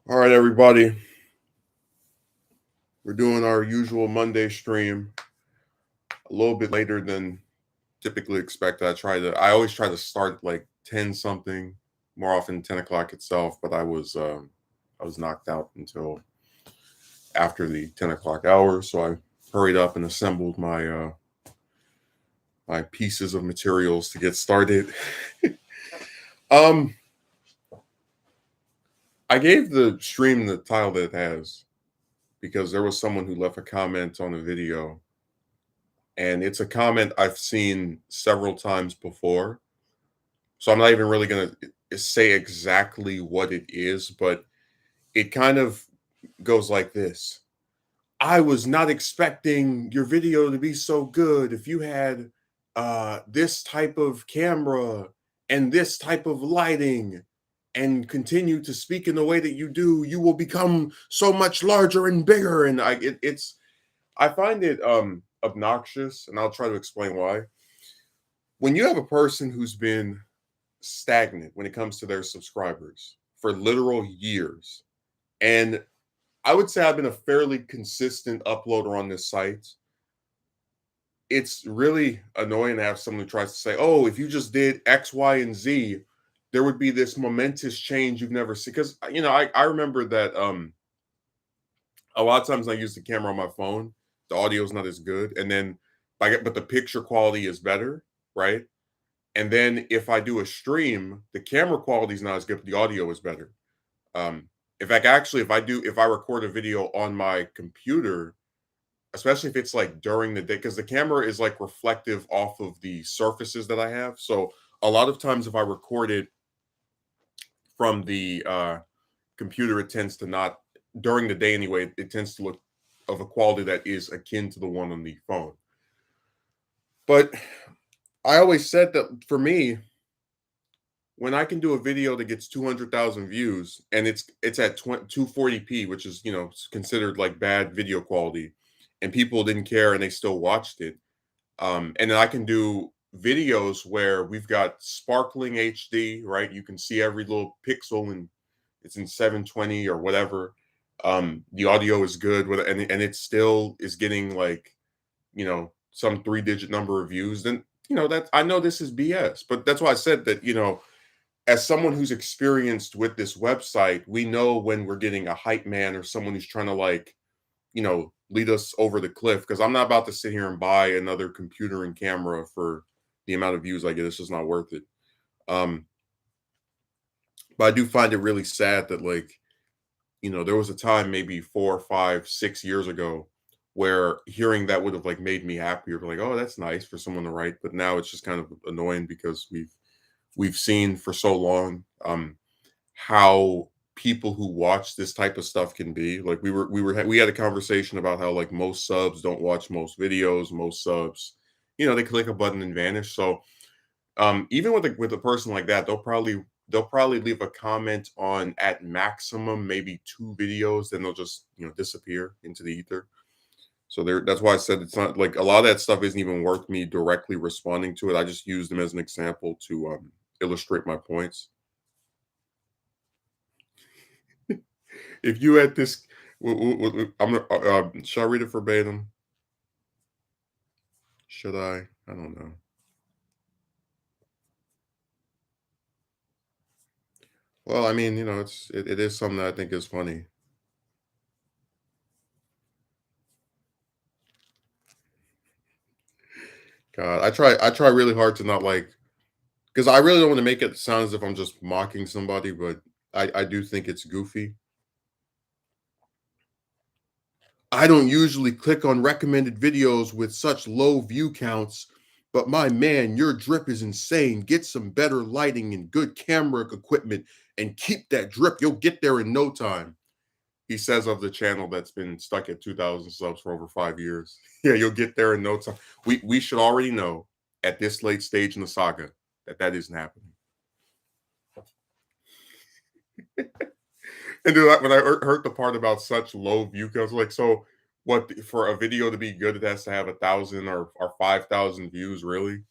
All right, everybody. We're doing our usual Monday stream a little bit later than typically expected. I always try to start like 10 something, more often 10 o'clock itself, but I was knocked out until after the 10 o'clock hour. So I hurried up and assembled my pieces of materials to get started. um, I gave the stream the title that it has because there was someone who left a comment on a video, and it's a comment I've seen several times before. So I'm not even really going to say exactly what it is, but it kind of goes like this. I was not expecting your video to be so good. If you had this type of camera and this type of lighting and continue to speak in the way that you do, you will become so much larger and bigger. And I find it obnoxious, and I'll try to explain why. When you have a person who's been stagnant when it comes to their subscribers for literal years, and I would say I've been a fairly consistent uploader on this site. It's really annoying to have someone who tries to say, "Oh, if you just did X, Y, and Z, there would be this momentous change you've never seen." Because I remember that a lot of times I use the camera on my phone, the audio is not as good, and then but the picture quality is better, right? And then if I do a stream, the camera quality is not as good, but the audio is better. Um, in fact, actually, if I record a video on my computer, especially if it's like during the day, because the camera is like reflective off of the surfaces that I have. So a lot of times, if I record it from the computer, it tends to not during the day anyway. It tends to look of a quality that is akin to the one on the phone. But I always said that for me, when I can do a video that gets 200,000 views and it's at 240p, which is considered like bad video quality, and people didn't care and they still watched it, and then I can do videos where we've got sparkling HD, right? You can see every little pixel and it's in 720 or whatever. The audio is good with and it still is getting like some three-digit number of views. Then that I know this is BS, but that's why I said that as someone who's experienced with this website, we know when we're getting a hype man or someone who's trying to lead us over the cliff. Because I'm not about to sit here and buy another computer and camera for the amount of views I get. It's just not worth it. Um, but I do find it really sad that there was a time maybe 4, 5, 6 years ago where hearing that would have made me happier. Like, oh, that's nice for someone to write. But now it's just kind of annoying because we've seen for so long how people who watch this type of stuff can be. Like we had a conversation about how most subs don't watch most videos. Most subs, they click a button and vanish. So even with a person like that, they'll probably leave a comment on at maximum maybe two videos, then they'll just disappear into the ether. So that's why I said it's not like a lot of that stuff isn't even worth me directly responding to it. I just use them as an example to illustrate my points. If you had this, I'm gonna. Should I read it verbatim? Should I? I don't know. Well, I mean, it is something that I think is funny. God, I try really hard to not because I really don't want to make it sound as if I'm just mocking somebody, but I do think it's goofy. I don't usually click on recommended videos with such low view counts, but my man, your drip is insane. Get some better lighting and good camera equipment and keep that drip. You'll get there in no time. He says of the channel that's been stuck at 2,000 subs for over 5 years. Yeah, you'll get there in no time. We should already know at this late stage in the saga that isn't happening. And then when I heard the part about such low view counts, like, so what for a video to be good, it has to have 1,000 or 5,000 views, really?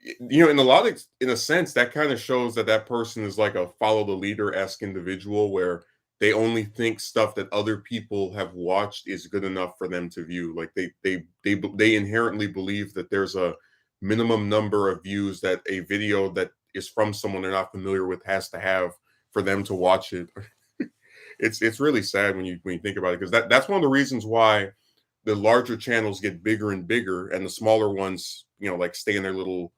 In a in a sense, that kind of shows that that person is like a follow the leader-esque individual where they only think stuff that other people have watched is good enough for them to view. Like they inherently believe that there's a minimum number of views that a video that is from someone they're not familiar with has to have for them to watch it. It's really sad when you think about it, because that's one of the reasons why the larger channels get bigger and bigger and the smaller ones, like stay in their little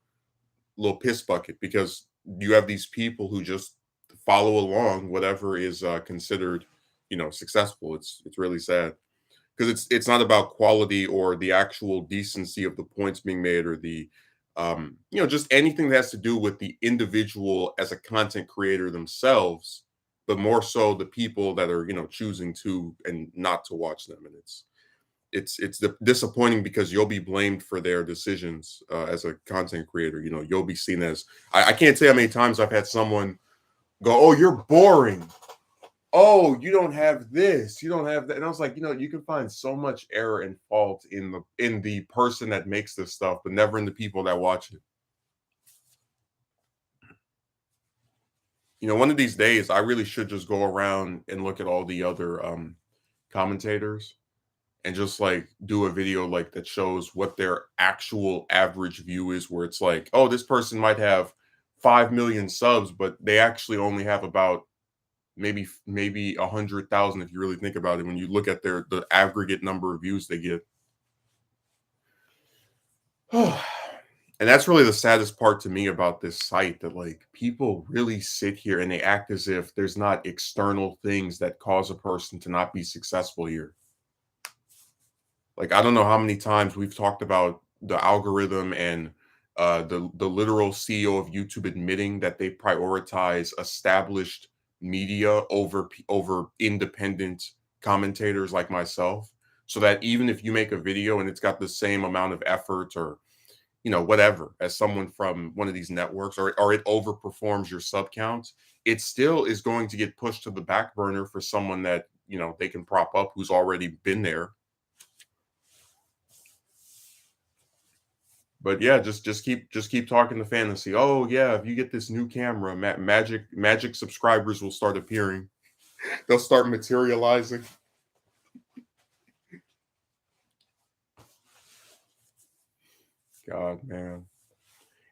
piss bucket, because you have these people who just follow along whatever is considered, successful. It's really sad, because it's not about quality or the actual decency of the points being made, or the just anything that has to do with the individual as a content creator themselves, but more so the people that are choosing to and not to watch them. And it's disappointing, because you'll be blamed for their decisions as a content creator. You'll be seen as, I can't tell how many times I've had someone go, "Oh, you're boring. Oh, you don't have this, you don't have that." And I was like, you can find so much error and fault in the person that makes this stuff, but never in the people that watch it. One of these days, I really should just go around and look at all the other commentators, and just like do a video like that shows what their actual average view is, where it's like, oh, this person might have 5 million subs, but they actually only have about maybe 100,000, if you really think about it, when you look at the aggregate number of views they get. And that's really the saddest part to me about this site, that like people really sit here and they act as if there's not external things that cause a person to not be successful here. Like, I don't know how many times we've talked about the algorithm, and the literal CEO of YouTube admitting that they prioritize established media over independent commentators like myself, so that even if you make a video and it's got the same amount of effort, or whatever, as someone from one of these networks, or it overperforms your sub count, it still is going to get pushed to the back burner for someone that they can prop up, who's already been there. But yeah, just keep talking to fantasy. Oh yeah, if you get this new camera, magic subscribers will start appearing. They'll start materializing. God, man.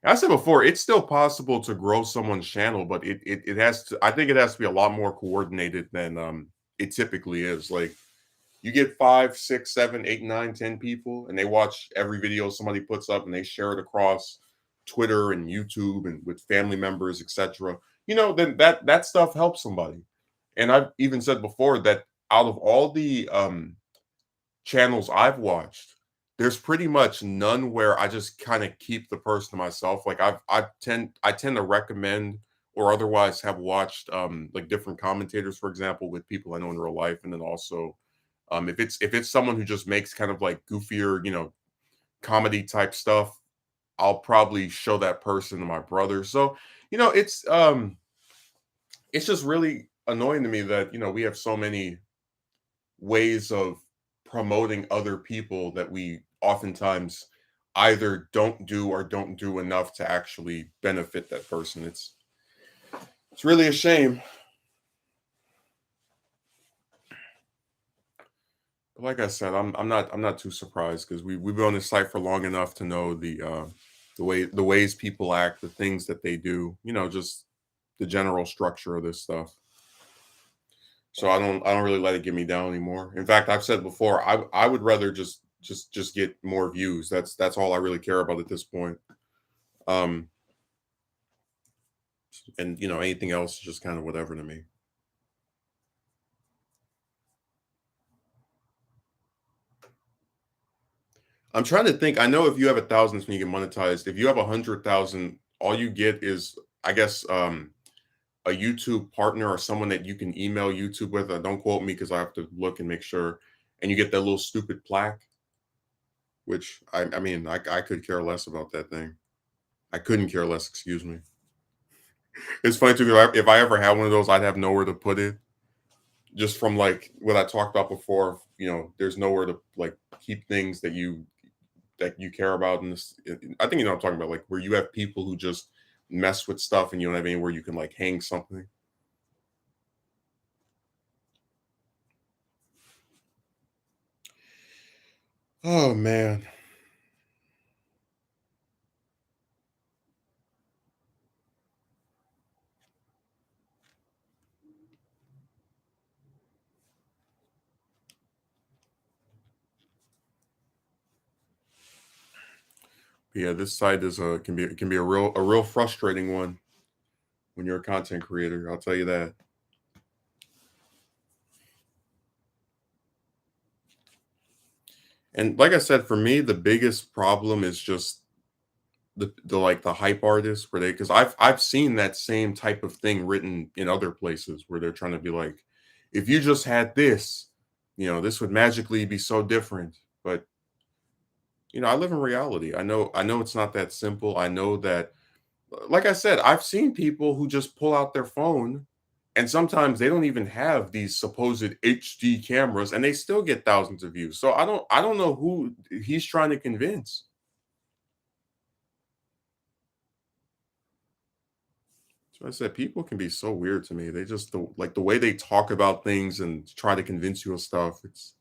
I said before, it's still possible to grow someone's channel, but it has to. I think it has to be a lot more coordinated than it typically is. Like, you get 5, 6, 7, 8, 9, 10 people, and they watch every video somebody puts up, and they share it across Twitter and YouTube and with family members, etc. Then that stuff helps somebody. And I've even said before that out of all the channels I've watched, there's pretty much none where I just kind of keep the person to myself. Like, I tend to recommend, or otherwise have watched like different commentators, for example, with people I know in real life, and then also if it's someone who just makes kind of like goofier, comedy type stuff, I'll probably show that person to my brother. So, it's just really annoying to me that, we have so many ways of promoting other people that we oftentimes either don't do or don't do enough to actually benefit that person. It's really a shame. But like I said, I'm not too surprised, because we've been on this site for long enough to know the ways people act, the things that they do, just the general structure of this stuff. So I don't really let it get me down anymore. In fact, I've said before, I would rather just get more views. That's all I really care about at this point. Um, and anything else is just kind of whatever to me. I'm trying to think. I know if you have 1,000, when you get monetized. If you have 100,000, all you get is, I guess, a YouTube partner, or someone that you can email YouTube with. Don't quote me, because I have to look and make sure. And you get that little stupid plaque, which I mean, I could care less about that thing. I couldn't care less. Excuse me. It's funny too, 'cause if I ever had one of those, I'd have nowhere to put it. Just from like what I talked about before, there's nowhere to like keep things that you that you care about in this. I think you know what I'm talking about, like where you have people who just mess with stuff and you don't have anywhere you can like hang something. Oh man. Yeah, this site is a can be it can be a real frustrating one when you're a content creator. I'll tell you that. And like I said, for me, the biggest problem is just the like the hype artists where they because I've seen that same type of thing written in other places where they're trying to be like, if you just had this, this would magically be so different. But I live in reality. I know it's not that simple. I know that like I said, I've seen people who just pull out their phone and sometimes they don't even have these supposed HD cameras and they still get thousands of views. So I don't know who he's trying to convince. So I said people can be so weird to me. They just like the way they talk about things and try to convince you of stuff. It's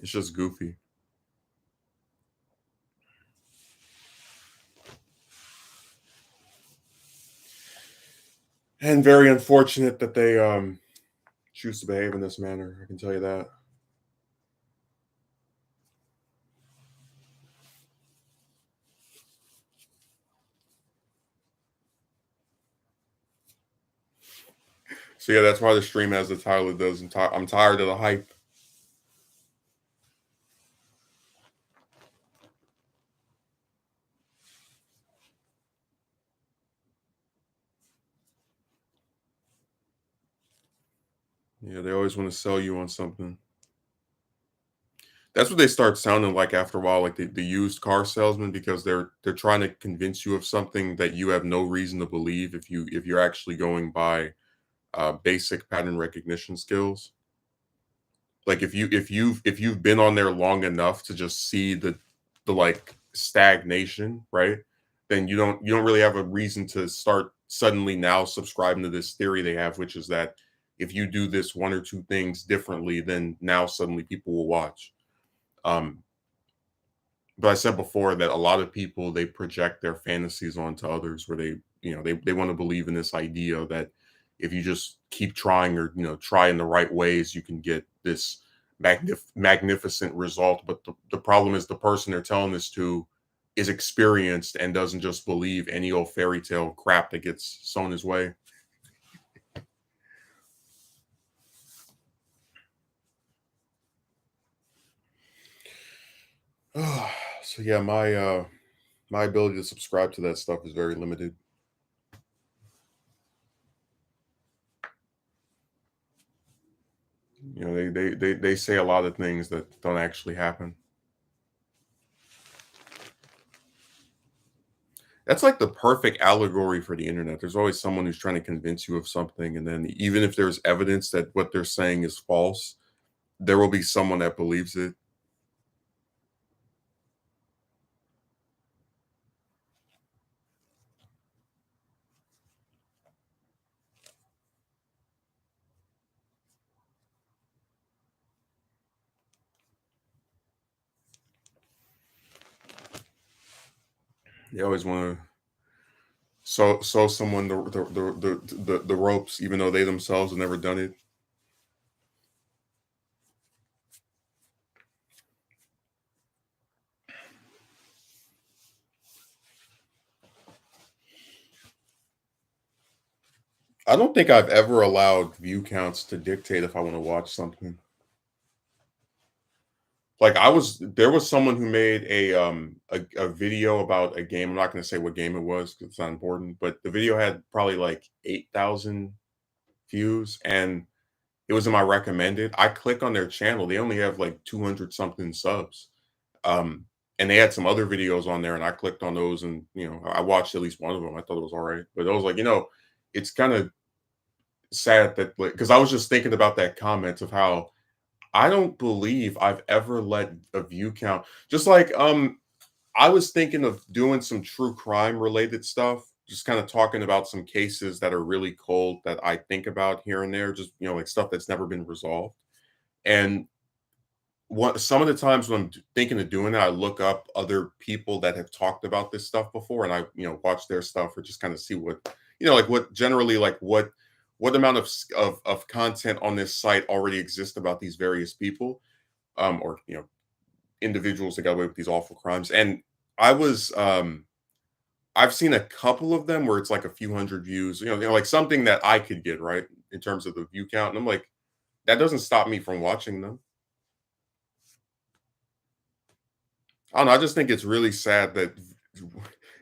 just goofy. And very unfortunate that they choose to behave in this manner. I can tell you that. So yeah, that's why the stream has the title it does. I'm tired of the hype. Yeah, they always want to sell you on something. That's what they start sounding like after a while, like the used car salesman, because they're trying to convince you of something that you have no reason to believe if you're actually going by basic pattern recognition skills. Like if you've been on there long enough to just see the like stagnation, right? Then you don't really have a reason to start suddenly now subscribing to this theory they have, which is that if you do this one or two things differently, then now suddenly people will watch. Um, but I said before that a lot of people they project their fantasies onto others where they want to believe in this idea that if you just keep trying or try in the right ways you can get this magnificent result, but the problem is the person they're telling this to is experienced and doesn't just believe any old fairy tale crap that gets sewn his way. So yeah, my ability to subscribe to that stuff is very limited. They say a lot of things that don't actually happen. That's like the perfect allegory for the internet. There's always someone who's trying to convince you of something, and then even if there's evidence that what they're saying is false, there will be someone that believes it. They always want to show someone the ropes, even though they themselves have never done it. I don't think I've ever allowed view counts to dictate if I want to watch something. Like there was someone who made a video about a game. I'm not going to say what game it was because it's not important, but the video had probably like 8,000 views and it was in my recommended. I click on their channel. They only have like 200 something subs. Um, and they had some other videos on there and I clicked on those and I watched at least one of them. I thought it was all right. But I was like, it's kind of sad that like because I was just thinking about that comment of how I don't believe I've ever let a view count. Just like I was thinking of doing some true crime related stuff, just kind of talking about some cases that are really cold that I think about here and there, just like stuff that's never been resolved. And what some of the times when thinking of doing that, I look up other people that have talked about this stuff before, and I watch their stuff or just kind of see what like what generally like what amount of of content on this site already exists about these various people, or individuals that got away with these awful crimes. And I was I've seen a couple of them where it's like a few hundred views, like something that I could get right in terms of the view count. And I'm like, that doesn't stop me from watching them. I don't know. I just think it's really sad that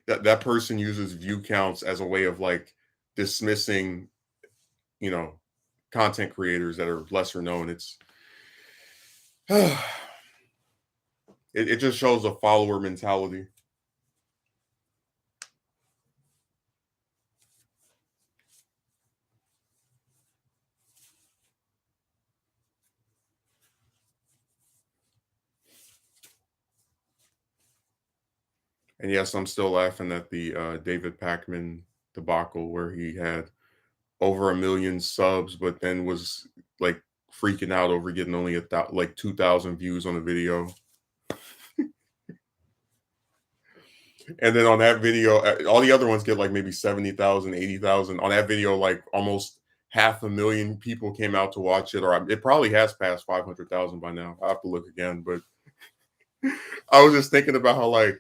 that person uses view counts as a way of like dismissing, you know, content creators that are lesser known. It's it just shows a follower mentality. And yes, I'm still laughing at the David Pakman debacle where he had over 1 million subs, but then was like freaking out over getting only like 2,000 views on a video. And then on that video, all the other ones get like maybe 70,000, 80,000. On that video, like almost 500,000 people came out to watch it, or it probably has passed 500,000 by now. I have to look again, but I was just thinking about how like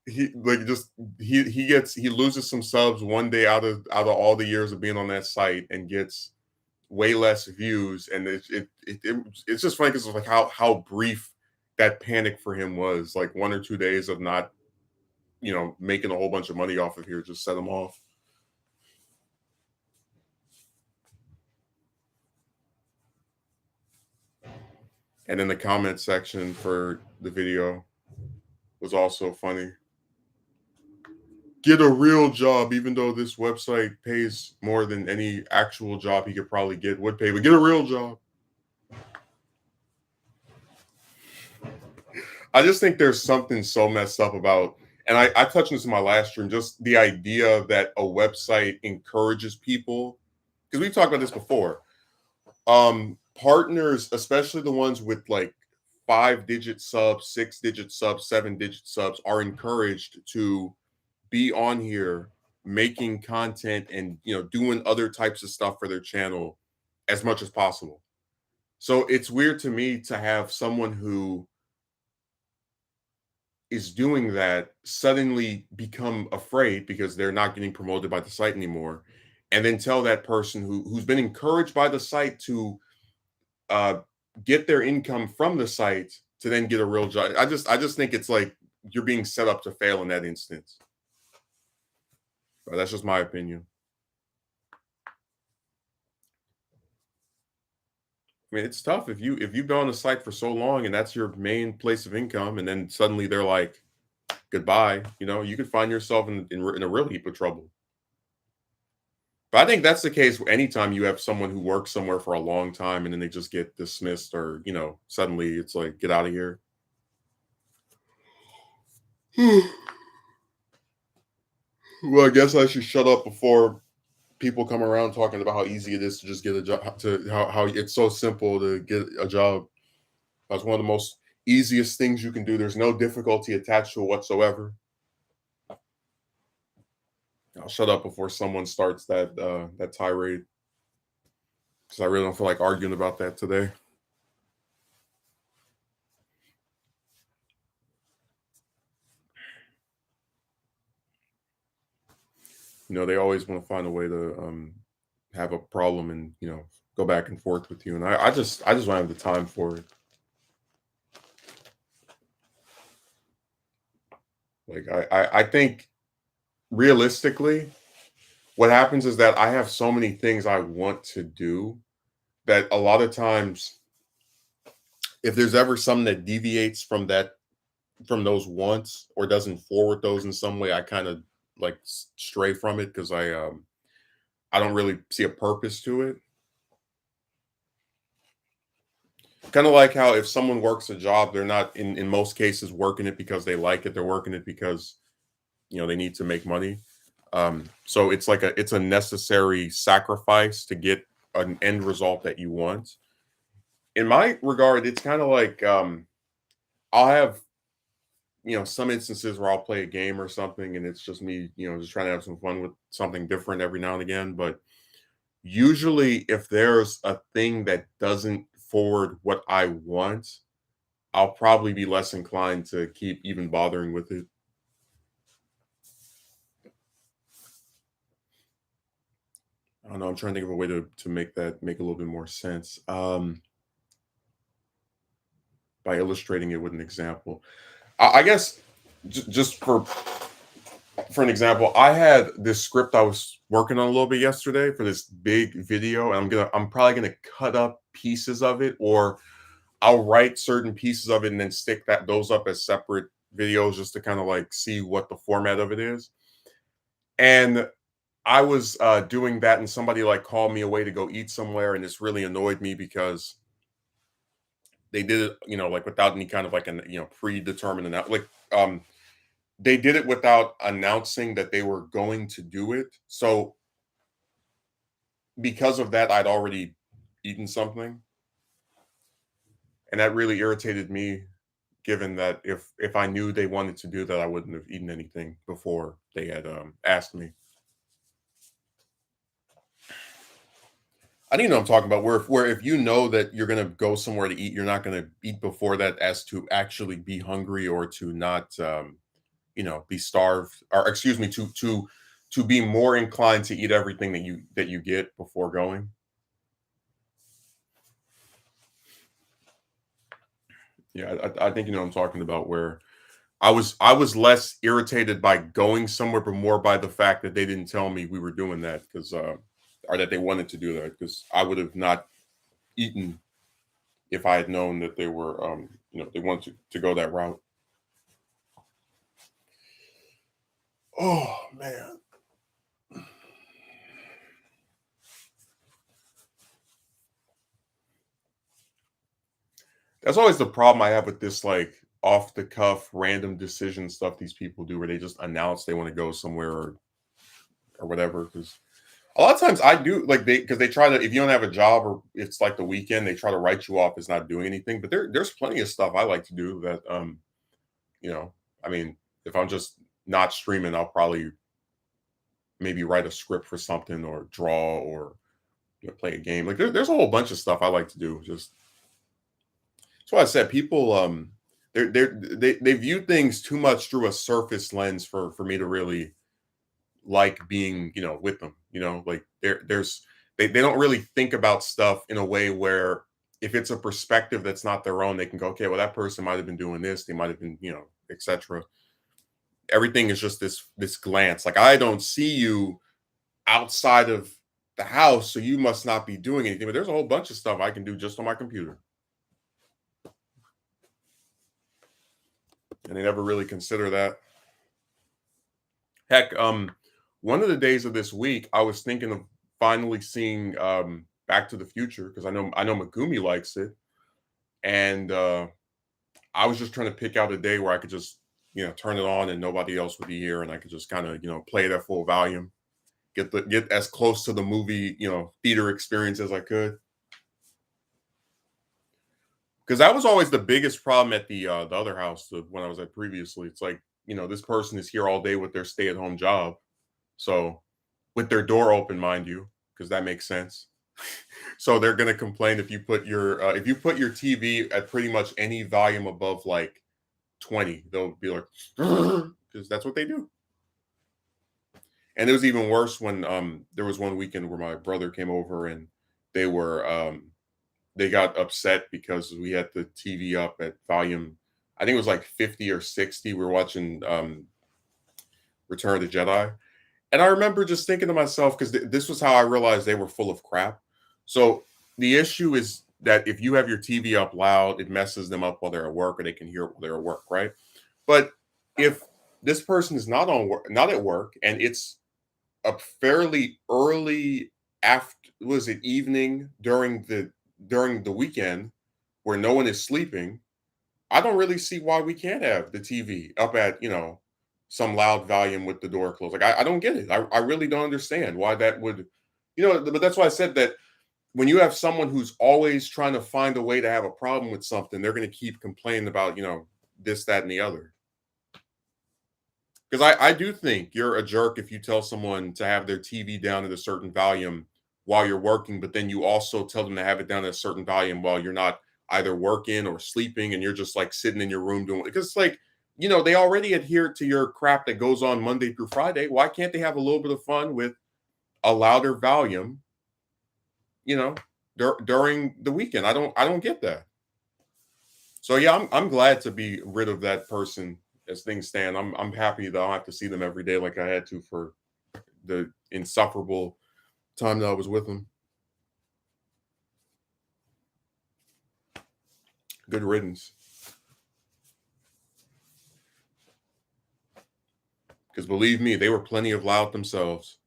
he like just he loses some subs one day out of all the years of being on that site and gets way less views, and it's just funny because it's like how brief that panic for him was. Like 1 or 2 days of not making a whole bunch of money off of here just set him off. And then the comment section for the video was also funny. Get a real job, even though this website pays more than any actual job he could probably would pay, but get a real job. I just think there's something so messed up about, and I touched on this in my last stream, just the idea that a website encourages people, because we've talked about this before. Partners, especially the ones with like 5-digit subs, 6-digit subs, 7-digit subs, are encouraged to be on here making content and doing other types of stuff for their channel as much as possible. So it's weird to me to have someone who is doing that suddenly become afraid because they're not getting promoted by the site anymore, and then tell that person who's been encouraged by the site to uh, get their income from the site to then get a real job. I just think it's like you're being set up to fail in that instance. But that's just my opinion. I mean, it's tough if you've been on the site for so long and that's your main place of income, and then suddenly they're like, "Goodbye." You could find yourself in a real heap of trouble. But I think that's the case anytime you have someone who works somewhere for a long time and then they just get dismissed, or suddenly it's like, get out of here. Well, I guess I should shut up before people come around talking about how easy it is to just get a job, to how it's so simple to get a job. That's one of the most easiest things you can do. There's no difficulty attached to it whatsoever. I'll shut up before someone starts that tirade, because I really don't feel like arguing about that today. They always want to find a way to have a problem and go back and forth with you, and I just don't have the time for it. Like I think realistically, what happens is that I have so many things I want to do that a lot of times, if there's ever something that deviates from those wants or doesn't forward those in some way, I kind of like stray from it because I don't really see a purpose to it. Kind of like how if someone works a job, they're not in most cases working it because they like it. They're working it because they need to make money. So it's a necessary sacrifice to get an end result that you want. In my regard, it's kind of like I'll have some instances where I'll play a game or something, and it's just me, just trying to have some fun with something different every now and again. But usually, if there's a thing that doesn't forward what I want, I'll probably be less inclined to keep even bothering with it. I don't know. I'm trying to think of a way to make that make a little bit more sense. By illustrating it with an example, I guess just for an example, I had this script I was working on a little bit yesterday for this big video, and I'm probably gonna cut up pieces of it, or I'll write certain pieces of it and then stick those up as separate videos just to kind of like see what the format of it is. And I was doing that, and somebody like called me away to go eat somewhere, and this really annoyed me because they did it, like without any kind of like an predetermined like they did it without announcing that they were going to do it. So because of that, I'd already eaten something, and that really irritated me. Given that if I knew they wanted to do that, I wouldn't have eaten anything before they had asked me. I think you know what I'm talking about. Where if you know that you're gonna go somewhere to eat, you're not gonna eat before that, as to actually be hungry or to not be starved, or excuse me, to be more inclined to eat everything that you get before going. Yeah, I think you know what I'm talking about. Where I was less irritated by going somewhere, but more by the fact that they didn't tell me we were doing that, because or that they wanted to do that, because I would have not eaten if I had known that they were they wanted to go that route. Oh man. That's always the problem I have with this, like, off the cuff random decision stuff these people do, where they just announce they want to go somewhere, or whatever. Because a lot of times I do, like, because they try to, if you don't have a job or it's like the weekend, they try to write you off as not doing anything. But there's plenty of stuff I like to do that you know, I mean, if I'm just not streaming, I'll probably maybe write a script for something, or draw, or play a game. Like there's a whole bunch of stuff I like to do. Just that's why I said people they view things too much through a surface lens for me to really like being with them. Like they don't really think about stuff in a way where, if it's a perspective that's not their own, they can go, okay, well, that person might have been doing this, they might have been, etc. Everything is just this glance. Like, I don't see you outside of the house, so you must not be doing anything. But there's a whole bunch of stuff I can do just on my computer, and they never really consider that. Heck, one of the days of this week, I was thinking of finally seeing Back to the Future, because I know Megumi likes it, and I was just trying to pick out a day where I could just turn it on and nobody else would be here, and I could just kind of play it at full volume, get as close to the movie theater experience as I could. Because that was always the biggest problem at the other house, the one I was at previously. It's like, this person is here all day with their stay-at-home job. So, with their door open, mind you, because that makes sense. So they're gonna complain if you put your TV at pretty much any volume above like 20. They'll be like, because that's what they do. And it was even worse when there was one weekend where my brother came over, and they were they got upset because we had the TV up at volume, I think it was like 50 or 60. We were watching Return of the Jedi. And I remember just thinking to myself, because this was how I realized they were full of crap. So the issue is that if you have your TV up loud, it messes them up while they're at work, or they can hear it while they're at work, right? But if this person is not at work, and it's a fairly early, after, was it evening, during the weekend, where no one is sleeping, I don't really see why we can't have the TV up at, some loud volume with the door closed. Like, I don't get it. I really don't understand why that would, but that's why I said that when you have someone who's always trying to find a way to have a problem with something, they're going to keep complaining about, this, that, and the other. Because I do think you're a jerk if you tell someone to have their TV down at a certain volume while you're working, but then you also tell them to have it down at a certain volume while you're not either working or sleeping and you're just like sitting in your room doing it. Because it's like, they already adhere to your crap that goes on Monday through Friday. Why can't they have a little bit of fun with a louder volume, you know, during the weekend? I don't get that. So yeah, I'm glad to be rid of that person as things stand. I'm happy that I don't have to see them every day like I had to for the insufferable time that I was with them. Good riddance. Because believe me, they were plenty of loud themselves.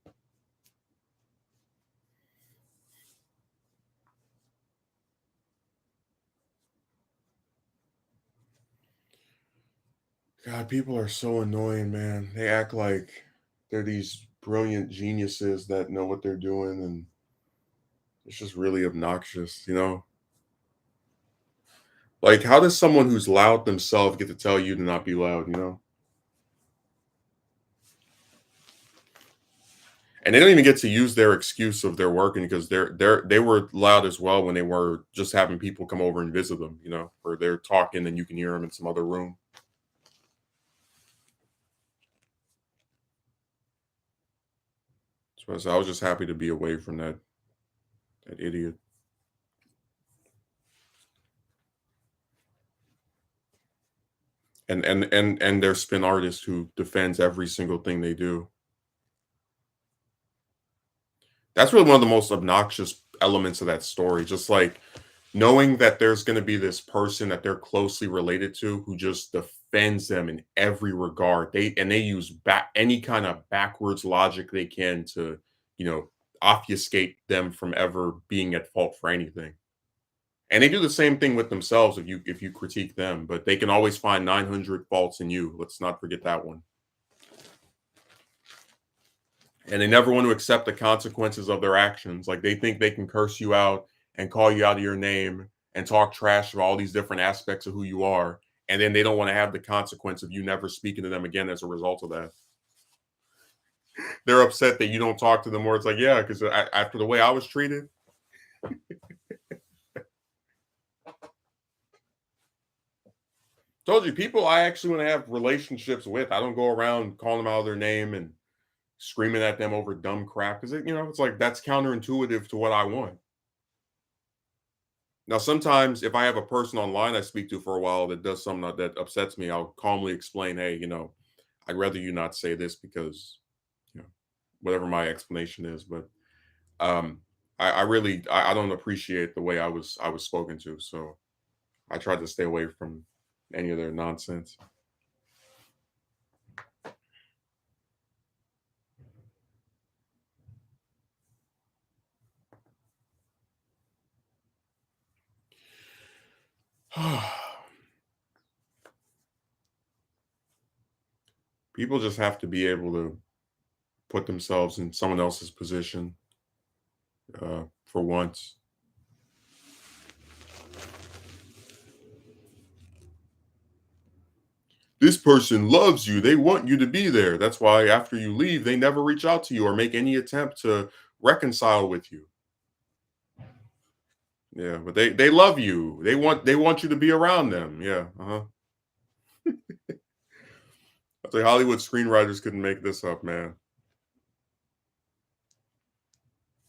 God, people are so annoying, man. They act like they're these brilliant geniuses that know what they're doing, and it's just really obnoxious. Like, how does someone who's loud themselves get to tell you to not be loud? And they don't even get to use their excuse of they're working because they were loud as well when they were just having people come over and visit them, or they're talking and you can hear them in some other room. So I was just happy to be away from that idiot. And their spin artist who defends every single thing they do. That's really one of the most obnoxious elements of that story. Just like knowing that there's going to be this person that they're closely related to who just defends them in every regard. They use back any kind of backwards logic they can to, you know, obfuscate them from ever being at fault for anything. And they do the same thing with themselves if you critique them, but they can always find 900 faults in you. Let's not forget that one. And they never want to accept the consequences of their actions. Like they think they can curse you out and call you out of your name and talk trash about all these different aspects of who you are. And then they don't want to have the consequence of you never speaking to them again as a result of that. They're upset that you don't talk to them more. It's like, yeah, because after the way I was treated. Told you, people I actually want to have relationships with. I don't go around calling them out of their name and screaming at them over dumb crap because it's like that's counterintuitive to what I want. Now, sometimes if I have a person online I speak to for a while that does something that upsets me, I'll calmly explain, hey, I'd rather you not say this because, you know, whatever my explanation is. But I really I don't appreciate the way I was spoken to. So I try to stay away from any of their nonsense. People just have to be able to put themselves in someone else's position for once. This person loves you. They want you to be there. That's why after you leave, they never reach out to you or make any attempt to reconcile with you. Yeah, but they love you. They want you to be around them. Yeah, uh-huh. I say Hollywood screenwriters couldn't make this up, man.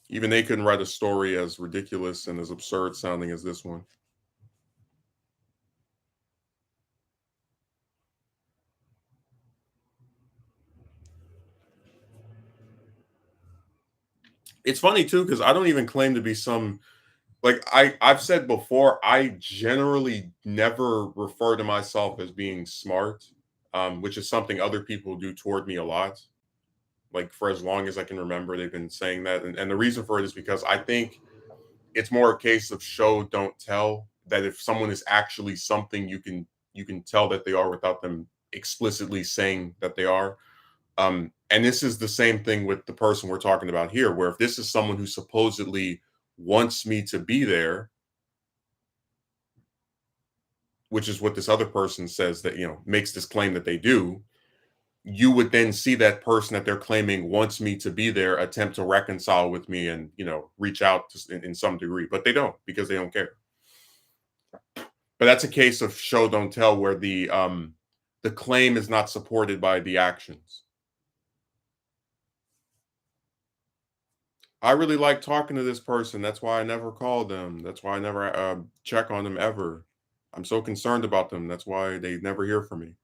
Even they couldn't write a story as ridiculous and as absurd sounding as this one. It's funny too because I don't even claim to be some like I've said before. I generally never refer to myself as being smart, which is something other people do toward me a lot. Like for as long as I can remember, they've been saying that, and the reason for it is because I think it's more a case of show don't tell that if someone is actually something, you can tell that they are without them explicitly saying that they are. And this is the same thing with the person we're talking about here, where if this is someone who supposedly wants me to be there, which is what this other person says that, makes this claim that they do, you would then see that person that they're claiming wants me to be there attempt to reconcile with me and, reach out in some degree, but they don't because they don't care. But that's a case of show don't tell where the claim is not supported by the actions. I really like talking to this person. That's why I never call them. That's why I never check on them ever. I'm so concerned about them. That's why they never hear from me.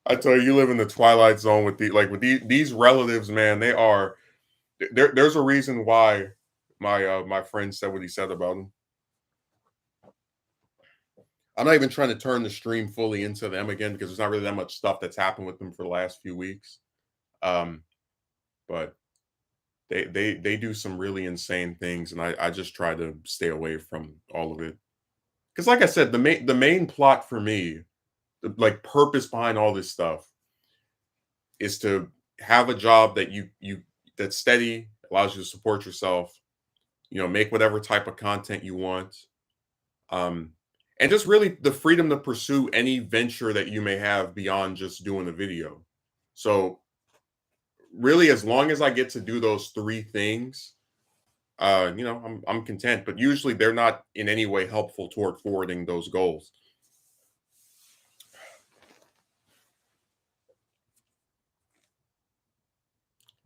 I tell you, you live in the twilight zone with these relatives, man. They are there's a reason why my friend said what he said about them. I'm not even trying to turn the stream fully into them again because there's not really that much stuff that's happened with them for the last few weeks. Um, but they do some really insane things, and I just try to stay away from all of it. Because, like I said, the main plot for me, the like purpose behind all this stuff, is to have a job that you that's steady, allows you to support yourself, make whatever type of content you want, um, and just really the freedom to pursue any venture that you may have beyond just doing a video. So really, as long as I get to do those three things, I'm content. But usually they're not in any way helpful toward forwarding those goals.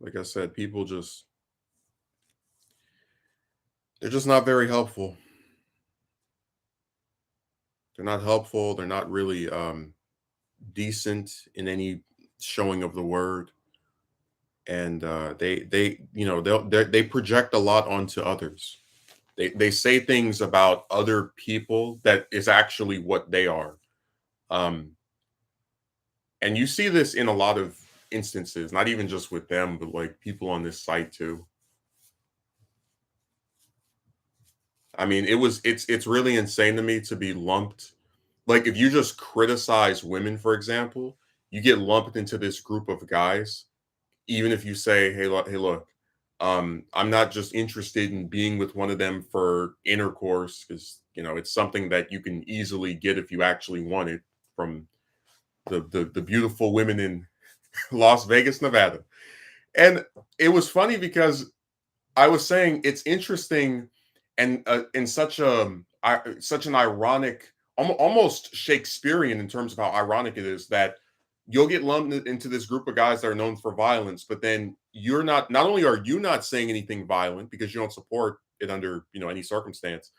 Like I said, people they're just not very helpful. They're not helpful. They're not really decent in any showing of the word, and they project a lot onto others. They say things about other people that is actually what they are. Um, and you see this in a lot of instances, not even just with them, but like people on this site too. I mean, it's really insane to me to be lumped. Like if you just criticize women, for example, you get lumped into this group of guys, even if you say, hey, look, I'm not just interested in being with one of them for intercourse, because it's something that you can easily get if you actually want it from the beautiful women in Las Vegas, Nevada. And it was funny because I was saying it's interesting and in such an ironic, almost Shakespearean in terms of how ironic it is that you'll get lumped into this group of guys that are known for violence, but then you're not only are you not saying anything violent because you don't support it under any circumstance,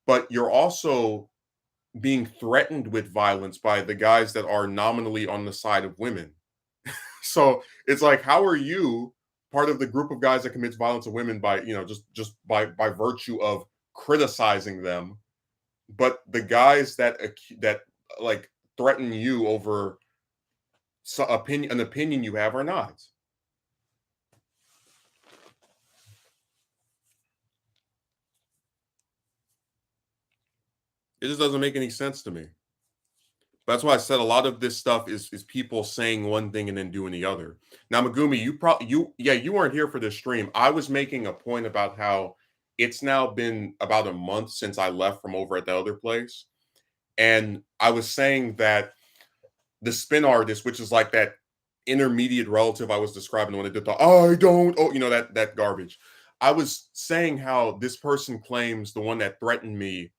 but you're also being threatened with violence by the guys that are nominally on the side of women. So it's like, how are you part of the group of guys that commits violence to women by just by virtue of criticizing them, but the guys that like threaten you over an opinion you have or not? It just doesn't make any sense to me. That's why I said a lot of this stuff is people saying one thing and then doing the other. Now, Megumi, you weren't here for this stream. I was making a point about how it's now been about a month since I left from over at the other place. And I was saying that the spin artist, which is like that intermediate relative I was describing when I did the I don't, oh, that garbage. I was saying how this person claims the one that threatened me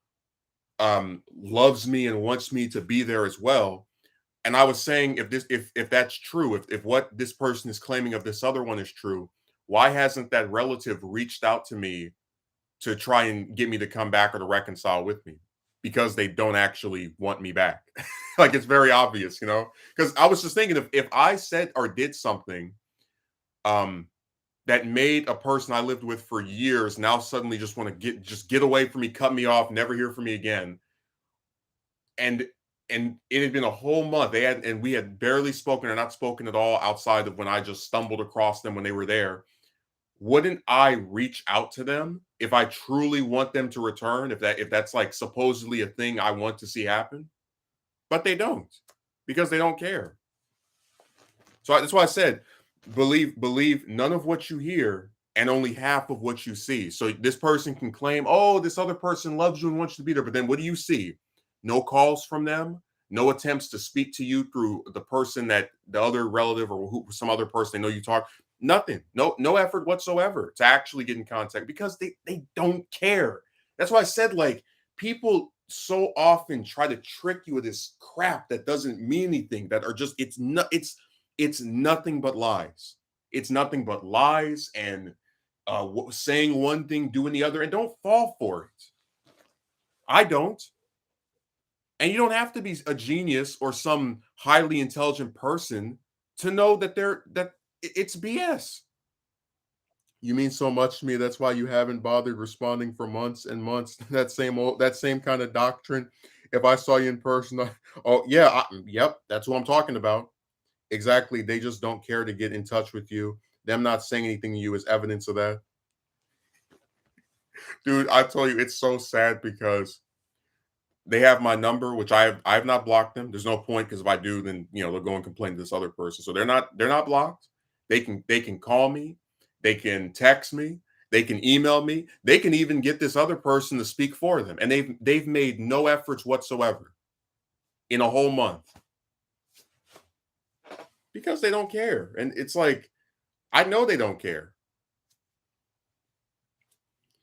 loves me and wants me to be there as well. And I was saying if that's true, if what this person is claiming of this other one is true, why hasn't that relative reached out to me to try and get me to come back or to reconcile with me? Because they don't actually want me back. Like it's very obvious, Because I was just thinking if I said or did something um that made a person I lived with for years now suddenly just want to get away from me, cut me off, never hear from me again. And it had been a whole month. We had barely spoken or not spoken at all outside of when I just stumbled across them when they were there. wouldn't I reach out to them if I truly want them to return, if that's like supposedly a thing I want to see happen? But they don't, because they don't care. So that's why I said, believe none of what you hear and only half of what you see. So this person can claim, oh, this other person loves you and wants you to be there, but then what do you see? No calls from them, no attempts to speak to you through the person that the other relative or some other person they know you talk. Nothing, no effort whatsoever to actually get in contact because they don't care. That's why I said, like, people so often try to trick you with this crap that doesn't mean anything, that are just it's nothing but lies. It's nothing but lies and saying one thing, doing the other, and don't fall for it. I don't. And you don't have to be a genius or some highly intelligent person to know that it's BS. You mean so much to me. That's why you haven't bothered responding for months and months. That same kind of doctrine. If I saw you in person, oh yeah, yep, that's what I'm talking about. Exactly. They just don't care to get in touch with you. Them not saying anything to you is evidence of that. Dude, I tell you, it's so sad because they have my number, which I have not blocked them. There's no point because if I do, then they'll go and complain to this other person. So they're not blocked. They can call me, they can text me, they can email me, they can even get this other person to speak for them. And they've made no efforts whatsoever in a whole month because they don't care. And it's like, I know they don't care.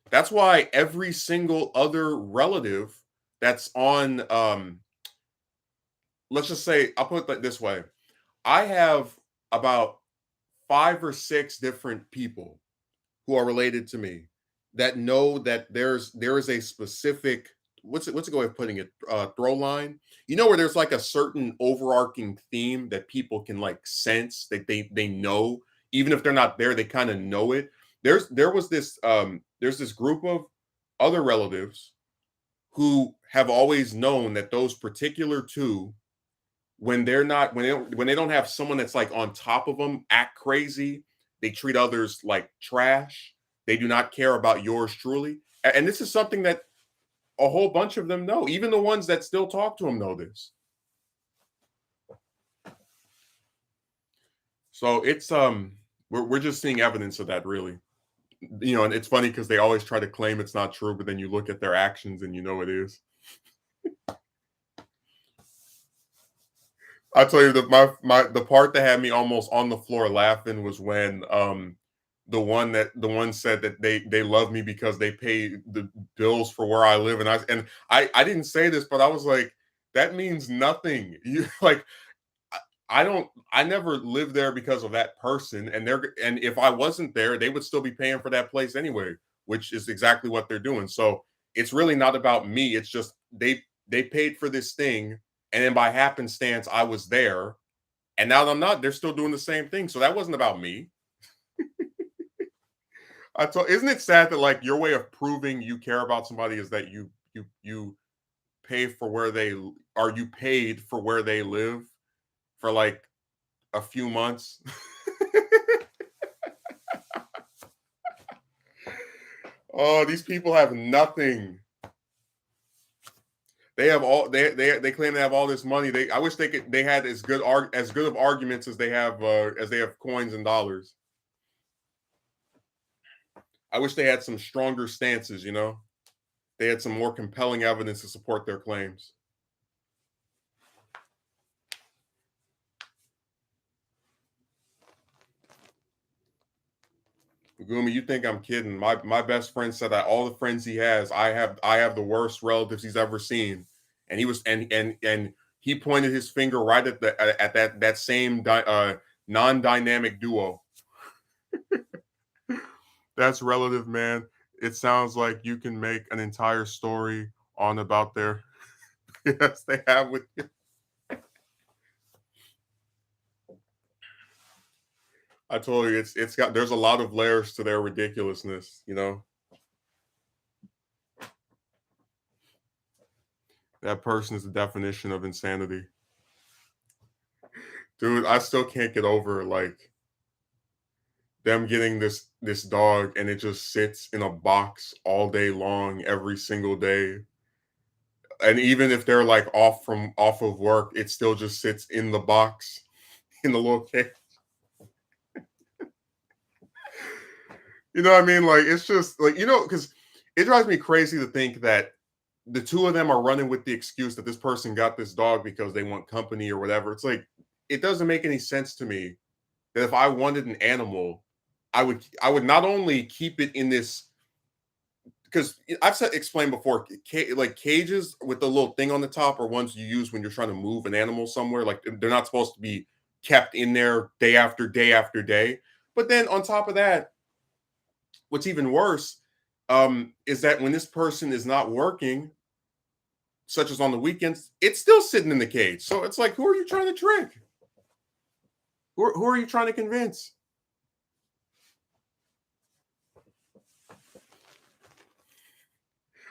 That's why every single other relative that's on, let's just say, I'll put it like this way. I have about 5 or 6 different people who are related to me that know that there is a specific, what's a good way of putting it, throw line. Where there's like a certain overarching theme that people can like sense, that they know, even if they're not there, they kind of know it. There's this group of other relatives who have always known that those particular two, when they're not when they don't have someone that's like on top of them, act crazy, they treat others like trash, they do not care about yours truly. And this is something that a whole bunch of them know. Even the ones that still talk to them know this. So it's we're just seeing evidence of that, really. And it's funny because they always try to claim it's not true, but then you look at their actions and it is. I tell you, the part that had me almost on the floor laughing was when the one said that they love me because they pay the bills for where I live, and I didn't say this, but I was like, that means nothing. You like, I never lived there because of that person, and if I wasn't there, they would still be paying for that place anyway, which is exactly what they're doing. So it's really not about me. It's just they paid for this thing, and then by happenstance I was there, and now that I'm not, they're still doing the same thing. So that wasn't about me. Isn't it sad that like your way of proving you care about somebody is that you pay for where you paid for where they live for like a few months? Oh, these people have nothing. They have all they claim they have all this money. I wish they had as good of arguments as they have coins and dollars. I wish they had some stronger stances. They had some more compelling evidence to support their claims. Gumi, you think I'm kidding? My best friend said that all the friends he has, I have the worst relatives he's ever seen, and he pointed his finger right at that same non-dynamic duo. That's relative, man. It sounds like you can make an entire story on about their yes they have with you. I told you there's a lot of layers to their ridiculousness. That person is the definition of insanity. Dude, I still can't get over like them getting this dog and it just sits in a box all day long every single day. And even if they're like off of work, it still just sits in the box in the little cage. You know what I mean? Like it's just like because it drives me crazy to think that the two of them are running with the excuse that this person got this dog because they want company or whatever. It's like it doesn't make any sense to me that if I wanted an animal, I would not only keep it in this because I've said explained before, like cages with the little thing on the top are ones you use when you're trying to move an animal somewhere. Like they're not supposed to be kept in there day after day after day. But then on top of that, what's even worse is that when this person is not working, such as on the weekends, it's still sitting in the cage. So it's like, who are you trying to trick? Who are you trying to convince?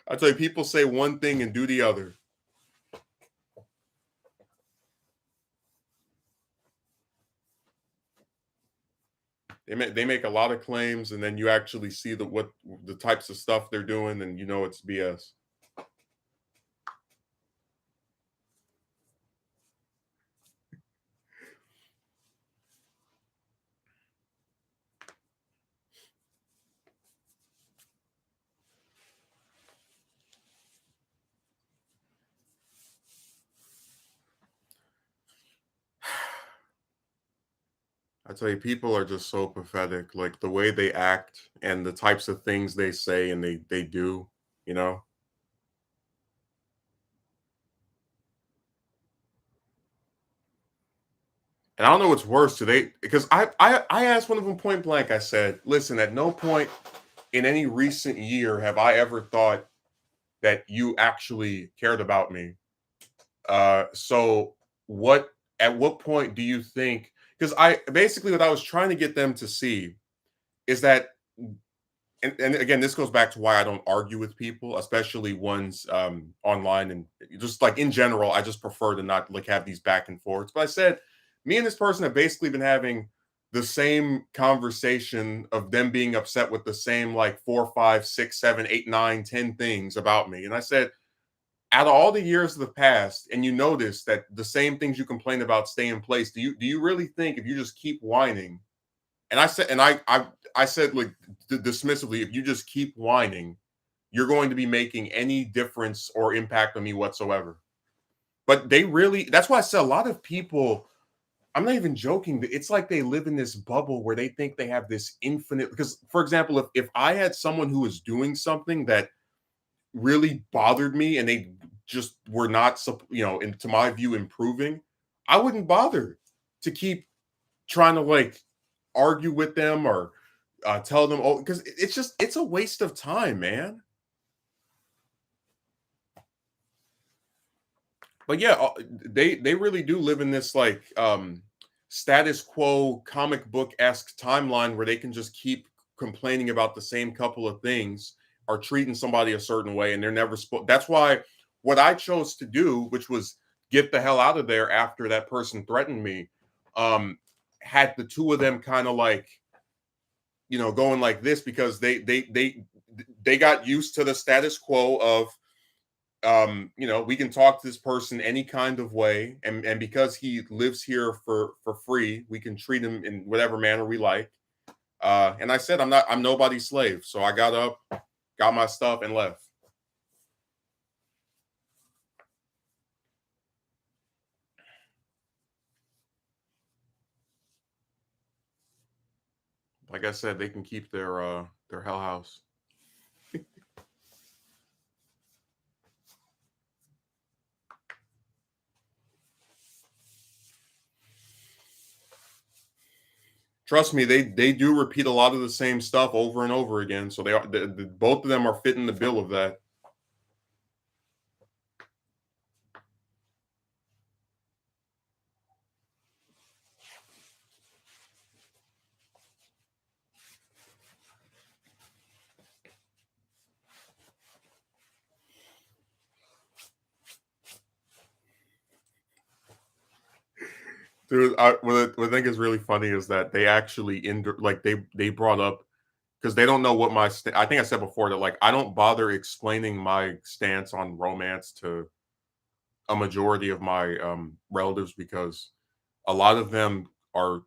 I tell you, people say one thing and do the other. They make a lot of claims, and then you actually see what the types of stuff they're doing, and you know it's BS. I tell you, people are just so pathetic. Like the way they act and the types of things they say and they do. You know. And I don't know what's worse today because I asked one of them point blank. I said, "Listen, at no point in any recent year have I ever thought that you actually cared about me. So what at what point do you think because I basically what I was trying to get them to see is that and again this goes back to why I don't argue with people, especially ones online and just like in general, I just prefer to not like have these back and forths. But I said me and this person have basically been having the same conversation of them being upset with the same like four, five, six, seven, eight, nine, 10 things about me. And I said, out of all the years of the past, and you notice that the same things you complain about stay in place, do you really think if you just keep whining? And I said, and I said like dismissively, if you just keep whining, you're going to be making any difference or impact on me whatsoever. But they really, that's why I said a lot of people, I'm not even joking, it's like they live in this bubble where they think they have this infinite. Because, for example, if I had someone who was doing something that really bothered me and they just were not into my view improving, I wouldn't bother to keep trying to like argue with them or tell them, oh, because it's a waste of time, man. But yeah, they really do live in this like status quo comic book-esque timeline where they can just keep complaining about the same couple of things or treating somebody a certain way and they're never supposed. That's why what I chose to do, which was get the hell out of there after that person threatened me, um had the two of them kind of like going like this because they got used to the status quo of we can talk to this person any kind of way, and because he lives here for free, we can treat him in whatever manner we like. And I said, I'm nobody's slave, so I got up, got my stuff, and left. Like I said, they can keep their hell house. Trust me, they do repeat a lot of the same stuff over and over again. So they are both of them are fitting the bill of that. Dude, what I think is really funny is that they actually like they brought up because they don't know what I think I said before that like I don't bother explaining my stance on romance to a majority of my relatives because a lot of them are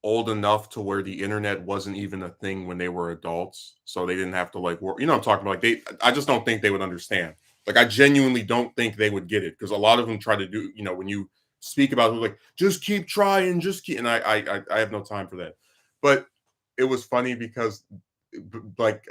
old enough to where the internet wasn't even a thing when they were adults, so they didn't have to like work. You know what I'm talking about? Like I just don't think they would understand. Like I genuinely don't think they would get it because a lot of them try to do. You know, when you speak about it, like just keep trying, just keep, and I have no time for that. But it was funny because like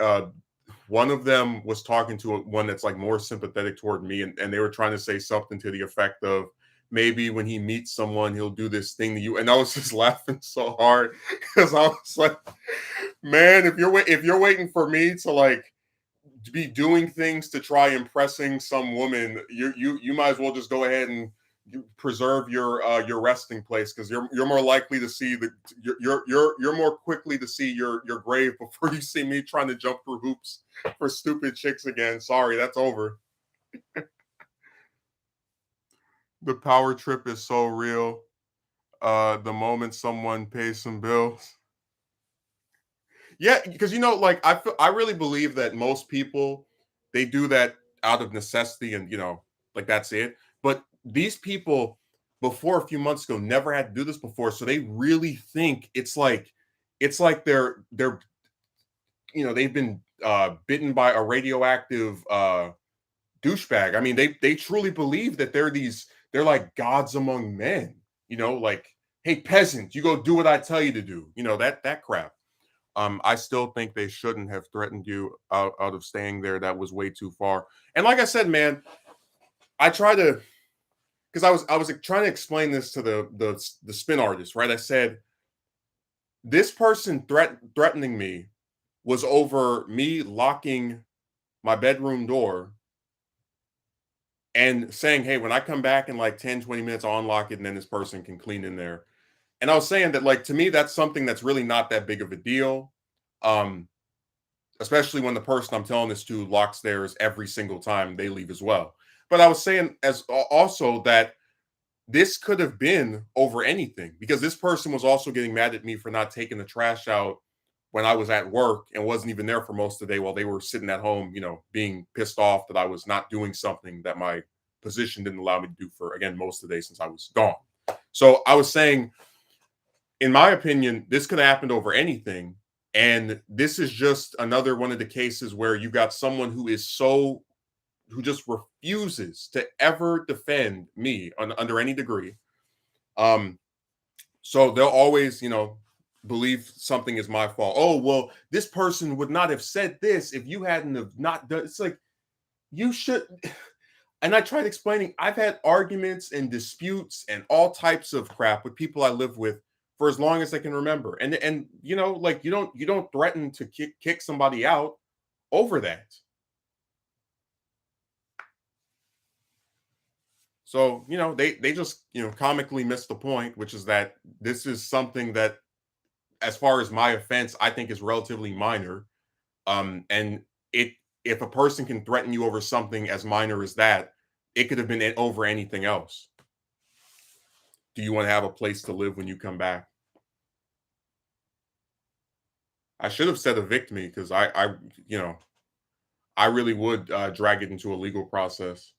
one of them was talking to one that's like more sympathetic toward me, and they were trying to say something to the effect of maybe when he meets someone, he'll do this thing to you. And I was just laughing so hard because I was like, man, if you're waiting for me to like be doing things to try impressing some woman, you might as well just go ahead and preserve your resting place because you're more likely to see the you're more quickly to see your grave before you see me trying to jump through hoops for stupid chicks again. Sorry, that's over. The power trip is so real. The moment someone pays some bills. Yeah, because like I really believe that most people they do that out of necessity and like that's it. But these people before a few months ago never had to do this before, so they really think it's like they're they've been bitten by a radioactive douchebag. I mean, they truly believe that they're like gods among men. Like, hey peasant, you go do what I tell you to do. That crap. I still think they shouldn't have threatened you out of staying there. That was way too far. And like I said, man, I try to because I was like, trying to explain this to the spin artist, right? I said this person threatening me was over me locking my bedroom door and saying, hey, when I come back in like 10, 20 minutes, I'll unlock it and then this person can clean in there. And I was saying that, like, to me, that's something that's really not that big of a deal. Um, Especially when the person I'm telling this to locks theirs every single time they leave as well. But I was saying also that this could have been over anything because this person was also getting mad at me for not taking the trash out when I was at work and wasn't even there for most of the day while they were sitting at home, being pissed off that I was not doing something that my position didn't allow me to do for, again, most of the day since I was gone. So I was saying, in my opinion, this could have happened over anything. And this is just another one of the cases where you got someone who just refuses to ever defend me under any degree. Um, so they'll always, believe something is my fault. Oh, well, this person would not have said this if you hadn't have not done. It's like you should. And I tried explaining. I've had arguments and disputes and all types of crap with people I live with for as long as I can remember. And like you don't threaten to kick somebody out over that. So, they just, comically missed the point, which is that this is something that, as far as my offense, I think is relatively minor. And it if a person can threaten you over something as minor as that, it could have been over anything else. Do you want to have a place to live when you come back? I should have said evict me because I really would drag it into a legal process.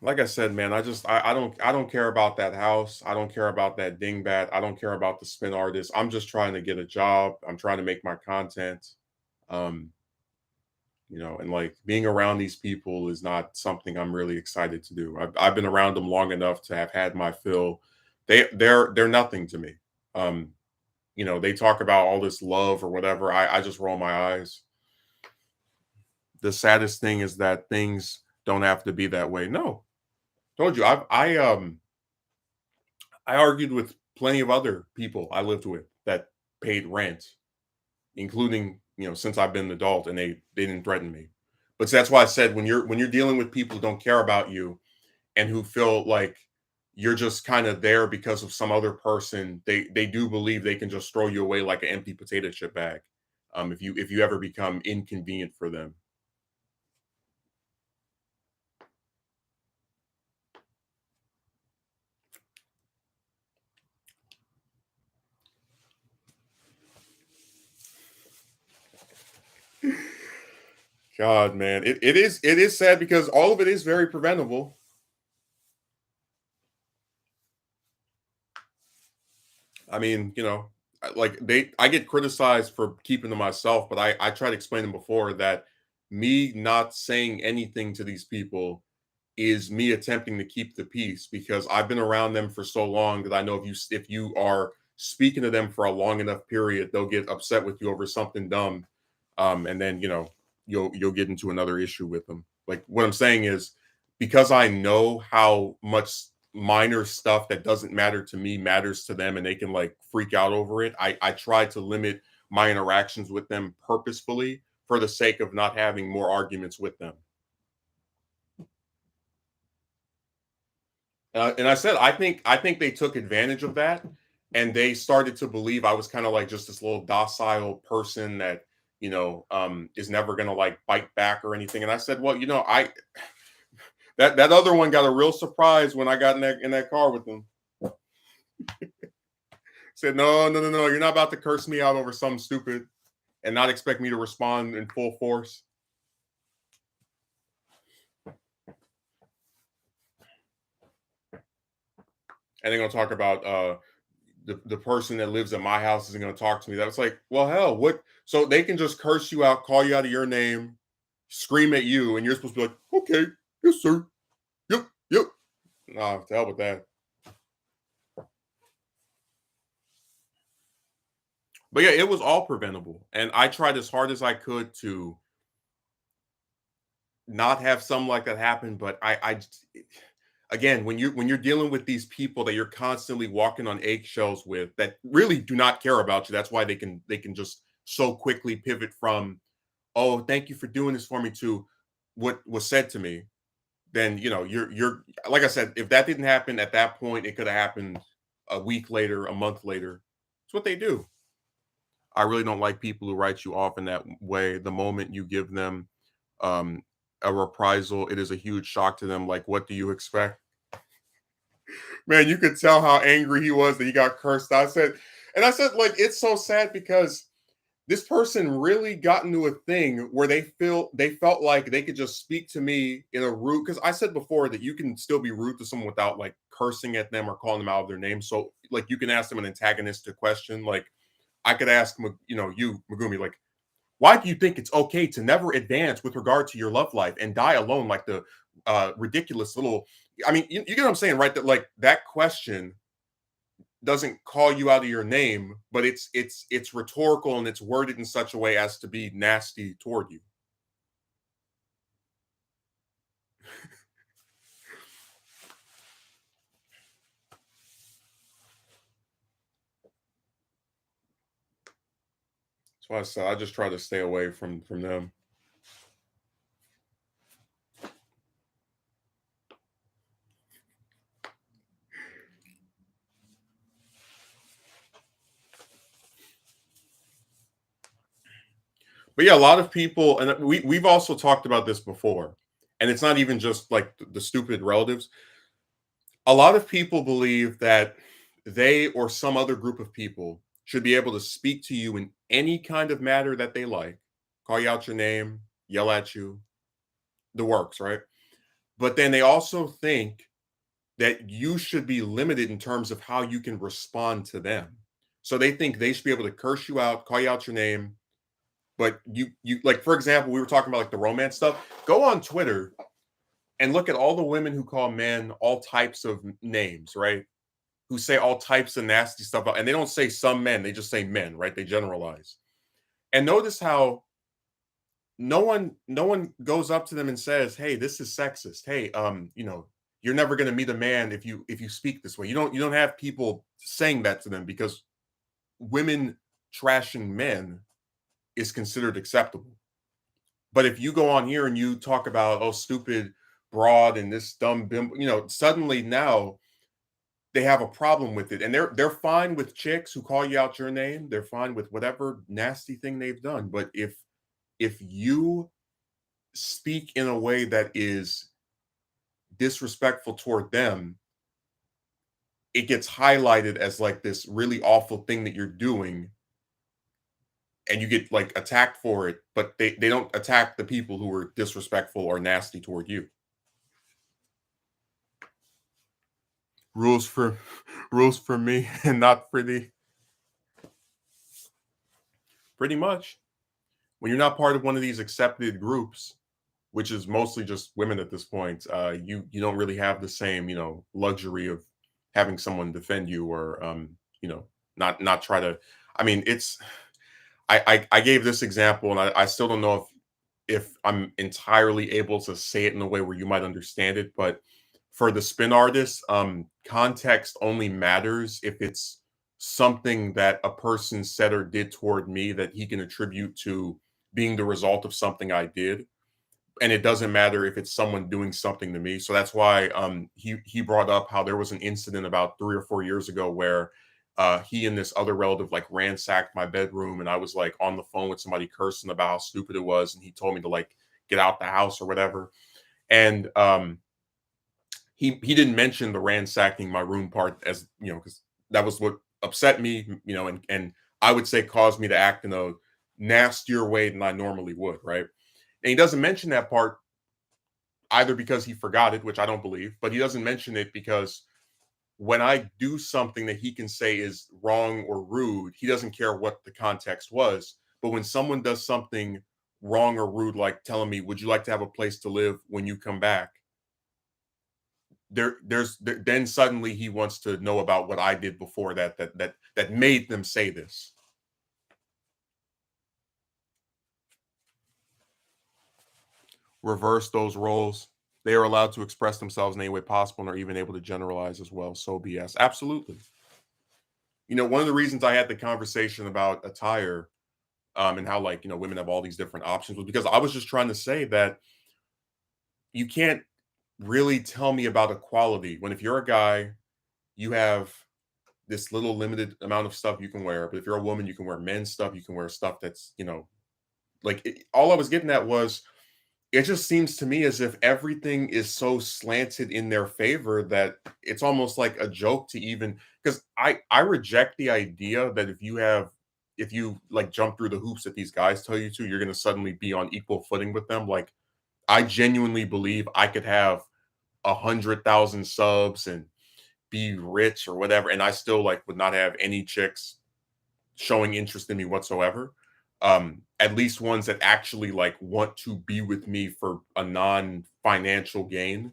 Like I said, man, I don't care about that house. I don't care about that dingbat. I don't care about the spin artist. I'm just trying to get a job. I'm trying to make my content. Um, and like being around these people is not something I'm really excited to do. I've been around them long enough to have had my fill. They're nothing to me. Um, they talk about all this love or whatever. I just roll my eyes. The saddest thing is that things don't have to be that way. No, told you I argued with plenty of other people I lived with that paid rent, including since I've been an adult, and they didn't threaten me. But that's why I said when you're dealing with people who don't care about you and who feel like you're just kind of there because of some other person, they do believe they can just throw you away like an empty potato chip bag. If you ever become inconvenient for them. God, man, it is sad because all of it is very preventable. I mean, like I get criticized for keeping to myself, but I try to explain them before that me not saying anything to these people is me attempting to keep the peace because I've been around them for so long that I know if you are speaking to them for a long enough period, they'll get upset with you over something dumb, and then you'll get into another issue with them. Like what I'm saying is because I know how much minor stuff that doesn't matter to me matters to them, and they can like freak out over it. I try to limit my interactions with them purposefully for the sake of not having more arguments with them. And I said, I think they took advantage of that, and they started to believe I was kind of like just this little docile person that is never gonna like bite back or anything. And I said, well, I that other one got a real surprise when I got in that car with them. Said, no, no, no, no, you're not about to curse me out over something stupid and not expect me to respond in full force. And they're gonna talk about the person that lives at my house isn't going to talk to me. That's like, well, hell, what? So they can just curse you out, call you out of your name, scream at you, and you're supposed to be like, okay, yes, sir, yep, yep. Nah, to hell with that. But yeah, it was all preventable, and I tried as hard as I could to not have something like that happen. But again, when you're dealing with these people that you're constantly walking on eggshells with, that really do not care about you, that's why they can just so quickly pivot from oh, thank you for doing this for me to what was said to me, then you're like I said, if that didn't happen at that point, it could have happened a week later, a month later. It's what they do. I really don't like people who write you off in that way. The moment you give them um a reprisal, it is a huge shock to them. Like, what do you expect? Man, you could tell how angry he was that he got cursed. I said, like, it's so sad because this person really got into a thing where they felt like they could just speak to me in a rude because I said before that you can still be rude to someone without like cursing at them or calling them out of their name. So like you can ask them an antagonistic question. Like I could ask you, Megumi, like, why do you think it's okay to never advance with regard to your love life and die alone like the ridiculous little I mean, you get what I'm saying, right? That like that question doesn't call you out of your name, but it's rhetorical and it's worded in such a way as to be nasty toward you. That's why I said I just try to stay away from them. But yeah, a lot of people, and we've also talked about this before, and it's not even just like the stupid relatives. A lot of people believe that they or some other group of people should be able to speak to you in any kind of matter that they like, call you out your name, yell at you, the works, right? But then they also think that you should be limited in terms of how you can respond to them. So they think they should be able to curse you out, call you out your name, but you like for example, we were talking about like the romance stuff. Go on Twitter and look at all the women who call men all types of names, right? Who say all types of nasty stuff and they don't say some men, they just say men, right? They generalize. And notice how no one goes up to them and says, "Hey, this is sexist. Hey, you're never going to meet a man if you speak this way." You don't have people saying that to them because women trashing men is considered acceptable. But if you go on here and you talk about oh stupid broad and this dumb bim, suddenly now they have a problem with it and they're fine with chicks who call you out your name. They're fine with whatever nasty thing they've done. But if you speak in a way that is disrespectful toward them, it gets highlighted as like this really awful thing that you're doing. and you get like attacked for it, but they don't attack the people who are disrespectful or nasty toward you. Rules for rules for me and not for the pretty much. When you're not part of one of these accepted groups, which is mostly just women at this point, you don't really have the same, luxury of having someone defend you or not try to. I mean, it's I gave this example and I still don't know if I'm entirely able to say it in a way where you might understand it, but for the spin artist, context only matters if it's something that a person said or did toward me that he can attribute to being the result of something I did. And it doesn't matter if it's someone doing something to me. So that's why he brought up how there was an incident about 3 or 4 years ago where he and this other relative like ransacked my bedroom, and I was like on the phone with somebody cursing about how stupid it was, and he told me to like get out the house or whatever. And he didn't mention the ransacking my room part, as because that was what upset me, and I would say caused me to act in a nastier way than I normally would, right? And he doesn't mention that part either because he forgot it, which I don't believe, but he doesn't mention it because when I do something that he can say is wrong or rude, he doesn't care what the context was. But when someone does something wrong or rude, like telling me, "Would you like to have a place to live when you come back?" Then suddenly he wants to know about what I did before that made them say this. Reverse those roles. They are allowed to express themselves in any way possible and are even able to generalize as well. So BS. Absolutely. One of the reasons I had the conversation about attire, and how like, women have all these different options was because I was just trying to say that you can't really tell me about equality when if you're a guy, you have this little limited amount of stuff you can wear. But if you're a woman, you can wear men's stuff, you can wear stuff that's, all I was getting at was it just seems to me as if everything is so slanted in their favor that it's almost like a joke to even because I reject the idea that if you like jump through the hoops that these guys tell you to, you're gonna suddenly be on equal footing with them. Like I genuinely believe I could have 100,000 subs and be rich or whatever, and I still like would not have any chicks showing interest in me whatsoever. At least ones that actually like want to be with me for a non-financial gain.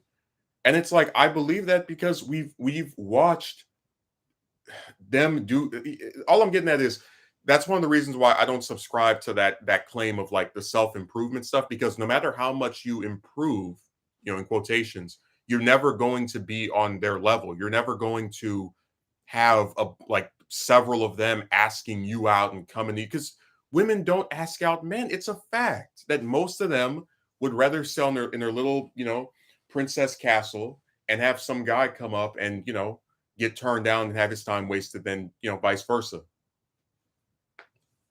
And it's like I believe that because we've watched them do all I'm getting at is that's one of the reasons why I don't subscribe to that claim of like the self-improvement stuff because no matter how much you improve, in quotations, you're never going to be on their level. You're never going to have like several of them asking you out and coming to you because women don't ask out men. It's a fact that most of them would rather sell in their little, princess castle and have some guy come up and, get turned down and have his time wasted than, vice versa.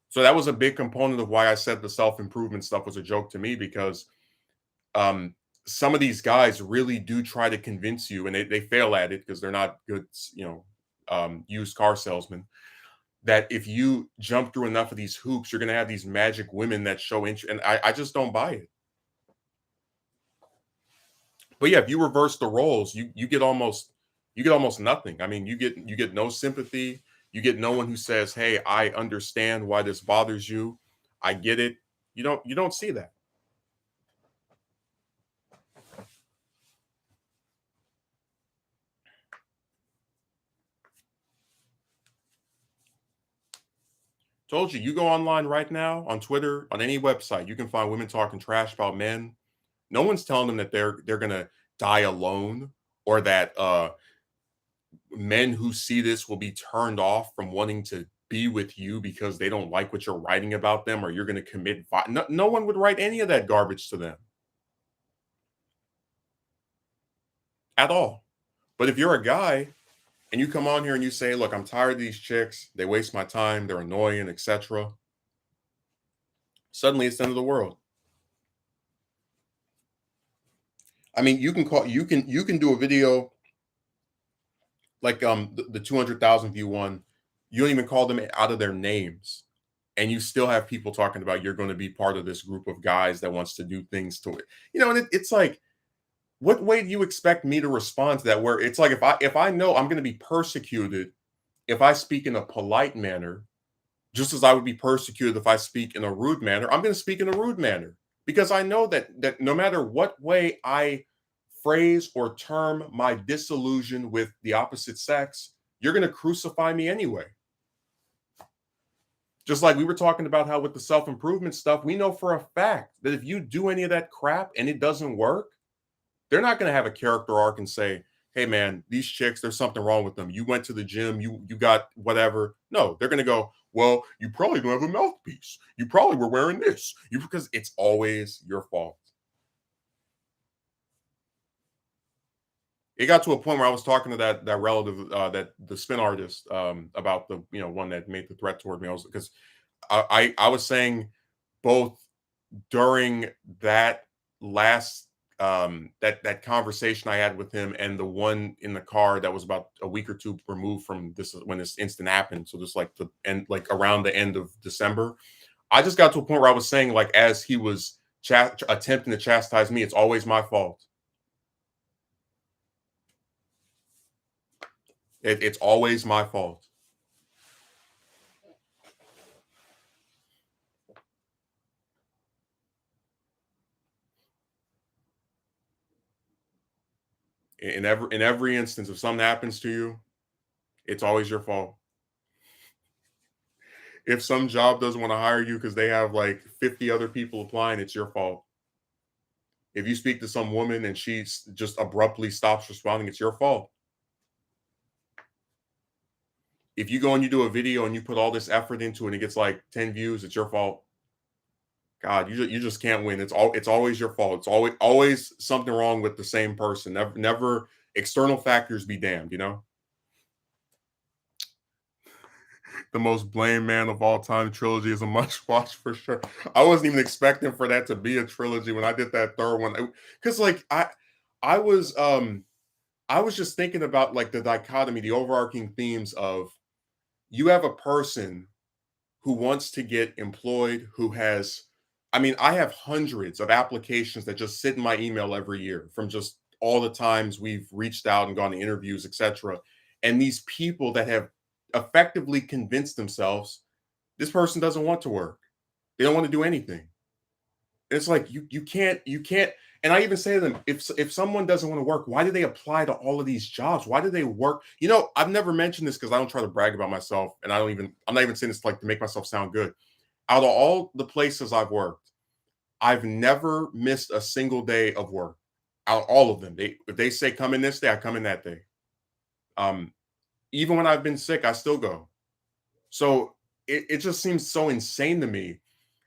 So that was a big component of why I said the self-improvement stuff was a joke to me because um some of these guys really do try to convince you and they fail at it because they're not good, used car salesmen that if you jump through enough of these hoops, you're going to have these magic women that show interest. And I just don't buy it. But yeah, if you reverse the roles, you get almost nothing. I mean, you get no sympathy. You get no one who says, "Hey, I understand why this bothers you. I get it." You don't see that. Told you, you go online right now on Twitter, on any website, you can find women talking trash about men. No one's telling them that they're gonna die alone or that men who see this will be turned off from wanting to be with you because they don't like what you're writing about them or you're going to no one would write any of that garbage to them at all. But if you're a guy and you come on here and you say, look, I'm tired of these chicks, they waste my time, they're annoying, etc., suddenly it's the end of the world. I mean, you can do a video like the 200,000 view one. You don't even call them out of their names and you still have people talking about you're going to be part of this group of guys that wants to do things to it. And it's like, what way do you expect me to respond to that? Where it's like, if I know I'm going to be persecuted if I speak in a polite manner, just as I would be persecuted if I speak in a rude manner, I'm going to speak in a rude manner because I know that no matter what way I phrase or term my disillusion with the opposite sex, you're going to crucify me anyway. Just like we were talking about how with the self-improvement stuff, we know for a fact that if you do any of that crap and it doesn't work, they're not going to have a character arc and say, "Hey man, these chicks, there's something wrong with them. You went to the gym, you got whatever." No, they're going to go, "Well, you probably don't have a mouthpiece. You probably were wearing this." Because it's always your fault. It got to a point where I was talking to that relative, that the spin artist, about the one that made the threat toward me. I was because I was saying both during that last that conversation I had with him and the one in the car that was about a week or two removed from this when this incident happened. So just like the end, like around the end of December, I just got to a point where I was saying, like, as he was attempting to chastise me, it's always my fault. It's always my fault. In every instance, if something happens to you, it's always your fault. If some job doesn't want to hire you because they have like 50 other people applying, it's your fault. If you speak to some woman and she just abruptly stops responding, it's your fault. If you go and you do a video and you put all this effort into it and it gets like 10 views, it's your fault. God, you just can't win. It's always your fault. It's always something wrong with the same person. Never external factors be damned. The most blame man of all time trilogy is a must watch for sure. I wasn't even expecting for that to be a trilogy when I did that third one. Because like I was I was just thinking about like the dichotomy, the overarching themes of you have a person who wants to get employed, who has, I mean, I have hundreds of applications that just sit in my email every year from just all the times we've reached out and gone to interviews, etc. And these people that have effectively convinced themselves this person doesn't want to work. They don't want to do anything. It's like you can't. And I even say to them, if someone doesn't want to work, why do they apply to all of these jobs? Why do they work? I've never mentioned this because I don't try to brag about myself, and I'm not even saying this like to make myself sound good. Out of all the places I've worked, I've never missed a single day of work. Out of all of them, if they say come in this day, I come in that day. Um, Even when I've been sick, I still go. So it just seems so insane to me.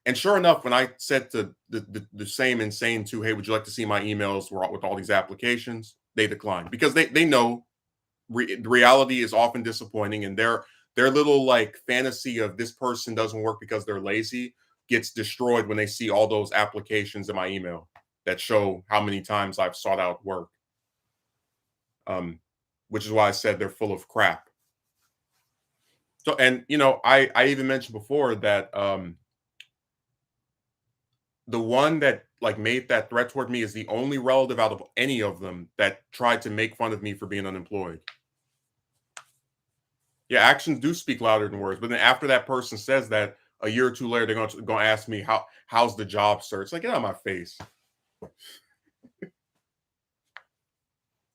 And sure enough, when I said to the same insane to, hey, would you like to see my emails with all these applications? They declined because they know the reality is often disappointing, and their little like fantasy of this person doesn't work because they're lazy gets destroyed when they see all those applications in my email that show how many times I've sought out work. Which is why I said they're full of crap. So, and I even mentioned before that the one that like made that threat toward me is the only relative out of any of them that tried to make fun of me for being unemployed. Yeah, actions do speak louder than words. But then after that person says that, a year or two later, they're going to ask me how's the job search. Like, get out of my face.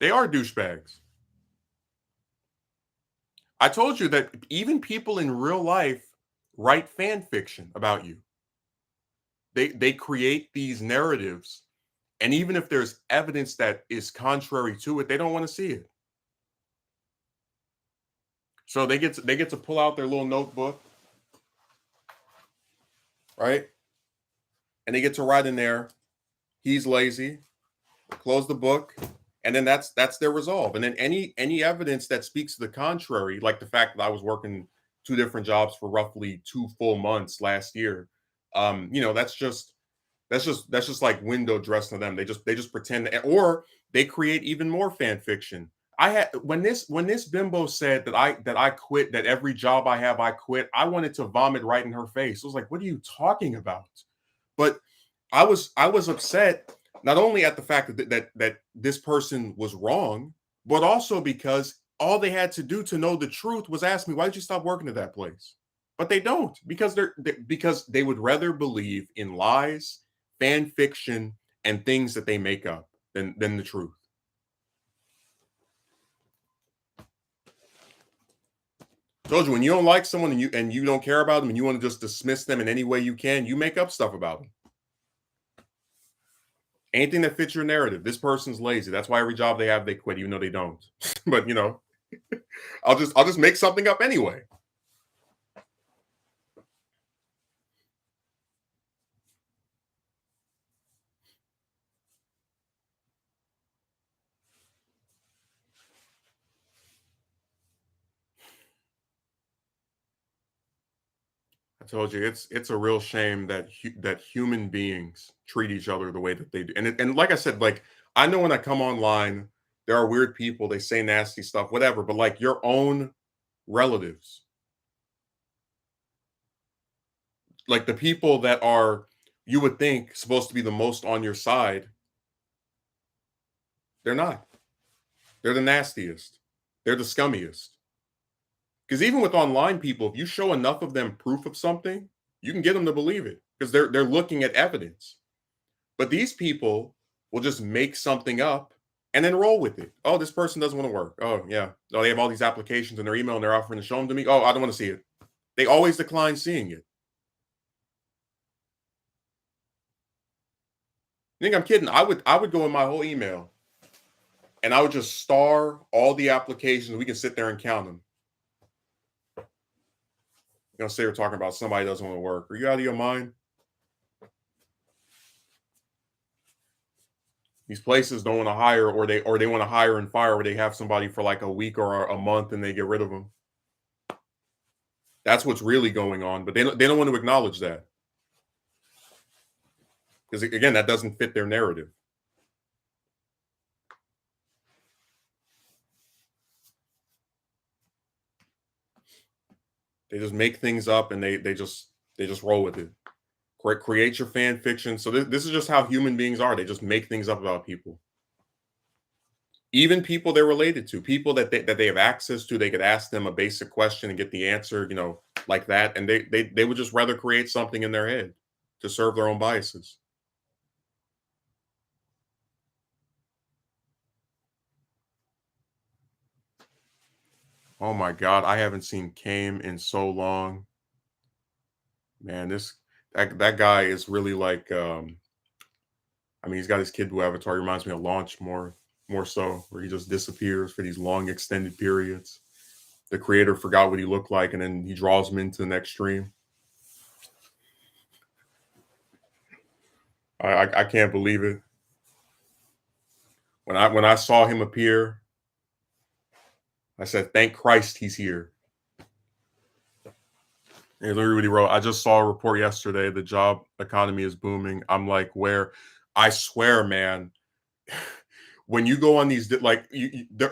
They are douchebags. I told you that even people in real life write fan fiction about you. They create these narratives, and even if there's evidence that is contrary to it, they don't want to see it. So they get to pull out their little notebook, right? And they get to write in there, he's lazy, close the book, and then that's their resolve. And then any evidence that speaks to the contrary, like the fact that I was working two different jobs for roughly 2 full months last year, that's just like window dressing to them. They just pretend, or they create even more fan fiction. I had when this bimbo said that I quit, that every job I have I quit, I wanted to vomit right in her face. I was like, "What are you talking about?" But I was upset not only at the fact that this person was wrong, but also because all they had to do to know the truth was ask me, "Why did you stop working at that place?" But they don't, because because they would rather believe in lies, fan fiction, and things that they make up than the truth. Told you, when you don't like someone and you don't care about them and you want to just dismiss them in any way you can, you make up stuff about them. Anything that fits your narrative. This person's lazy. That's why every job they have they quit, even though they don't. But I'll just make something up anyway. I told you, it's a real shame that that human beings treat each other the way that they do. And like I said, like, I know when I come online, there are weird people. They say nasty stuff, whatever. But like your own relatives, like the people that are, you would think, supposed to be the most on your side, they're not. They're the nastiest. They're the scummiest. Because even with online people, if you show enough of them proof of something, you can get them to believe it because they're looking at evidence. But these people will just make something up and then roll with it. Oh, this person doesn't want to work. Oh, yeah. Oh, they have all these applications in their email and they're offering to show them to me. Oh, I don't want to see it. They always decline seeing it. You think I'm kidding? I would go in my whole email and I would just star all the applications. We can sit there and count them. Say we're talking about somebody doesn't want to work. Are you out of your mind? These places don't want to hire, or they want to hire and fire, where they have somebody for like a week or a month and they get rid of them. That's what's really going on, but they don't want to acknowledge that because, again, that doesn't fit their narrative. They just make things up and they just roll with it. Create your fan fiction. So this is just how human beings are. They just make things up about people. Even people they're related to, people that they have access to, they could ask them a basic question and get the answer, like that, and they would just rather create something in their head to serve their own biases. Oh my God, I haven't seen Kame in so long. Man, that guy is really like, I mean, he's got his kid Blue Avatar. He reminds me of Launch more so, where he just disappears for these long extended periods. The creator forgot what he looked like, and then he draws him into the next stream. I can't believe it. When I saw him appear, I said, "Thank Christ he's here." And literally wrote, "I just saw a report yesterday. The job economy is booming." I'm like, "Where?" I swear, man. When you go on these, like,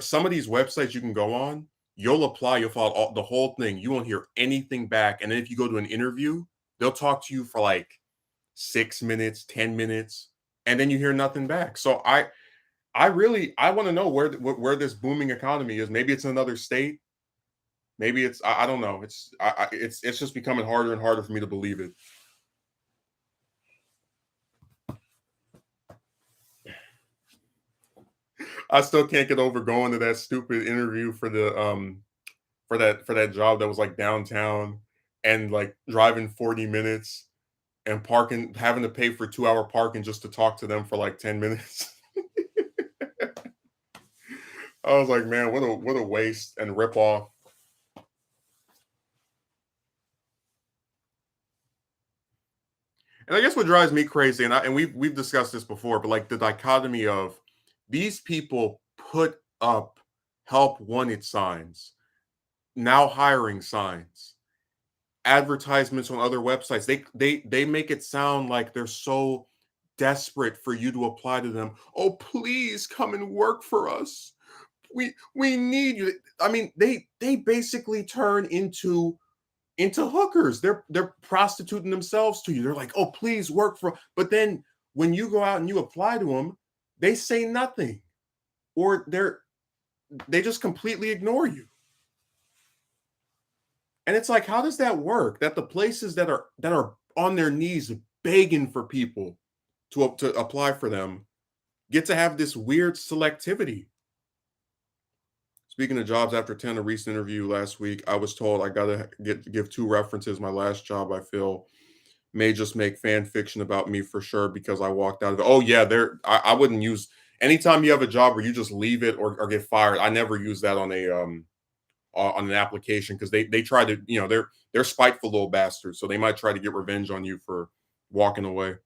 some of these websites you can go on, you'll apply, you'll follow the whole thing. You won't hear anything back. And then if you go to an interview, they'll talk to you for like 6 minutes, 10 minutes, and then you hear nothing back. So I want to know where this booming economy is. Maybe it's in another state. Maybe it's, I don't know. It's just becoming harder and harder for me to believe it. I still can't get over going to that stupid interview for that job that was like downtown, and like driving 40 minutes and parking, having to pay for 2 hour parking just to talk to them for like 10 minutes. I was like, man, what a waste and rip off. And I guess what drives me crazy, and we've discussed this before, but like the dichotomy of these people put up help wanted signs, now hiring signs, advertisements on other websites. They make it sound like they're so desperate for you to apply to them. Oh, please come and work for us. we need you. I mean, they basically turn into hookers. They're prostituting themselves to you. They're like, oh, please work for. But then when you go out and you apply to them, they say nothing, or they just completely ignore you. And it's like, how does that work? That the places that are on their knees begging for people to apply for them get to have this weird selectivity. Speaking of jobs, after attending a recent interview last week, I was told I gotta give two references. My last job, I feel, may just make fan fiction about me for sure because I walked out of it. Oh yeah, I wouldn't use anytime you have a job where you just leave it or get fired. I never use that on an application because they try to, they're spiteful little bastards, so they might try to get revenge on you for walking away.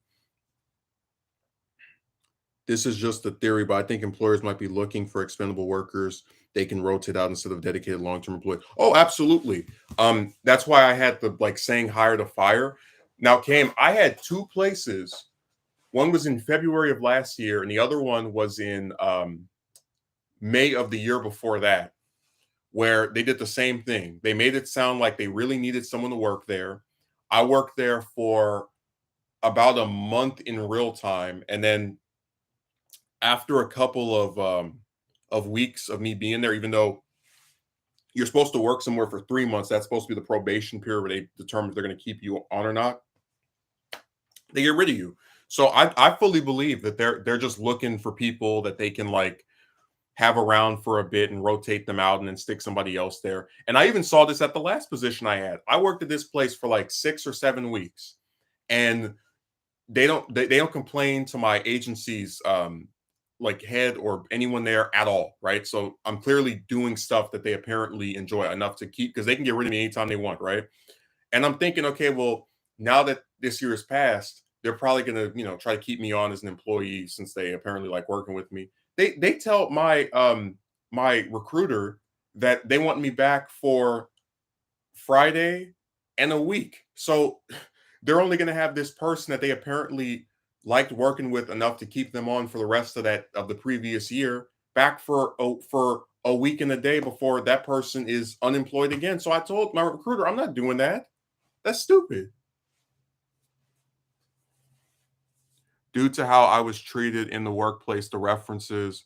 This is just a theory, but I think employers might be looking for expendable workers they can rotate out instead of dedicated long-term employees. Oh, absolutely. That's why I had the like saying hire to fire. Now, Cam, I had two places. One was in February of last year, and the other one was in May of the year before that, where they did the same thing. They made it sound like they really needed someone to work there. I worked there for about a month in real time, and then after a couple of weeks of me being there, even though you're supposed to work somewhere for 3 months, that's supposed to be the probation period where they determine if they're going to keep you on or not. They get rid of you. So I fully believe that they're just looking for people that they can like have around for a bit and rotate them out and then stick somebody else there. And I even saw this at the last position I had. I worked at this place for like 6 or 7 weeks, and they don't complain to my agency's like head or anyone there at all, right? So I'm clearly doing stuff that they apparently enjoy enough to keep because they can get rid of me anytime they want, right? And I'm thinking, okay, well, now that this year has passed, they're probably gonna, try to keep me on as an employee since they apparently like working with me. They tell my recruiter that they want me back for Friday and a week. So they're only gonna have this person that they apparently liked working with enough to keep them on for the rest of the previous year back for a week and a day before that person is unemployed again. So I told my recruiter, I'm not doing that. That's stupid. Due to how I was treated in the workplace, the references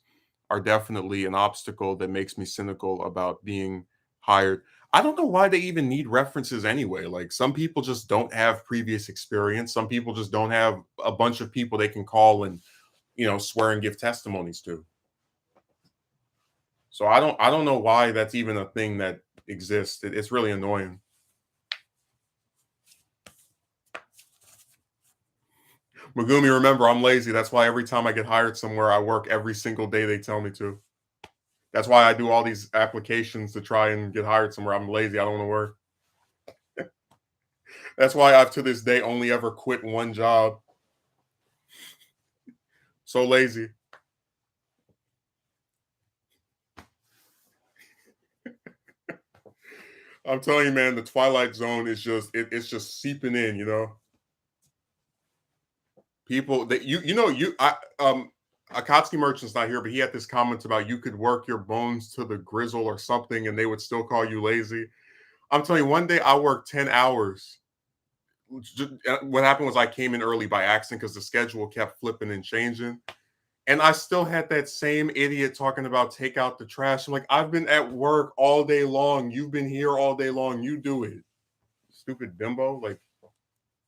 are definitely an obstacle that makes me cynical about being hired. I don't know why they even need references anyway. Like some people just don't have previous experience. Some people just don't have a bunch of people they can call and, swear and give testimonies to. So I don't know why that's even a thing that exists. It's really annoying. Megumi, remember, I'm lazy. That's why every time I get hired somewhere, I work every single day they tell me to. That's why I do all these applications to try and get hired somewhere. I'm lazy. I don't want to work. That's why I've to this day only ever quit one job. So lazy. I'm telling you, man, the Twilight Zone is it's just seeping in. People that Akatsuki Merchant's not here, but he had this comment about you could work your bones to the grizzle or something and they would still call you lazy. I'm telling you, one day I worked 10 hours. What happened was I came in early by accident because the schedule kept flipping and changing. And I still had that same idiot talking about take out the trash. I'm like, I've been at work all day long. You've been here all day long. You do it. Stupid bimbo. Like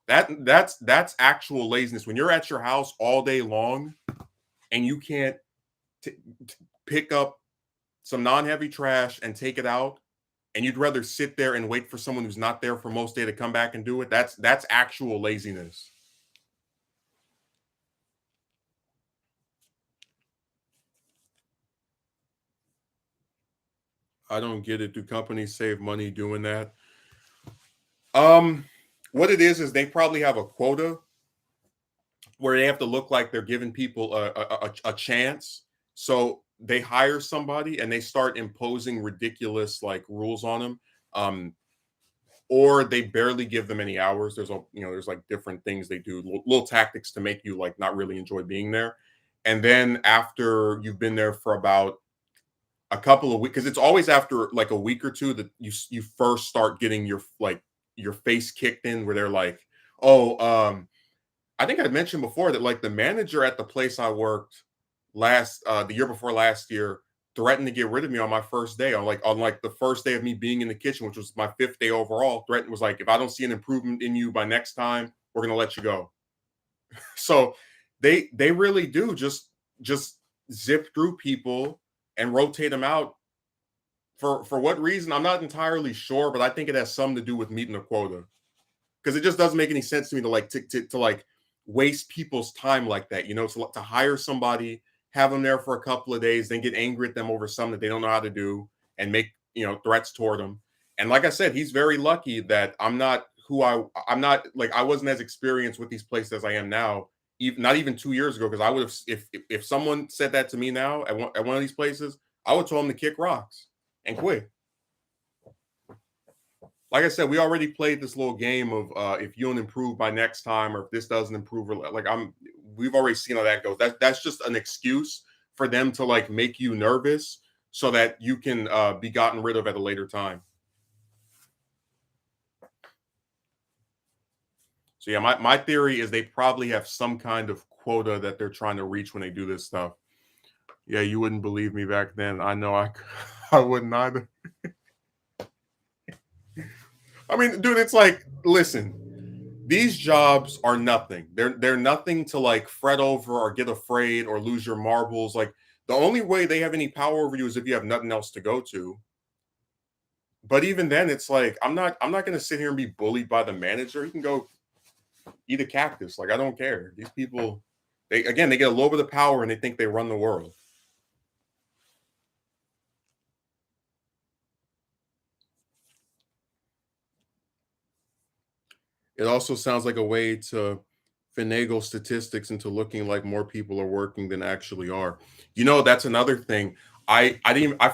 that's actual laziness. When you're at your house all day long and you can't pick up some non-heavy trash and take it out, and you'd rather sit there and wait for someone who's not there for most day to come back and do it, that's actual laziness. I don't get it. Do companies save money doing that? What it is they probably have a quota where they have to look like they're giving people a chance. So they hire somebody and they start imposing ridiculous like rules on them. Or they barely give them any hours. There's like different things they do, little tactics to make you like not really enjoy being there. And then after you've been there for about a couple of weeks, because it's always after like a week or two that you first start getting your like your face kicked in, where they're like, oh, I think I mentioned before that like the manager at the place I worked the year before last year threatened to get rid of me on my first day, on like the first day of me being in the kitchen, which was my fifth day overall. Threatened was like, if I don't see an improvement in you by next time, we're gonna let you go. So they really do just zip through people and rotate them out. For what reason, I'm not entirely sure, but I think it has something to do with meeting a quota, because it just doesn't make any sense to me to like to like waste people's time like that. To hire somebody, have them there for a couple of days, then get angry at them over something that they don't know how to do, and make threats toward them. And like I said, he's very lucky that I'm not like I wasn't as experienced with these places as I am now. Even not even 2 years ago, because I would have if someone said that to me now at one of these places, I would tell them to kick rocks and quit. Like I said, we already played this little game of if you don't improve by next time, or if this doesn't improve, or like we've already seen how that goes. That's just an excuse for them to like make you nervous so that you can be gotten rid of at a later time. So yeah, my theory is they probably have some kind of quota that they're trying to reach when they do this stuff. Yeah, you wouldn't believe me back then. I know I wouldn't either. I mean, dude, it's like, listen, these jobs are nothing. They're nothing to like fret over or get afraid or lose your marbles. Like the only way they have any power over you is if you have nothing else to go to. But even then, it's like I'm not gonna sit here and be bullied by the manager. He can go eat a cactus. Like I don't care. These people, they get a little bit of power and they think they run the world. It also sounds like a way to finagle statistics into looking like more people are working than actually are. That's another thing. I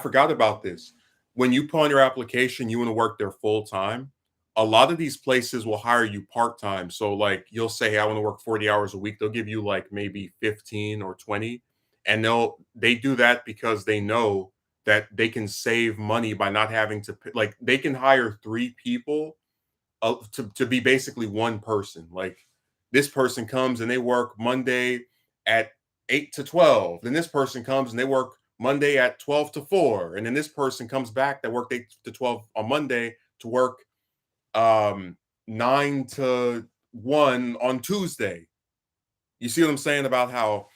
forgot about this. When you put on your application, you want to work there full time. A lot of these places will hire you part time. So like you'll say, hey, I want to work 40 hours a week. They'll give you like maybe 15 or 20. And they do that because they know that they can save money by not having to like they can hire three people to be basically one person. Like this person comes and they work Monday at 8 to 12. Then this person comes and they work Monday at 12 to 4. And then this person comes back that worked 8 to 12 on Monday to work 9 to 1 on Tuesday. You see what I'm saying about how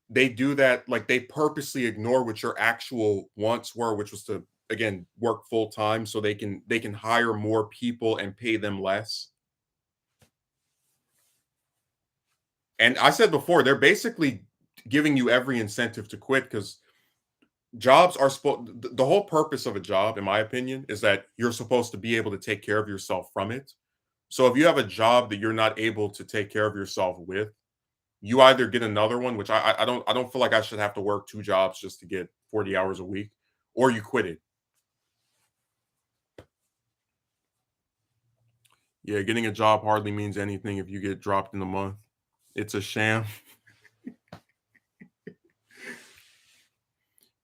they do that? Like they purposely ignore what your actual wants were, which was to again work full time so they can hire more people and pay them less. And I said before, they're basically giving you every incentive to quit, because jobs are supposed the whole purpose of a job, in my opinion, is that you're supposed to be able to take care of yourself from it. So if you have a job that you're not able to take care of yourself with, you either get another one, which I don't feel like I should have to work two jobs just to get 40 hours a week, or you quit it. Yeah, getting a job hardly means anything if you get dropped in a month. It's a sham.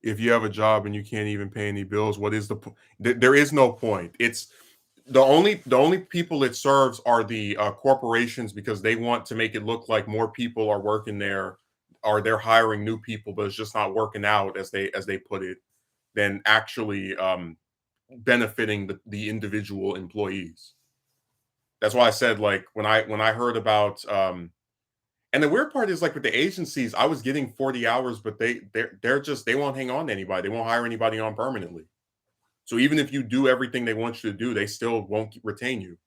If you have a job and you can't even pay any bills, what is the point? There is no point. It's the only people it serves are the corporations, because they want to make it look like more people are working there, or they're hiring new people, but it's just not working out as they put it, than actually benefiting the individual employees. That's why I said like when I heard about and the weird part is like with the agencies, I was getting 40 hours, but they're just they won't hang on to anybody. They won't hire anybody on permanently. So even if you do everything they want you to do, they still won't retain you.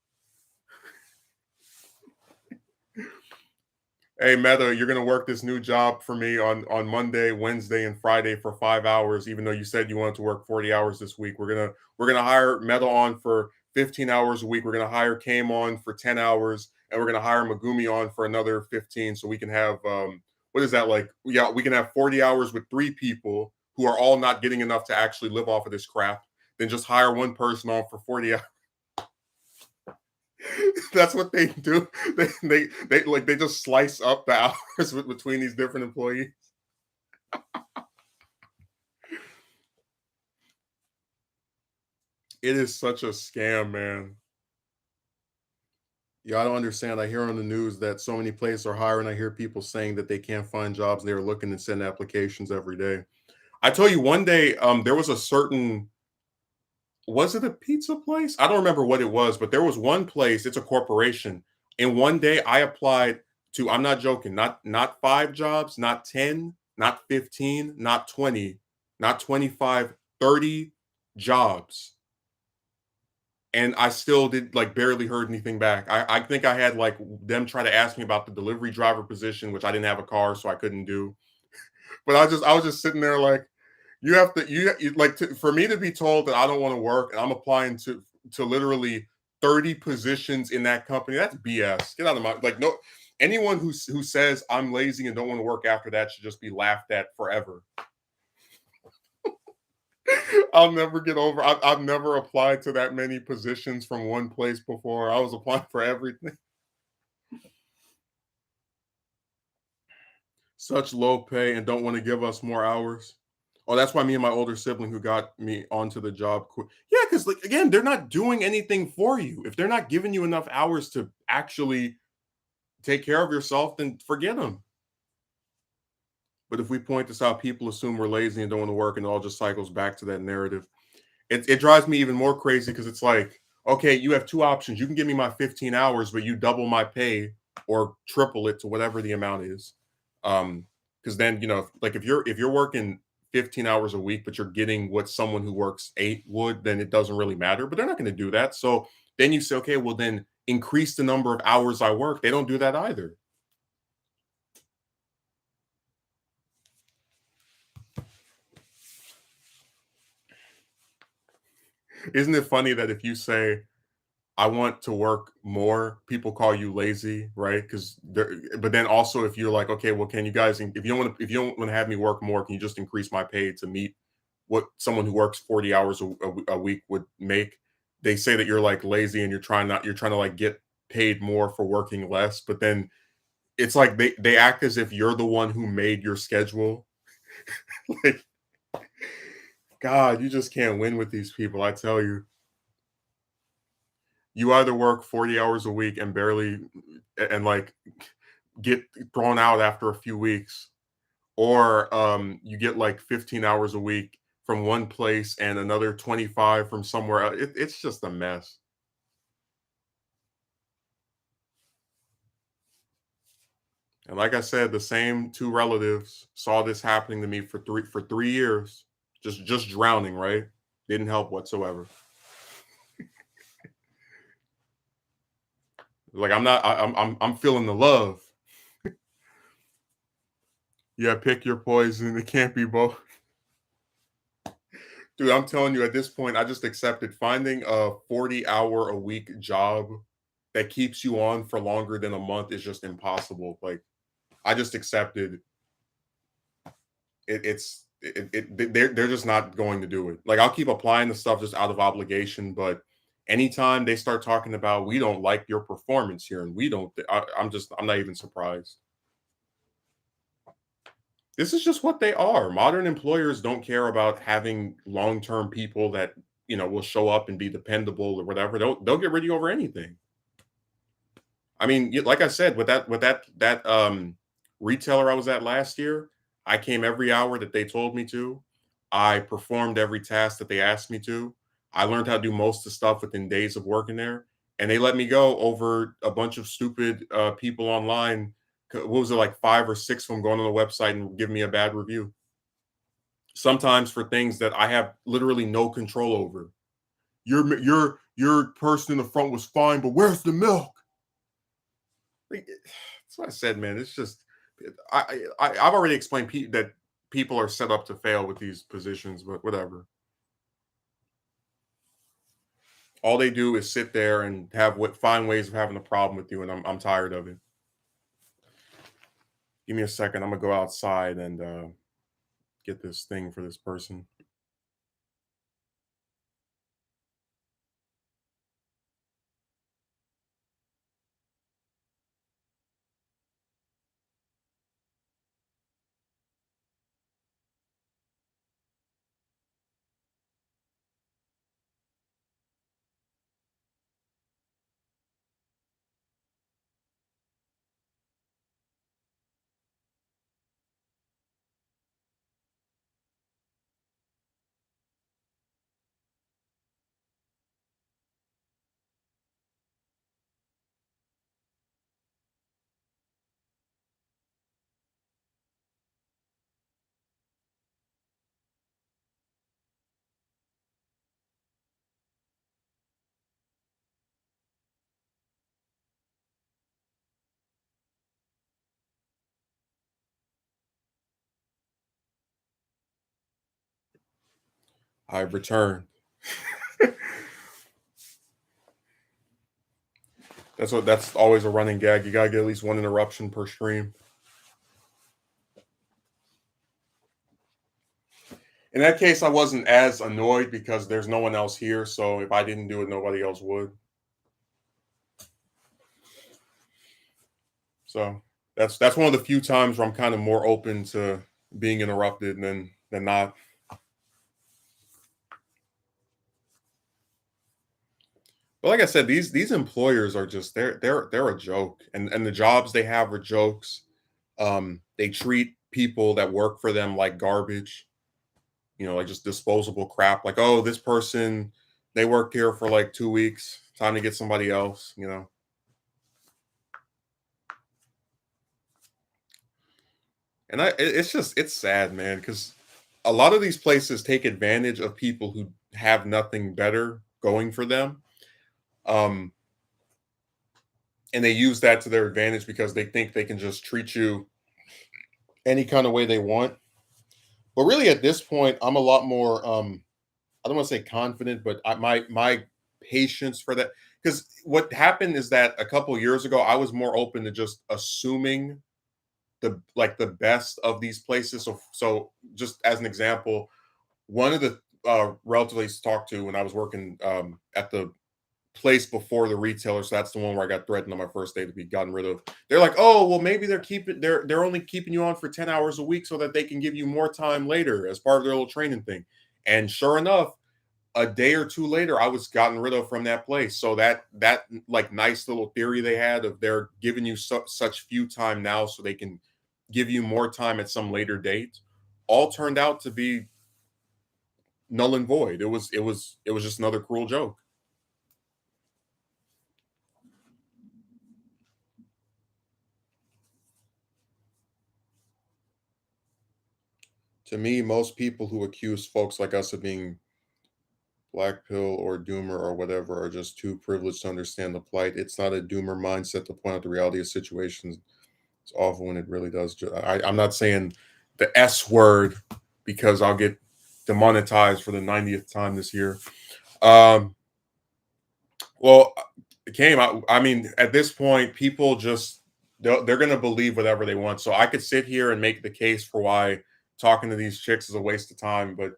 Hey Meta, you're gonna work this new job for me on Monday, Wednesday, and Friday for 5 hours, even though you said you wanted to work 40 hours this week. We're gonna hire Meta on for 15 hours a week. We're gonna hire Kame on for 10 hours, and we're gonna hire Megumi on for another 15. So we can have what is that like? Yeah, we can have 40 hours with three people who are all not getting enough to actually live off of this crap. Then just hire one person on for 40 hours. That's what they do. They just slice up the hours, between these different employees. It is such a scam, man. Yeah, I don't understand. I hear on the news that so many places are hiring. I hear people saying that they can't find jobs. They're looking and send applications every day. I tell you, one day, there was a certain, was it a pizza place? I don't remember what it was, but there was one place, it's a corporation. And one day I applied to, I'm not joking, not 5 jobs, not 10, not 15, not 20, not 25, 30 jobs. And I still did like barely heard anything back. I think I had like them try to ask me about the delivery driver position, which I didn't have a car, so I couldn't do. But I was just sitting there like, you have to you like for me to be told that I don't want to work and I'm applying to literally 30 positions in that company. That's BS. Get out of my like no anyone who says I'm lazy and don't want to work after that should just be laughed at forever. I'll never get over. I've never applied to that many positions from one place before. I was applying for everything. Such low pay and don't want to give us more hours. Oh, that's why me and my older sibling who got me onto the job quit. Yeah, because like again, they're not doing anything for you. If they're not giving you enough hours to actually take care of yourself, then forget them. But if we point this out, people assume we're lazy and don't want to work, and it all just cycles back to that narrative. It drives me even more crazy because it's like, okay, you have two options. You can give me my 15 hours, but you double my pay or triple it to whatever the amount is. Because then like if you're working 15 hours a week, but you're getting what someone who works 8 would, then it doesn't really matter. But they're not going to do that. So then you say, okay, well then increase the number of hours I work. They don't do that either. Isn't it funny that if you say I want to work more, people call you lazy, right? Because but then also if you're like, okay, well, can you guys, if you don't want to have me work more, can you just increase my pay to meet what someone who works 40 hours a week would make? They say that you're like lazy and you're trying to like get paid more for working less, but then it's like they act as if you're the one who made your schedule. Like, God, you just can't win with these people. I tell you, you either work 40 hours a week and barely and like get thrown out after a few weeks, or you get like 15 hours a week from one place and another 25 from somewhere else. It's just a mess. And like I said, the same two relatives saw this happening to me for 3 years, just drowning. Right, didn't help whatsoever. Like I'm not. I'm feeling the love. Yeah, pick your poison. It can't be both. Dude, I'm telling you, at this point, I just accepted finding a 40-hour a week job that keeps you on for longer than a month is just impossible. Like, I just accepted it. They're just not going to do it. Like, I'll keep applying the stuff just out of obligation, but anytime they start talking about we don't like your performance here and we don't, I'm not even surprised. This is just what they are. Modern employers don't care about having long-term people that, will show up and be dependable or whatever. They'll get rid of you over anything. I mean, like I said, with that retailer I was at last year, I came every hour that they told me to. I performed every task that they asked me to. I learned how to do most of the stuff within days of working there, and they let me go over a bunch of stupid people online. What was it, like 5 or 6 of them going on the website and giving me a bad review? Sometimes for things that I have literally no control over. Your person in the front was fine, but where's the milk? Like, that's what I said, man. It's just I've already explained that people are set up to fail with these positions, but whatever. All they do is sit there and find ways of having a problem with you, and I'm tired of it. Give me a second. I'm gonna go outside and get this thing for this person. I've returned. That's always a running gag. You gotta get at least one interruption per stream. In that case, I wasn't as annoyed because there's no one else here. So if I didn't do it, nobody else would. So that's one of the few times where I'm kind of more open to being interrupted than not. But like I said, these employers are just they're a joke, and the jobs they have are jokes. They treat people that work for them like garbage, like just disposable crap. Like, oh, this person they worked here for like 2 weeks, time to get somebody else. And it's sad, man, because a lot of these places take advantage of people who have nothing better going for them. Um, and they use that to their advantage because they think they can just treat you any kind of way they want. But really, at this point, I'm a lot more. I don't want to say confident, but my patience for that. Because what happened is that a couple years ago, I was more open to just assuming the best of these places. So just as an example, one of the relatives I used to talk to when I was working at the place before the retailer, so that's the one where I got threatened on my first day to be gotten rid of. They're like, oh, well, maybe they're only keeping you on for 10 hours a week so that they can give you more time later as part of their little training thing. And sure enough, a day or two later, I was gotten rid of from that place. So that like nice little theory they had of they're giving you such few time now so they can give you more time at some later date, all turned out to be null and void. It was just another cruel joke. To me, most people who accuse folks like us of being black pill or doomer or whatever are just too privileged to understand the plight. It's not a doomer mindset to point out the reality of situations. It's awful when it really does. I'm not saying the S word because I'll get demonetized for the 90th time this year. Um, well, it came out. I mean, at this point, people just they're going to believe whatever they want. So I could sit here and make the case for why talking to these chicks is a waste of time, but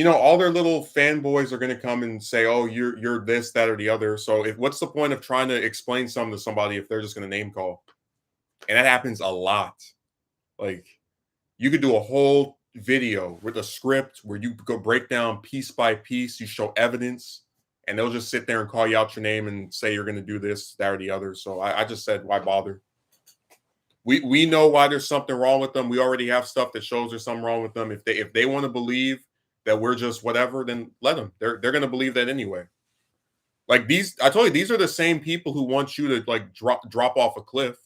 all their little fanboys are going to come and say, "Oh, you're this, that, or the other." So, what's the point of trying to explain something to somebody if they're just going to name call? And that happens a lot. Like, you could do a whole video with a script where you go break down piece by piece. You show evidence, and they'll just sit there and call you out your name and say you're going to do this, that, or the other. So, I just said, why bother? We know why there's something wrong with them. We already have stuff that shows there's something wrong with them. If they want to believe that we're just whatever, then let them. They're going to believe that anyway. Like I told you, these are the same people who want you to like drop off a cliff.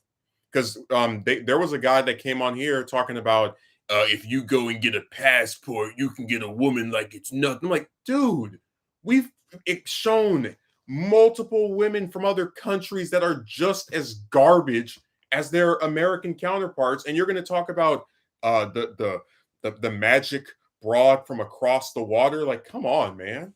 Because there was a guy that came on here talking about if you go and get a passport, you can get a woman like it's nothing. I'm like, dude, we've shown multiple women from other countries that are just as garbage as their American counterparts, and you're going to talk about the magic broad from across the water? Like, come on, man.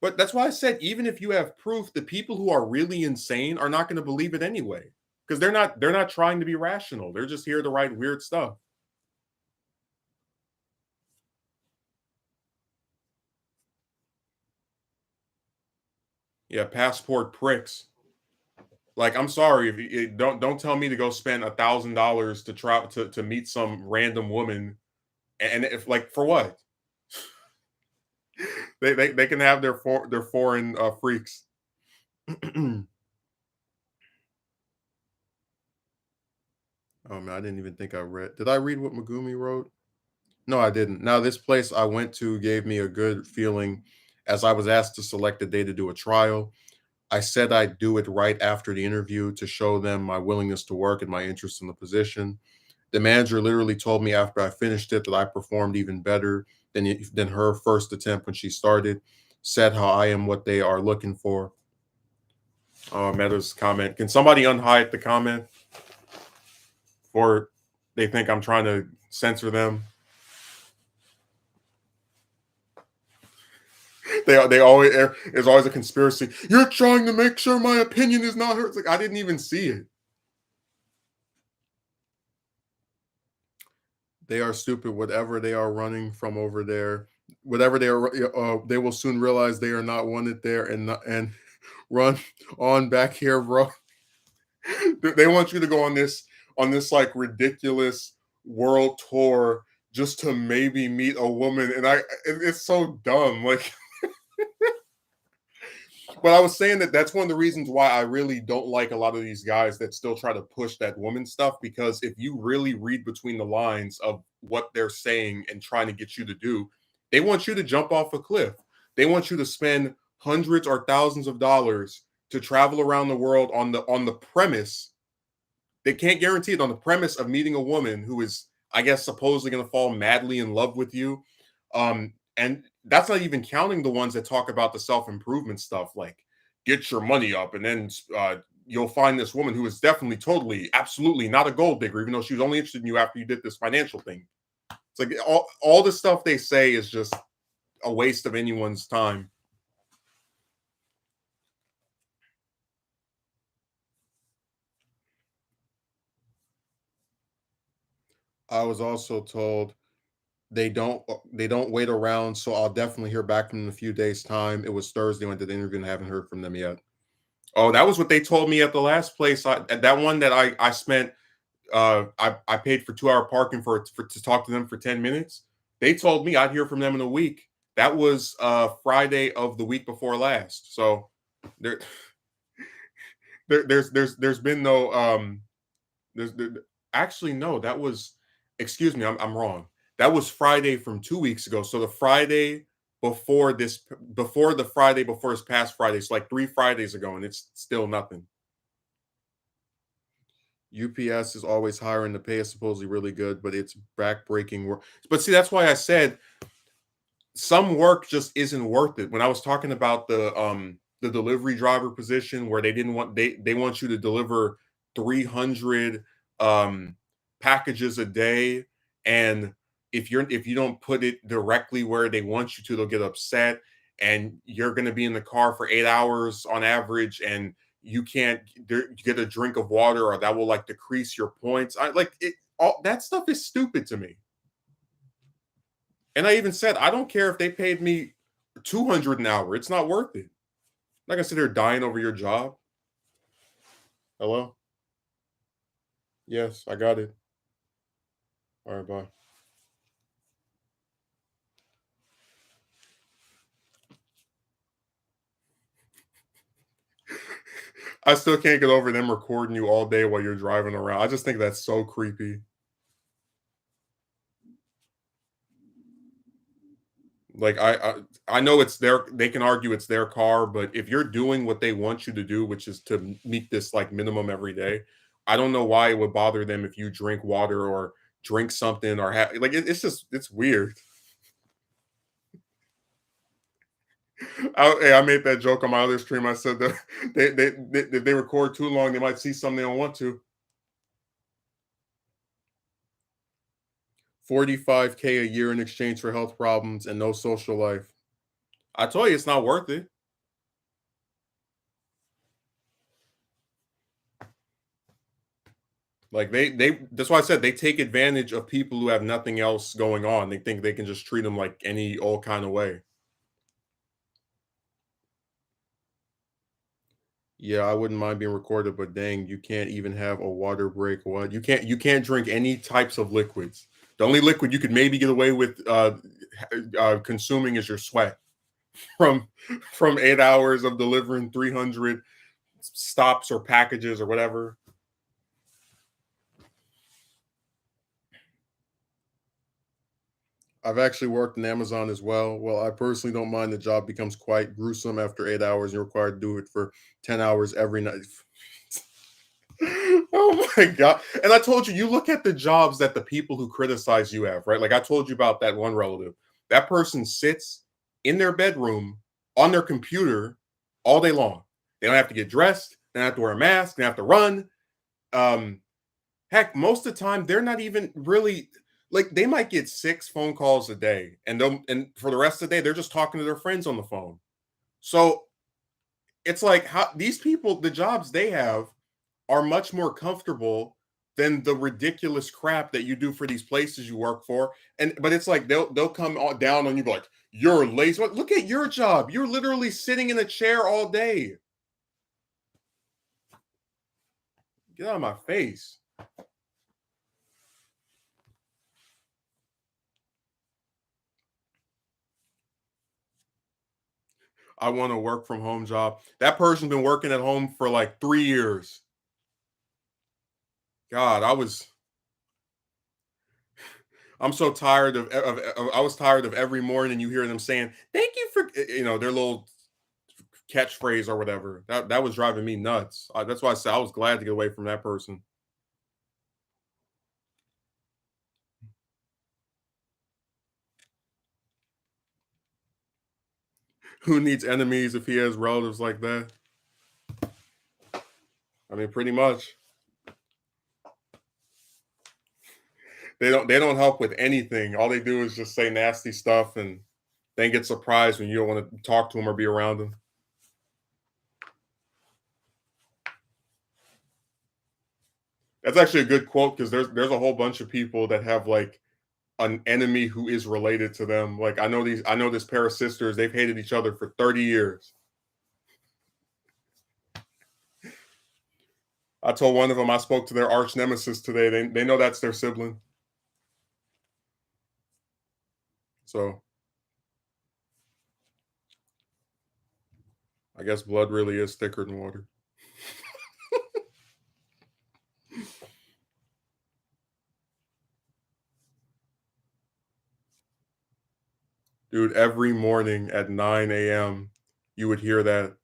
But that's why I said, even if you have proof, the people who are really insane are not going to believe it anyway because they're not trying to be rational. They're just here to write weird stuff. Yeah, passport pricks. Like, I'm sorry if you don't tell me to go spend $1,000 to try to meet some random woman, and if like for what? They can have their foreign freaks. Oh man, I didn't even think I read. Did I read what Megumi wrote? No, I didn't. Now, this place I went to gave me a good feeling as I was asked to select a day to do a trial. I said I'd do it right after the interview to show them my willingness to work and my interest in the position. The manager literally told me after I finished it that I performed even better than her first attempt when she started. Said how I am what they are looking for. Meta's comment. Can somebody unhide the comment? Or they think I'm trying to censor them? they always there's always a conspiracy. You're trying to make sure my opinion is not heard. It's like I didn't even see it. They are stupid. Whatever they are running from over there, whatever they will soon realize they are not wanted there and run on back here, bro. They want you to go on this like ridiculous world tour just to maybe meet a woman, and it's so dumb. Like, but I was saying that that's one of the reasons why I really don't like a lot of these guys that still try to push that woman stuff. Because if you really read between the lines of what they're saying and trying to get you to do, they want you to jump off a cliff. They want you to spend hundreds or thousands of dollars to travel around the world on the premise. They can't guarantee it, on the premise of meeting a woman who is, I guess, supposedly going to fall madly in love with you. And that's not even counting the ones that talk about the self-improvement stuff, like get your money up and then you'll find this woman who is definitely, totally, absolutely not a gold digger, even though she was only interested in you after you did this financial thing. It's like all the stuff they say is just a waste of anyone's time. I was also told they don't wait around, so I'll definitely hear back from them in a few days' time. It was Thursday when I did the interview and I haven't heard from them yet. Oh, that was what they told me at the last place. At that one that I spent I paid for 2 hour parking for to talk to them for 10 minutes. They told me I'd hear from them in a week. That was Friday of the week before last. So there, there's been no there, actually no, that was, excuse me, I'm wrong. That was Friday from 2 weeks ago. So the Friday before the Friday before this past Friday, it's like 3 Fridays ago, and it's still nothing. UPS is always hiring. The pay is supposedly really good, but it's backbreaking work. But see, that's why I said some work just isn't worth it. When I was talking about the delivery driver position where they want you to deliver 300 um packages a day, and if you don't put it directly where they want you to, they'll get upset, and you're going to be in the car for 8 hours on average, and you can't get a drink of water, or that will like decrease your points. I like it. All that stuff is stupid to me. And I even said, I don't care if they paid me 200 an hour. It's not worth it. Like I said, they're dying over your job. Hello? Yes, I got it. All right, bye. I still can't get over them recording you all day while you're driving around. I just think that's so creepy. Like I know it's their, they can argue it's their car, but if you're doing what they want you to do, which is to meet this like minimum every day, I don't know why it would bother them if you drink water or drink something or have like it's just it's weird. I made that joke on my other stream. I said that if they record too long, they might see something they don't want to. 45K a year in exchange for health problems and no social life. I told you it's not worth it. Like they that's why I said they take advantage of people who have nothing else going on. They think they can just treat them like any old kind of way. Yeah, I wouldn't mind being recorded, but dang, you can't even have a water break. What? You can't drink any types of liquids. The only liquid you could maybe get away with consuming is your sweat from 8 hours of delivering 300 stops or packages or whatever. I've actually worked in Amazon as well. Well, I personally don't mind. The job becomes quite gruesome after 8 hours. You're required to do it for 10 hours every night. Oh my God. And I told you, you look at the jobs that the people who criticize you have, right? Like I told you about that one relative. That person sits in their bedroom on their computer all day long. They don't have to get dressed, they don't have to wear a mask, they don't have to run. Heck, most of the time, they're not even really Like they might get 6 phone calls a day, and for the rest of the day, they're just talking to their friends on the phone. So it's like how these people, the jobs they have are much more comfortable than the ridiculous crap that you do for these places you work for. And but it's like they'll come down on you like you're lazy. Look at your job. You're literally sitting in a chair all day. Get out of my face. I want a work from home job. That person's been working at home for like 3 years. God, I'm so tired I was tired of every morning you hear them saying, "Thank you for," their little catchphrase or whatever. That was driving me nuts. That's why I said I was glad to get away from that person. Who needs enemies if he has relatives like that? I mean, pretty much. They don't help with anything. All they do is just say nasty stuff and then get surprised when you don't want to talk to them or be around them. That's actually a good quote because there's a whole bunch of people that have like an enemy who is related to them. Like I know this pair of sisters, they've hated each other for 30 years. I told one of them I spoke to their arch nemesis today. They know that's their sibling. So I guess blood really is thicker than water. Dude, every morning at 9 a.m., you would hear that.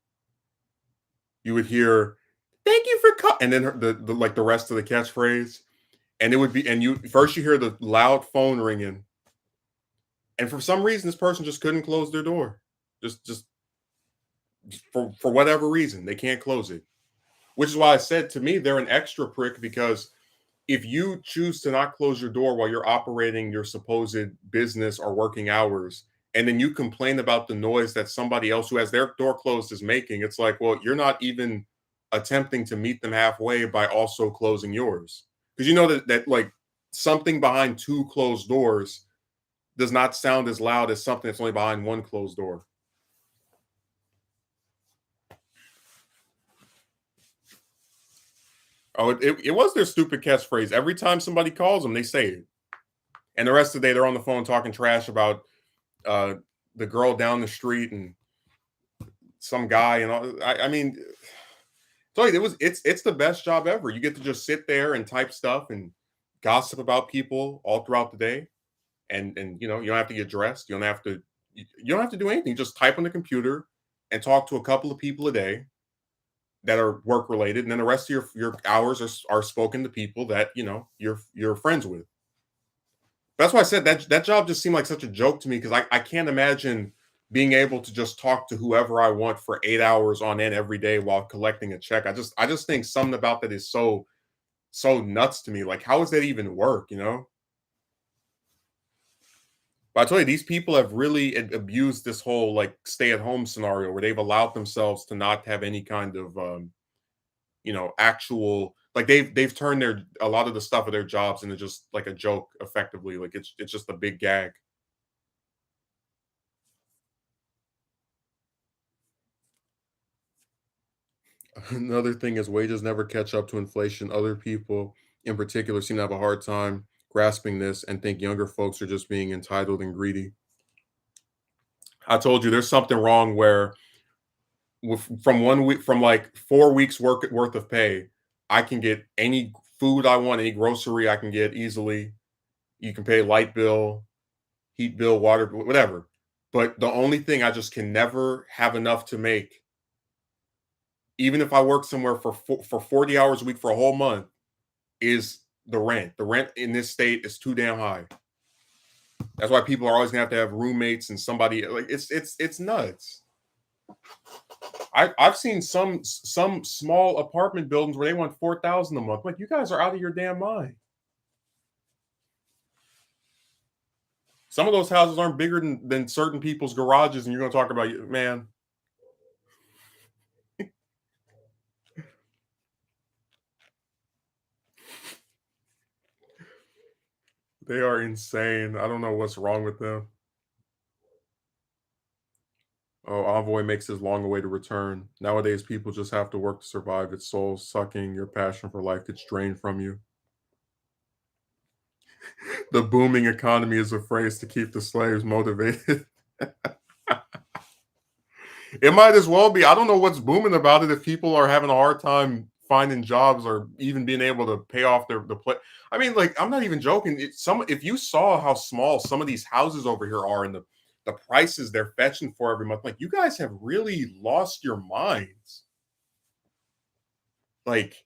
You would hear, "Thank you for and then the like the rest of the catchphrase, and it would be, and you first you hear the loud phone ringing, and for some reason this person just couldn't close their door, just for whatever reason they can't close it. Which is why I said to me they're an extra prick because if you choose to not close your door while you're operating your supposed business or working hours, and then you complain about the noise that somebody else who has their door closed is making, it's like, well, you're not even attempting to meet them halfway by also closing yours. Because you know that like something behind two closed doors does not sound as loud as something that's only behind one closed door. Oh, it was their stupid catchphrase. Every time somebody calls them, they say it. And the rest of the day, they're on the phone talking trash about uh, the girl down the street and some guy and all. I mean, tell you, it's the best job ever. You get to just sit there and type stuff and gossip about people all throughout the day, and you don't have to get dressed. You don't have to do anything. Just type on the computer and talk to a couple of people a day that are work related, and then the rest of your hours are spoken to people that you're friends with. That's why I said that job just seemed like such a joke to me because I can't imagine being able to just talk to whoever I want for 8 hours on end every day while collecting a check. I just think something about that is so nuts to me. Like, how does that even work? But I tell you, these people have really abused this whole like stay at home scenario where they've allowed themselves to not have any kind of actual like they've turned their a lot of the stuff of their jobs into just like a joke effectively. Like it's just a big gag. Another thing is wages never catch up to inflation. Other people in particular seem to have a hard time grasping this and think younger folks are just being entitled and greedy. I told you there's something wrong where from 1 week from like 4 weeks worth of pay, I can get any food I want, any grocery I can get easily. You can pay light bill, heat bill, water bill, whatever. But the only thing I just can never have enough to make, even if I work somewhere for 40 hours a week for a whole month, is the rent. The rent in this state is too damn high. That's why people are always gonna have roommates and somebody like it's nuts. I've seen some small apartment buildings where they want 4,000 a month. Like you guys are out of your damn mind. Some of those houses aren't bigger than certain people's garages, and you're going to talk about, man, they are insane. I don't know what's wrong with them. Oh, Envoy makes his long awaited return. Nowadays, people just have to work to survive. It's soul sucking. Your passion for life gets drained from you. The booming economy is a phrase to keep the slaves motivated. It might as well be. I don't know what's booming about it if people are having a hard time finding jobs or even being able to pay off the play. I mean, like, I'm not even joking. If you saw how small some of these houses over here are and the prices they're fetching for every month, like, you guys have really lost your minds. Like,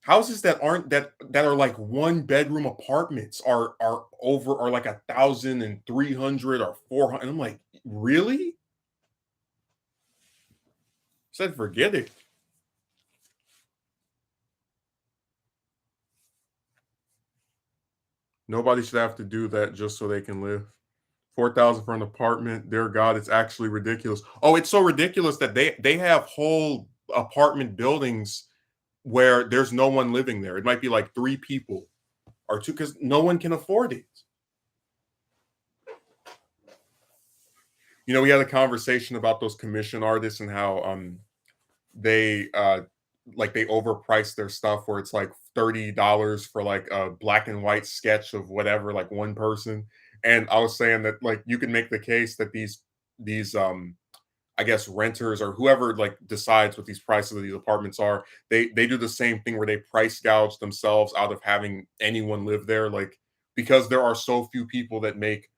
houses that are like one bedroom apartments are over are like 1,300 or 400. I'm like, really? Said forget it. Nobody should have to do that just so they can live. 4,000 for an apartment. Dear God, it's actually ridiculous. Oh, it's so ridiculous that they have whole apartment buildings where there's no one living there. It might be like 3 people or 2 because no one can afford it. We had a conversation about those commission artists and how they like they overprice their stuff where it's like $30 for like a black and white sketch of whatever, like one person. And I was saying that like you can make the case that these I guess renters or whoever like decides what these prices of these apartments are, they do the same thing where they price gouge themselves out of having anyone live there. Like because there are so few people that make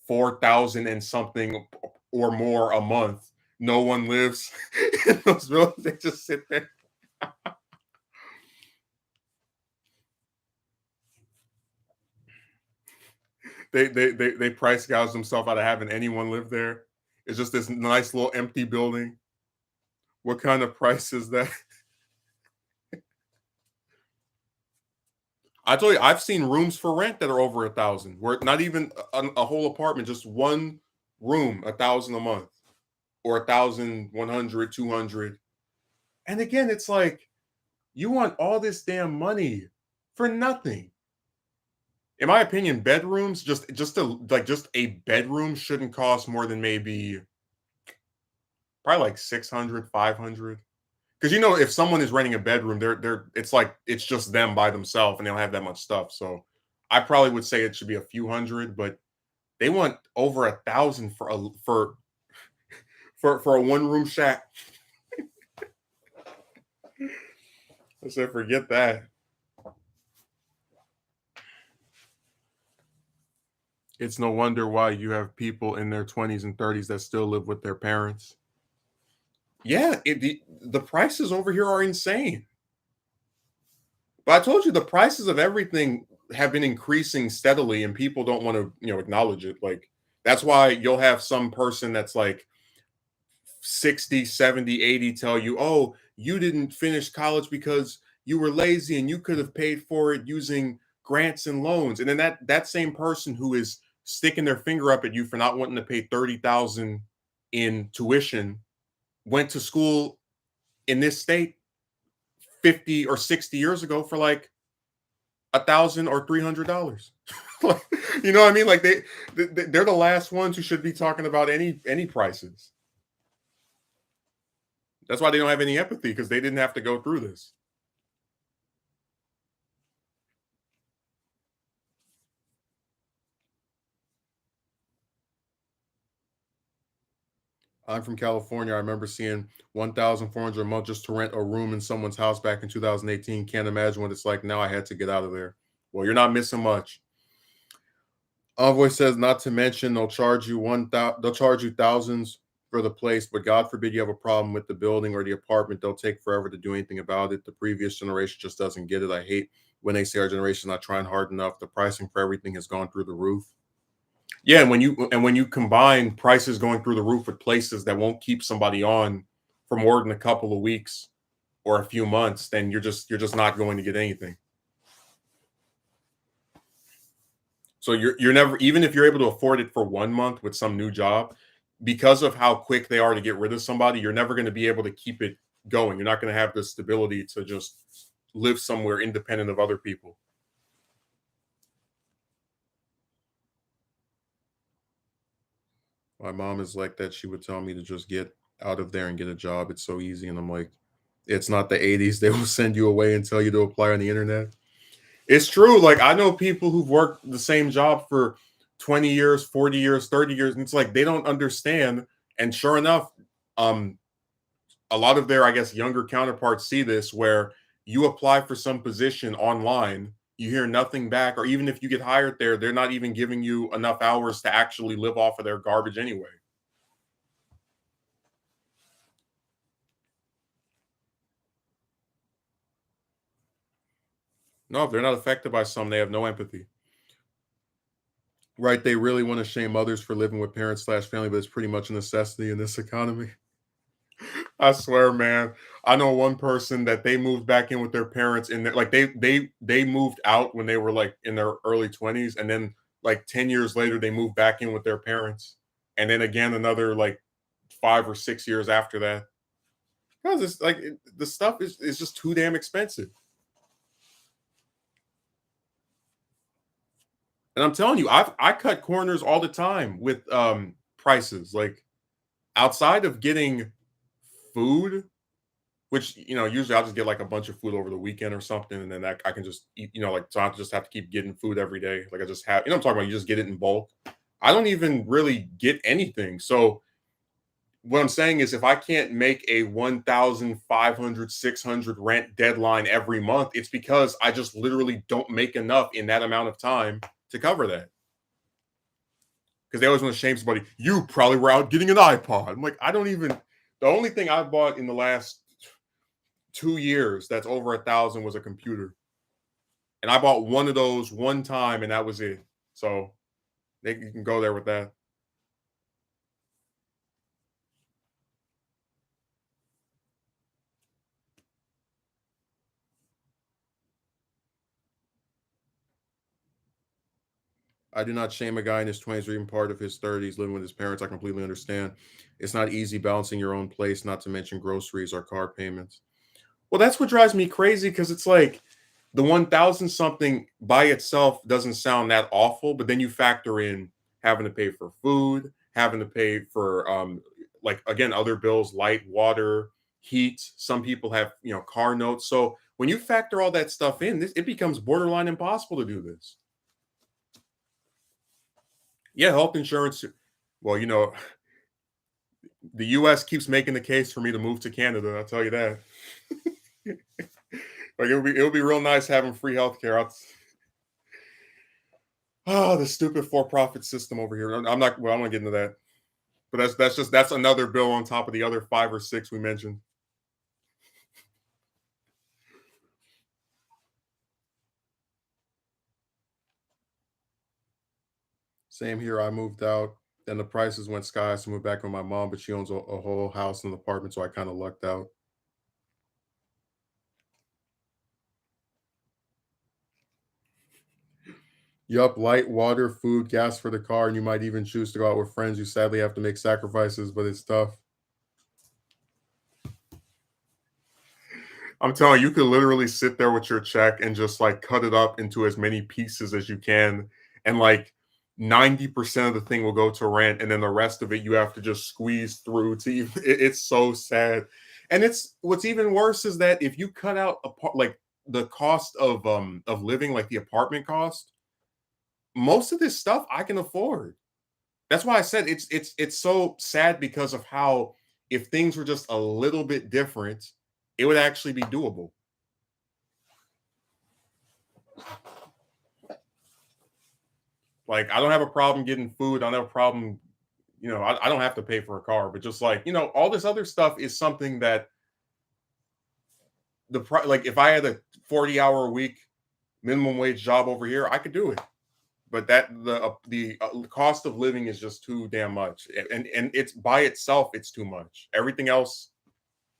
4,000 and something or more a month, no one lives in those buildings. They just sit there. They price gouge themselves out of having anyone live there. It's just this nice little empty building. What kind of price is that? I told you, I've seen rooms for rent that are over 1,000, where not even a whole apartment, just one room, 1,000 a month, or 1,100, 200. And again, it's like you want all this damn money for nothing. In my opinion, bedrooms just a bedroom shouldn't cost more than maybe probably like 600, 500. Because if someone is renting a bedroom, they're it's like it's just them by themselves and they don't have that much stuff. So I probably would say it should be a few hundred, but they want over 1,000 for a one room shack. I said, forget that. It's no wonder why you have people in their 20s and 30s that still live with their parents. Yeah, the prices over here are insane. But I told you the prices of everything have been increasing steadily and people don't want to, acknowledge it. Like that's why you'll have some person that's like 60, 70, 80 tell you, "Oh, you didn't finish college because you were lazy and you could have paid for it using grants and loans." And then that same person who is sticking their finger up at you for not wanting to pay 30,000 in tuition went to school in this state 50 or 60 years ago for like 1,000 or $300. You know what I mean? Like they're the last ones who should be talking about any prices. That's why they don't have any empathy because they didn't have to go through this. I'm from California. I remember seeing 1,400 a month just to rent a room in someone's house back in 2018. Can't imagine what it's like now. I had to get out of there. Well, you're not missing much. Envoy says, not to mention they'll charge you thousands for the place, but God forbid you have a problem with the building or the apartment. They'll take forever to do anything about it. The previous generation just doesn't get it. I hate when they say our generation is not trying hard enough. The pricing for everything has gone through the roof. Yeah, and when you combine prices going through the roof with places that won't keep somebody on for more than a couple of weeks or a few months, then you're just not going to get anything. So you're never, even if you're able to afford it for 1 month with some new job, because of how quick they are to get rid of somebody, you're never going to be able to keep it going. You're not going to have the stability to just live somewhere independent of other people. My mom is like that. She would tell me to just get out of there and get a job. It's so easy. And I'm like, it's not the 80s. They will send you away and tell you to apply on the internet. It's true. Like, I know people who've worked the same job for 20 years, 40 years, 30 years, and it's like they don't understand. And sure enough, um, a lot of their, I guess, younger counterparts see this where you apply for some position online, you hear nothing back, or even if you get hired there, they're not even giving you enough hours to actually live off of their garbage anyway. No, if they're not affected by some, they have no empathy. Right? They really want to shame others for living with parents slash family, but it's pretty much a necessity in this economy. I swear, man. I know one person that they moved back in with their parents and like they moved out when they were like in their early 20s, and then like 10 years later they moved back in with their parents. And then again another like 5 or 6 years after that. Because it's like the stuff is just too damn expensive. And I'm telling you, I cut corners all the time with prices. Like outside of getting food, which usually I'll just get like a bunch of food over the weekend or something, and then I can just eat. Like so I just have to keep getting food every day. Like I just have, I'm talking about. You just get it in bulk. I don't even really get anything. So what I'm saying is, if I can't make a 1,500, 600 rent deadline every month, it's because I just literally don't make enough in that amount of time to cover that. Because they always want to shame somebody. You probably were out getting an iPod. I'm like, I don't even. The only thing I bought in the last 2 years that's over 1,000 was a computer, and I bought one of those one time, and that was it. So you can go there with that. I do not shame a guy in his 20s or even part of his 30s living with his parents. I completely understand. It's not easy balancing your own place, not to mention groceries or car payments. Well, that's what drives me crazy because it's like the 1,000 something by itself doesn't sound that awful, but then you factor in having to pay for food, having to pay for like again other bills, light, water, heat. Some people have car notes. So when you factor all that stuff in, it becomes borderline impossible to do this. Yeah, health insurance. Well, the U.S. keeps making the case for me to move to Canada. I'll tell you that. Like it'll be real nice having free healthcare. Oh, the stupid for-profit system over here. I'm not. Well, I'm not getting into that. But that's another bill on top of the other 5 or 6 we mentioned. Same here. I moved out, then the prices went sky. So I moved back with my mom, but she owns a whole house and apartment, so I kind of lucked out. Yup, light, water, food, gas for the car, and you might even choose to go out with friends. You sadly have to make sacrifices, but it's tough. I'm telling you, you could literally sit there with your check and just like cut it up into as many pieces as you can. And like 90% of the thing will go to rent. And then the rest of it you have to just squeeze through to even it's so sad. And it's what's even worse is that if you cut out like the cost of living, like the apartment cost, most of this stuff I can afford. That's why I said it's so sad because of how if things were just a little bit different, it would actually be doable. Like I don't have a problem getting food. I don't have a problem, I don't have to pay for a car, but just like, all this other stuff is something that like if I had a 40-hour a week minimum wage job over here, I could do it. But the cost of living is just too damn much. And it's by itself, it's too much. Everything else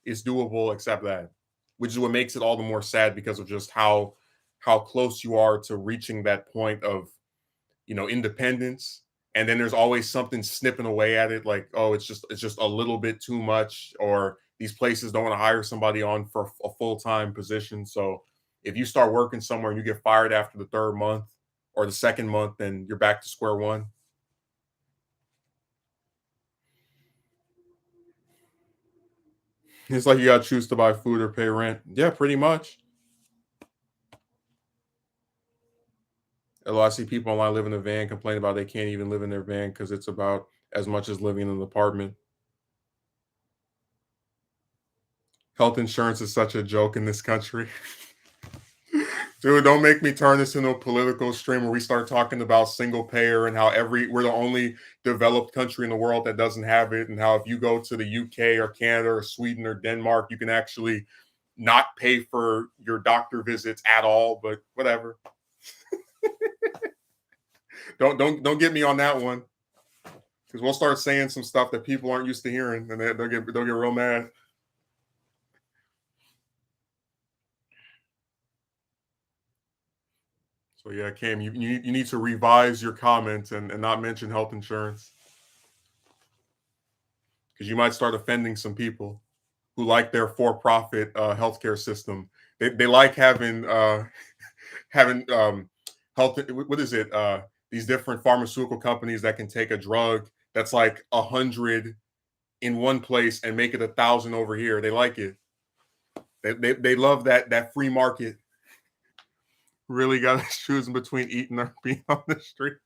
is doable except that, which is what makes it all the more sad because of just how close you are to reaching that point of independence. And then there's always something snipping away at it, like, oh, it's just a little bit too much, or these places don't want to hire somebody on for a full-time position. So if you start working somewhere and you get fired after the third month or the second month, then you're back to square one. It's like you gotta choose to buy food or pay rent. Yeah, pretty much. I see people online live in a van complain about they can't even live in their van because it's about as much as living in an apartment. Health insurance is such a joke in this country. Dude, don't make me turn this into a political stream where we start talking about single payer and how we're the only developed country in the world that doesn't have it, and how if you go to the UK or Canada or Sweden or Denmark, you can actually not pay for your doctor visits at all. But whatever. Don't get me on that one, because we'll start saying some stuff that people aren't used to hearing, and they'll get real mad. So yeah, Cam, you need to revise your comments and not mention health insurance, because you might start offending some people who like their for-profit healthcare system. They like having health. What is it? These different pharmaceutical companies that can take a drug that's like 100 in one place and make it 1,000 over here. They like it. They love that free market. Really got to choosing between eating or being on the street.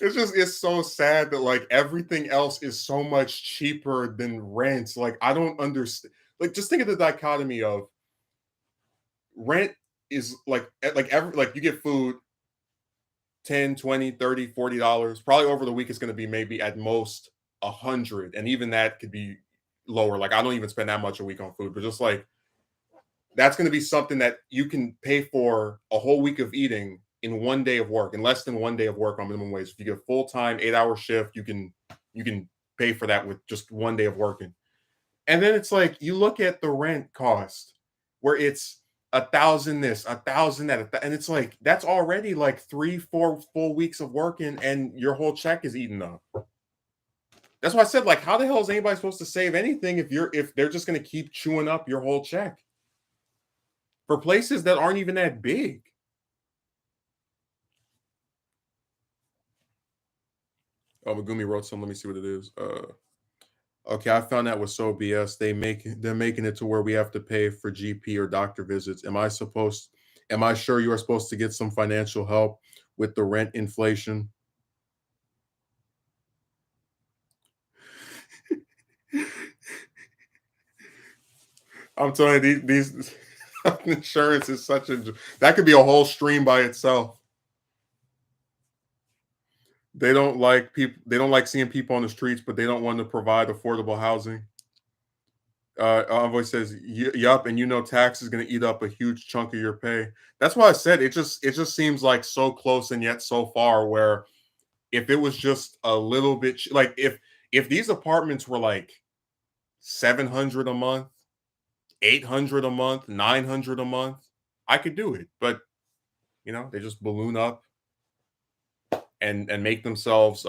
It's so sad that like everything else is so much cheaper than rent. Like I don't understand. Like just think of the dichotomy of rent is like you get food 10, 20, 30, $40. Probably over the week it's going to be maybe at most 100, and even that could be lower. Like I don't even spend that much a week on food, but just like that's going to be something that you can pay for a whole week of eating in one day of work, in less than one day of work on minimum wage. If you get full time 8 hour shift, you can pay for that with just one day of working. And then it's like you look at the rent cost where it's 1,000 this, 1,000 that, and it's like that's already like 3, 4 full weeks of working, and your whole check is eaten up. That's why I said, like, how the hell is anybody supposed to save anything if they're just going to keep chewing up your whole check for places that aren't even that big? Oh, Megumi wrote some. Let me see what it is. Okay, I found that was so BS. They're making it to where we have to pay for GP or doctor visits. Am I sure you are supposed to get some financial help with the rent inflation? I'm telling you, these insurance is such a that could be a whole stream by itself. They don't like seeing people on the streets, but they don't want to provide affordable housing. Envoy says, "Yup," and tax is going to eat up a huge chunk of your pay. That's why I said it just seems like so close and yet so far. Where if it was just a little bit, like if these apartments were like 700 a month, 800 a month, 900 a month, I could do it. But they just balloon up and make themselves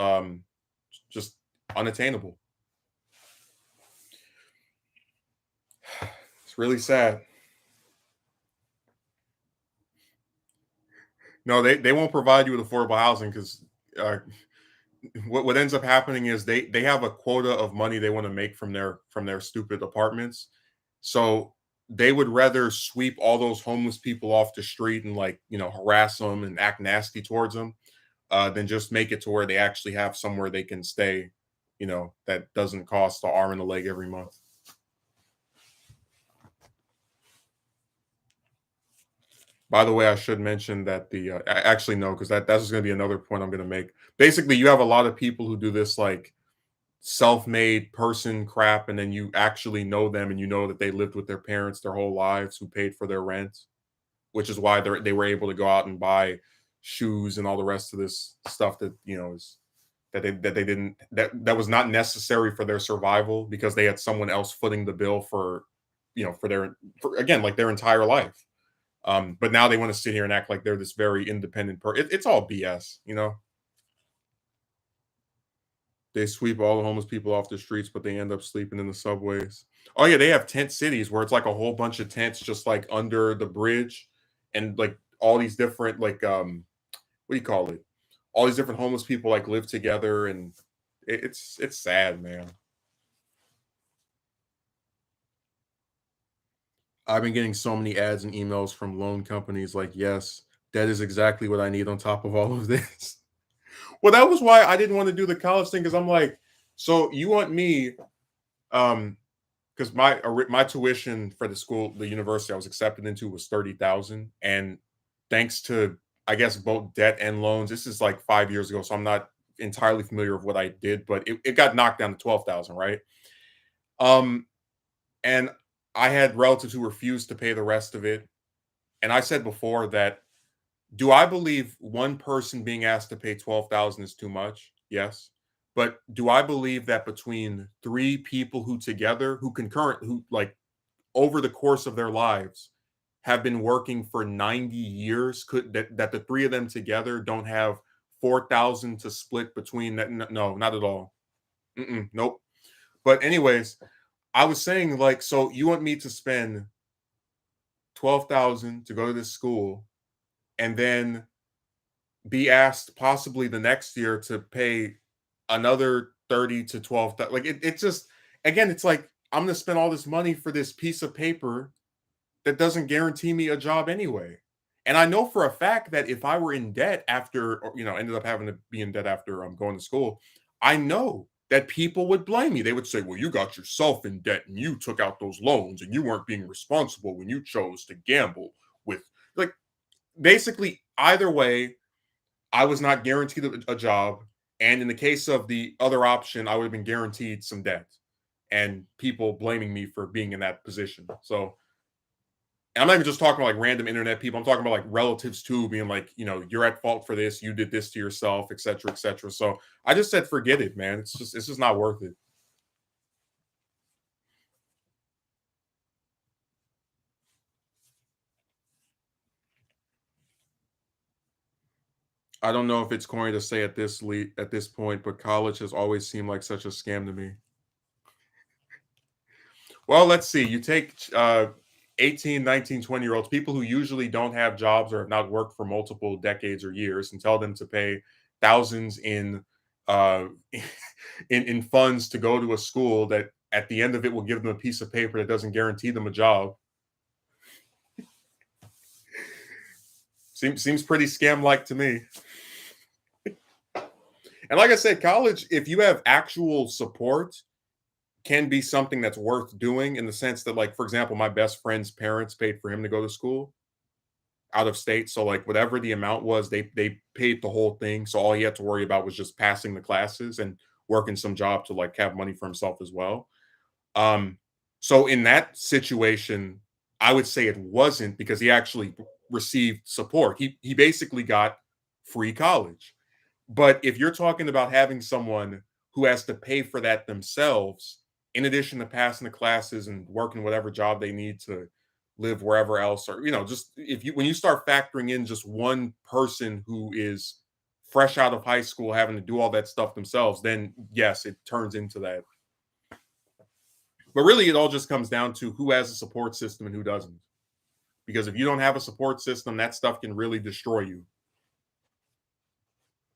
just unattainable. It's really sad. No, they won't provide you with affordable housing because uh, what ends up happening is they have a quota of money they want to make from their stupid apartments. So they would rather sweep all those homeless people off the street and like harass them and act nasty towards them than just make it to where they actually have somewhere they can stay, that doesn't cost an arm and a leg every month. By the way, I should mention that actually no, because that's going to be another point I'm going to make. Basically, you have a lot of people who do this like self-made person crap, and then you actually know them, and you know that they lived with their parents their whole lives, who paid for their rent, which is why they were able to go out and buy shoes and all the rest of this stuff that is that they didn't that was not necessary for their survival because they had someone else footing the bill for for again like their entire life. But now they want to sit here and act like they're this very independent it's all BS, you know. They sweep all the homeless people off the streets, but they end up sleeping in the subways. Oh yeah, they have tent cities where it's like a whole bunch of tents just like under the bridge, and like all these different like what do you call it? All these different homeless people like live together, and it's sad, man. I've been getting so many ads and emails from loan companies like, yes, that is exactly what I need on top of all of this. Well, that was why I didn't want to do the college thing because I'm like, so you want me, um, because my tuition for the university I was accepted into was 30,000, and thanks to I guess both debt and loans, this is like 5 years ago, so I'm not entirely familiar with what I did, but it got knocked down to 12,000, right? Um, and I had relatives who refused to pay the rest of it, and I said before that do I believe one person being asked to pay 12,000 is too much? Yes. But do I believe that between three people who together, who like over the course of their lives have been working for 90 years, that the three of them together don't have 4,000 to split between that? No, not at all. Nope. But anyways, I was saying like, so you want me to spend 12,000 to go to this school and then be asked possibly the next year to pay another 30 to 12, like it just again it's like I'm going to spend all this money for this piece of paper that doesn't guarantee me a job anyway. And I know for a fact that if I were in debt after, or, ended up having to be in debt after going to school, I know that people would blame me. They would say, well, you got yourself in debt and you took out those loans and you weren't being responsible when you chose to gamble with, like, basically either way I was not guaranteed a job, and in the case of the other option, I would have been guaranteed some debt, and people blaming me for being in that position. So, and I'm not even just talking about like random internet people. I'm talking about like relatives too, being like, you're at fault for this. You did this to yourself, et cetera, et cetera. So I just said, forget it, man. It's just not worth it. I don't know if it's corny to say at this point, but college has always seemed like such a scam to me. Well, let's see. You take 18, 19, 20-year-olds, people who usually don't have jobs or have not worked for multiple decades or years, and tell them to pay thousands uh, in funds to go to a school that at the end of it will give them a piece of paper that doesn't guarantee them a job. Seems pretty scam like to me. And like I said, college, if you have actual support, can be something that's worth doing in the sense that, like, for example, my best friend's parents paid for him to go to school out of state. So like whatever the amount was, they paid the whole thing. So all he had to worry about was just passing the classes and working some job to like have money for himself as well. Um, so in that situation, I would say it wasn't because he actually received support. He basically got free college. But if you're talking about having someone who has to pay for that themselves, in addition to passing the classes and working whatever job they need to live wherever else, or just if you when you start factoring in just one person who is fresh out of high school having to do all that stuff themselves, then yes, it turns into that. But really, it all just comes down to who has a support system and who doesn't. Because if you don't have a support system, that stuff can really destroy you.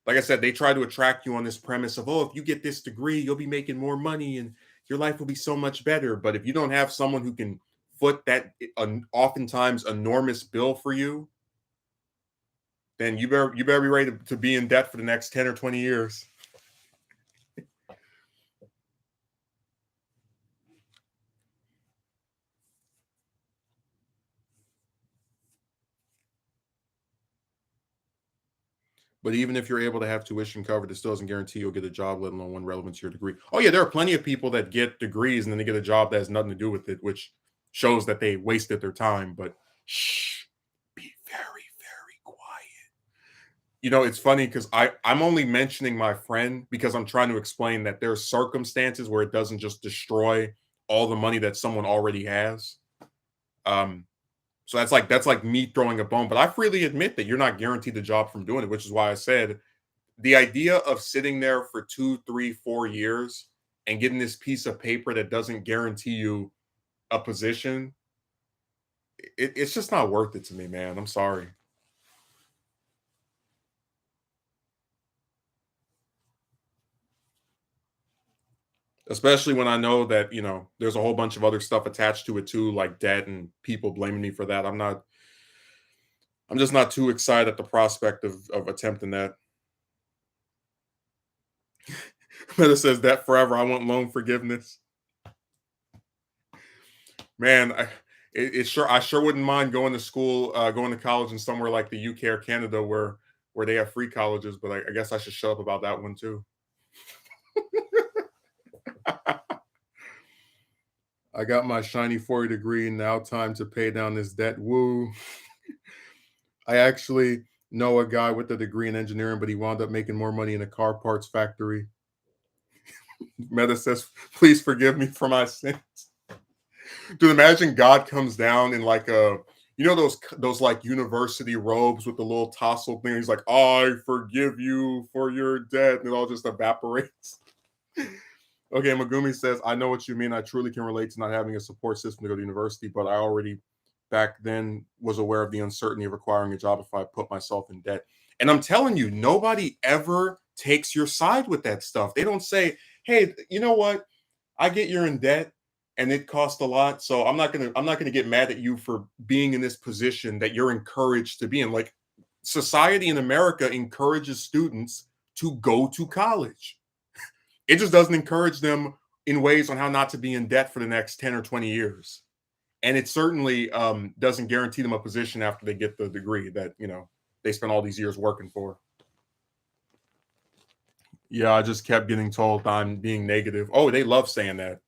Like I said, they try to attract you on this premise of, oh, if you get this degree, you'll be making more money and your life will be so much better. But if you don't have someone who can foot that oftentimes enormous bill for you, then you better be ready to be in debt for the next 10 or 20 years. But even if you're able to have tuition covered, it still doesn't guarantee you'll get a job, let alone one relevant to your degree. Oh yeah, there are plenty of people that get degrees and then they get a job that has nothing to do with it, which shows that they wasted their time. But shh, be very, very quiet. It's funny because I'm only mentioning my friend because I'm trying to explain that there are circumstances where it doesn't just destroy all the money that someone already has. Um, So that's like me throwing a bone. But I freely admit that you're not guaranteed the job from doing it, which is why I said the idea of sitting there for 2, 3, 4 years and getting this piece of paper that doesn't guarantee you a position, it's just not worth it to me, man. I'm sorry. Especially when I know that, there's a whole bunch of other stuff attached to it too, like debt and people blaming me for that. I'm just not too excited at the prospect of attempting that. Meta says that forever. I want loan forgiveness. Man, I sure wouldn't mind going to school, going to college in somewhere like the UK or Canada where they have free colleges, but I guess I should shut up about that one too. I got my shiny 40 degree. Now time to pay down this debt. Woo. I actually know a guy with a degree in engineering, but he wound up making more money in a car parts factory. Meta says, please forgive me for my sins. Dude, imagine God comes down in like those like university robes with the little tassel thing. He's like, I forgive you for your debt. And it all just evaporates. Okay, Megumi says, I know what you mean. I truly can relate to not having a support system to go to university, but I already back then was aware of the uncertainty of acquiring a job if I put myself in debt. And I'm telling you, nobody ever takes your side with that stuff. They don't say, hey, you know what? I get you're in debt and it costs a lot. So I'm not gonna get mad at you for being in this position that you're encouraged to be in. Like society in America encourages students to go to college. It just doesn't encourage them in ways on how not to be in debt for the next 10 or 20 years. And it certainly doesn't guarantee them a position after they get the degree that, they spent all these years working for. Yeah, I just kept getting told I'm being negative. Oh, they love saying that.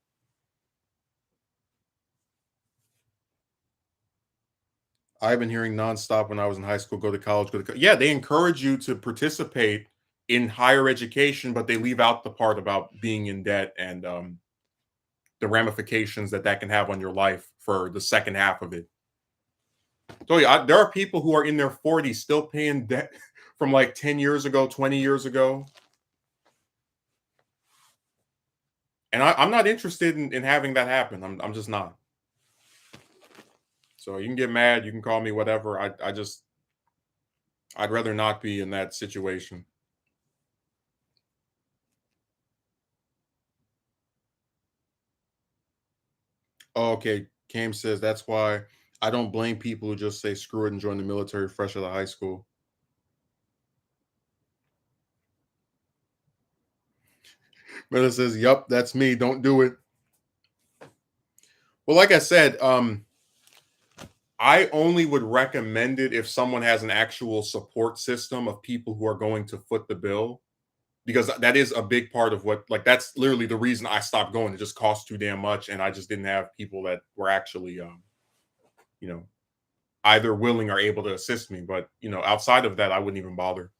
I've been hearing nonstop when I was in high school, go to college, yeah, they encourage you to participate in higher education, but they leave out the part about being in debt and the ramifications that can have on your life for the second half of it. So yeah, there are people who are in their 40s still paying debt from like 10 years ago, 20 years ago. And I'm not interested in having that happen. I'm just not. So you can get mad, you can call me whatever. I'd rather not be in that situation. Oh, okay. Cam says that's why I don't blame people who just say screw it and join the military fresh out of high school. Miller says, "Yup, that's me. Don't do it." Well, like I said, I only would recommend it if someone has an actual support system of people who are going to foot the bill, because that is a big part of what, like, that's literally the reason I stopped going. It just cost too damn much, and I just didn't have people that were actually, you know, either willing or able to assist me. But outside of that, I wouldn't even bother.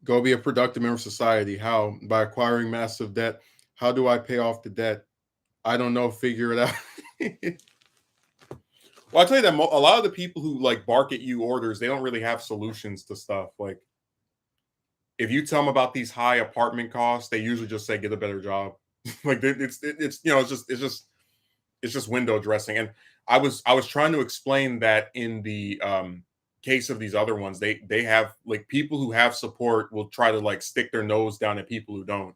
Go be a productive member of society. How? By acquiring massive debt. How do I pay off the debt? I don't know. Figure it out. Well, I'll tell you that a lot of the people who like bark at you orders, they don't really have solutions to stuff. Like if you tell them about these high apartment costs, they usually just say get a better job. Like it's it's just window dressing. And I was trying to explain that in the case of these other ones, they have like people who have support will try to like stick their nose down at people who don't.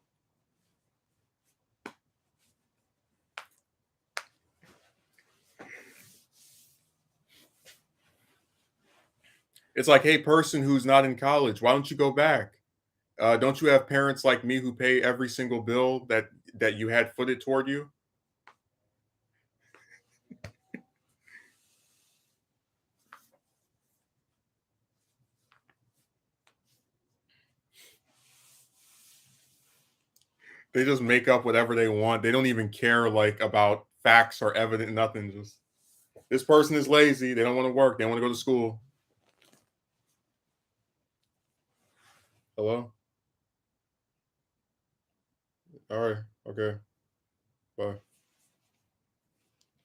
It's like, hey, person who's not in college, why don't you go back? Don't you have parents like me who pay every single bill that you had footed toward you? They just make up whatever they want. They don't even care like about facts or evidence, nothing. Just this person is lazy. They don't want to work. They want to go to school. Hello? All right. Okay. Bye.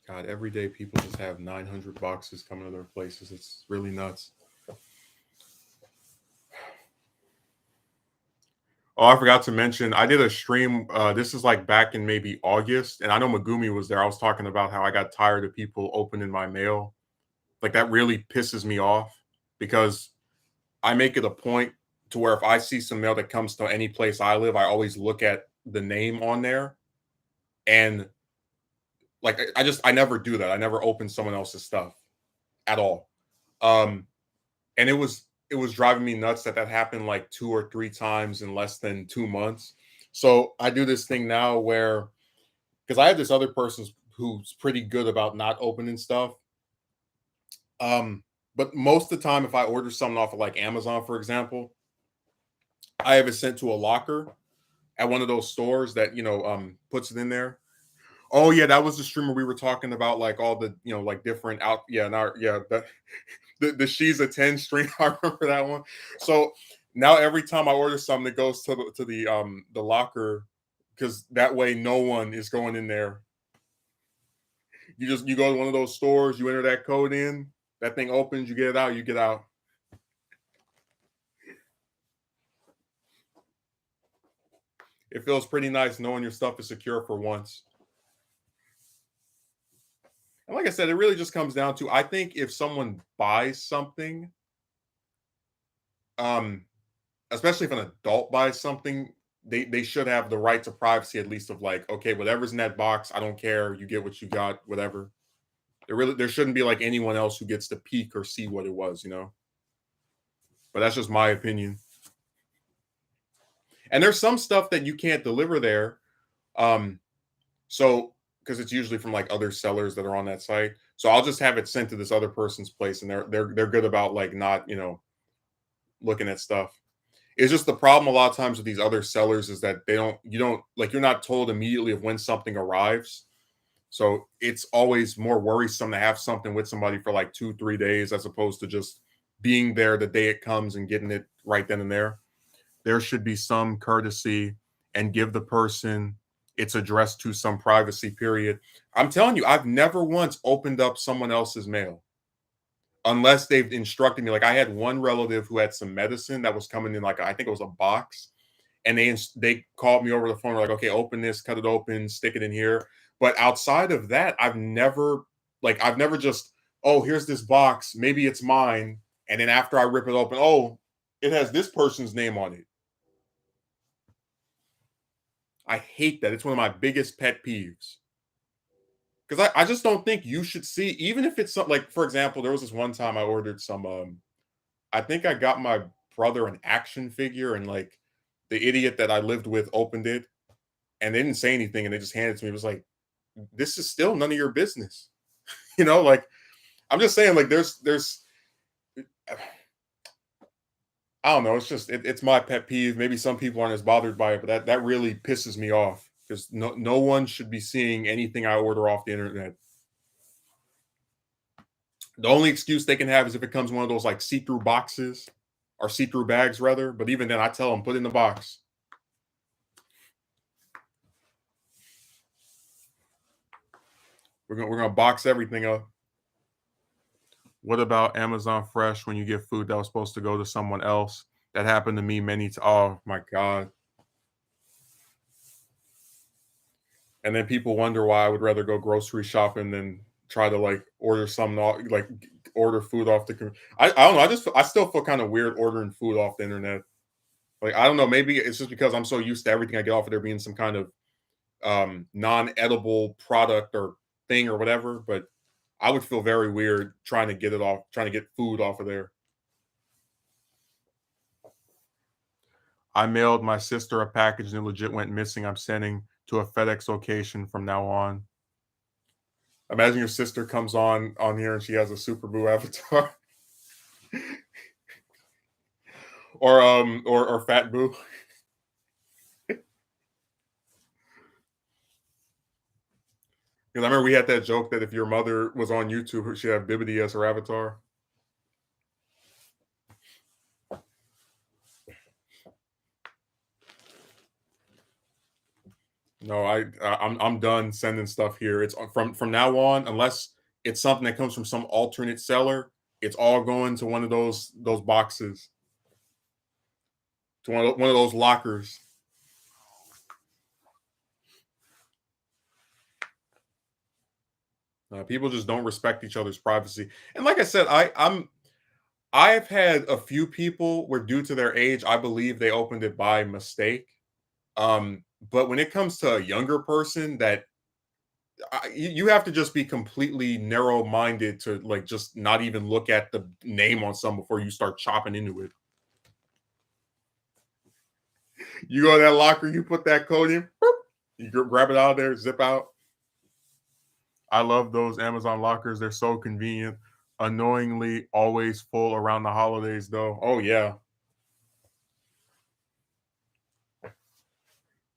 God, every day people just have 900 boxes coming to their places. It's really nuts. Oh, I forgot to mention, I did a stream. This is like back in maybe August, and I know Megumi was there. I was talking about how I got tired of people opening my mail. Like that really pisses me off because I make it a point to where if I see some mail that comes to any place I live, I always look at the name on there. And like I never do that. I never open someone else's stuff at all. Um, and it was driving me nuts that that happened like 2 or 3 times in less than 2 months. So I do this thing now where because I have this other person who's pretty good about not opening stuff. Um, but most of the time, if I order something off of like Amazon, for example, I have it sent to a locker at one of those stores that puts it in there. Oh yeah, that was the streamer we were talking about, like all the like different out. Yeah, now yeah, the She's a 10 stream. I remember that one. So now every time I order something, it goes to the locker because that way no one is going in there. You go to one of those stores, you enter that code in, that thing opens, you get it out, you get out. It feels pretty nice knowing your stuff is secure for once. And like I said, it really just comes down to I think if someone buys something, um, especially if an adult buys something, they should have the right to privacy at least of like, okay, whatever's in that box, I don't care. You get what you got, whatever. There shouldn't be like anyone else who gets to peek or see what it was. But that's just my opinion. And there's some stuff that you can't deliver there. So because it's usually from like other sellers that are on that site. So I'll just have it sent to this other person's place and they're good about like not, looking at stuff. It's just the problem a lot of times with these other sellers is that you don't like you're not told immediately of when something arrives. So it's always more worrisome to have something with somebody for like 2, 3 days as opposed to just being there the day it comes and getting it right then and there. There should be some courtesy and give the person its address to some privacy period. I'm telling you, I've never once opened up someone else's mail unless they've instructed me. Like I had one relative who had some medicine that was coming in, like I think it was a box, and they called me over the phone. Like, okay, open this, cut it open, stick it in here. But outside of that, I've never just oh here's this box, maybe it's mine, and then after I rip it open, oh it has this person's name on it. I hate that. It's one of my biggest pet peeves. Because I just don't think you should see, even if it's something like, for example, there was this one time I ordered some I think I got my brother an action figure and like the idiot that I lived with opened it and they didn't say anything and they just handed it to me. It was like, this is still none of your business. Like I'm just saying, like there's I don't know, it's just it's my pet peeve. Maybe some people aren't as bothered by it, but that really pisses me off because no one should be seeing anything I order off the internet. The only excuse they can have is if it comes in one of those like see-through boxes or see-through bags rather. But even then, I tell them put it in the box. We're gonna box everything up. What about Amazon Fresh when you get food that was supposed to go to someone else? That happened to me many times. Oh my god! And then people wonder why I would rather go grocery shopping than try to like order something off, like order food off the. I don't know. I still feel kind of weird ordering food off the internet. Like I don't know. Maybe it's just because I'm so used to everything I get off of there being some kind of non-edible product or thing or whatever. But I would feel very weird trying to get food off of there. I mailed my sister a package and it legit went missing. I'm sending to a FedEx location from now on. Imagine your sister comes on here and she has a Super Boo avatar. or Fat Boo. Because I remember we had that joke that if your mother was on YouTube, she'd have Bibbidi as her avatar. No, I'm done sending stuff here. It's from now on, unless it's something that comes from some alternate seller, it's all going to one of those boxes, to one of those lockers. People just don't respect each other's privacy. And like I said, I've had a few people where, due to their age, I believe they opened it by mistake. But when it comes to a younger person, you have to just be completely narrow-minded to, like, just not even look at the name on some before you start chopping into it. You go to that locker, you put that code in, boop, you grab it out of there, zip out. I love those Amazon lockers. They're so convenient. Annoyingly always full around the holidays, though. Oh yeah.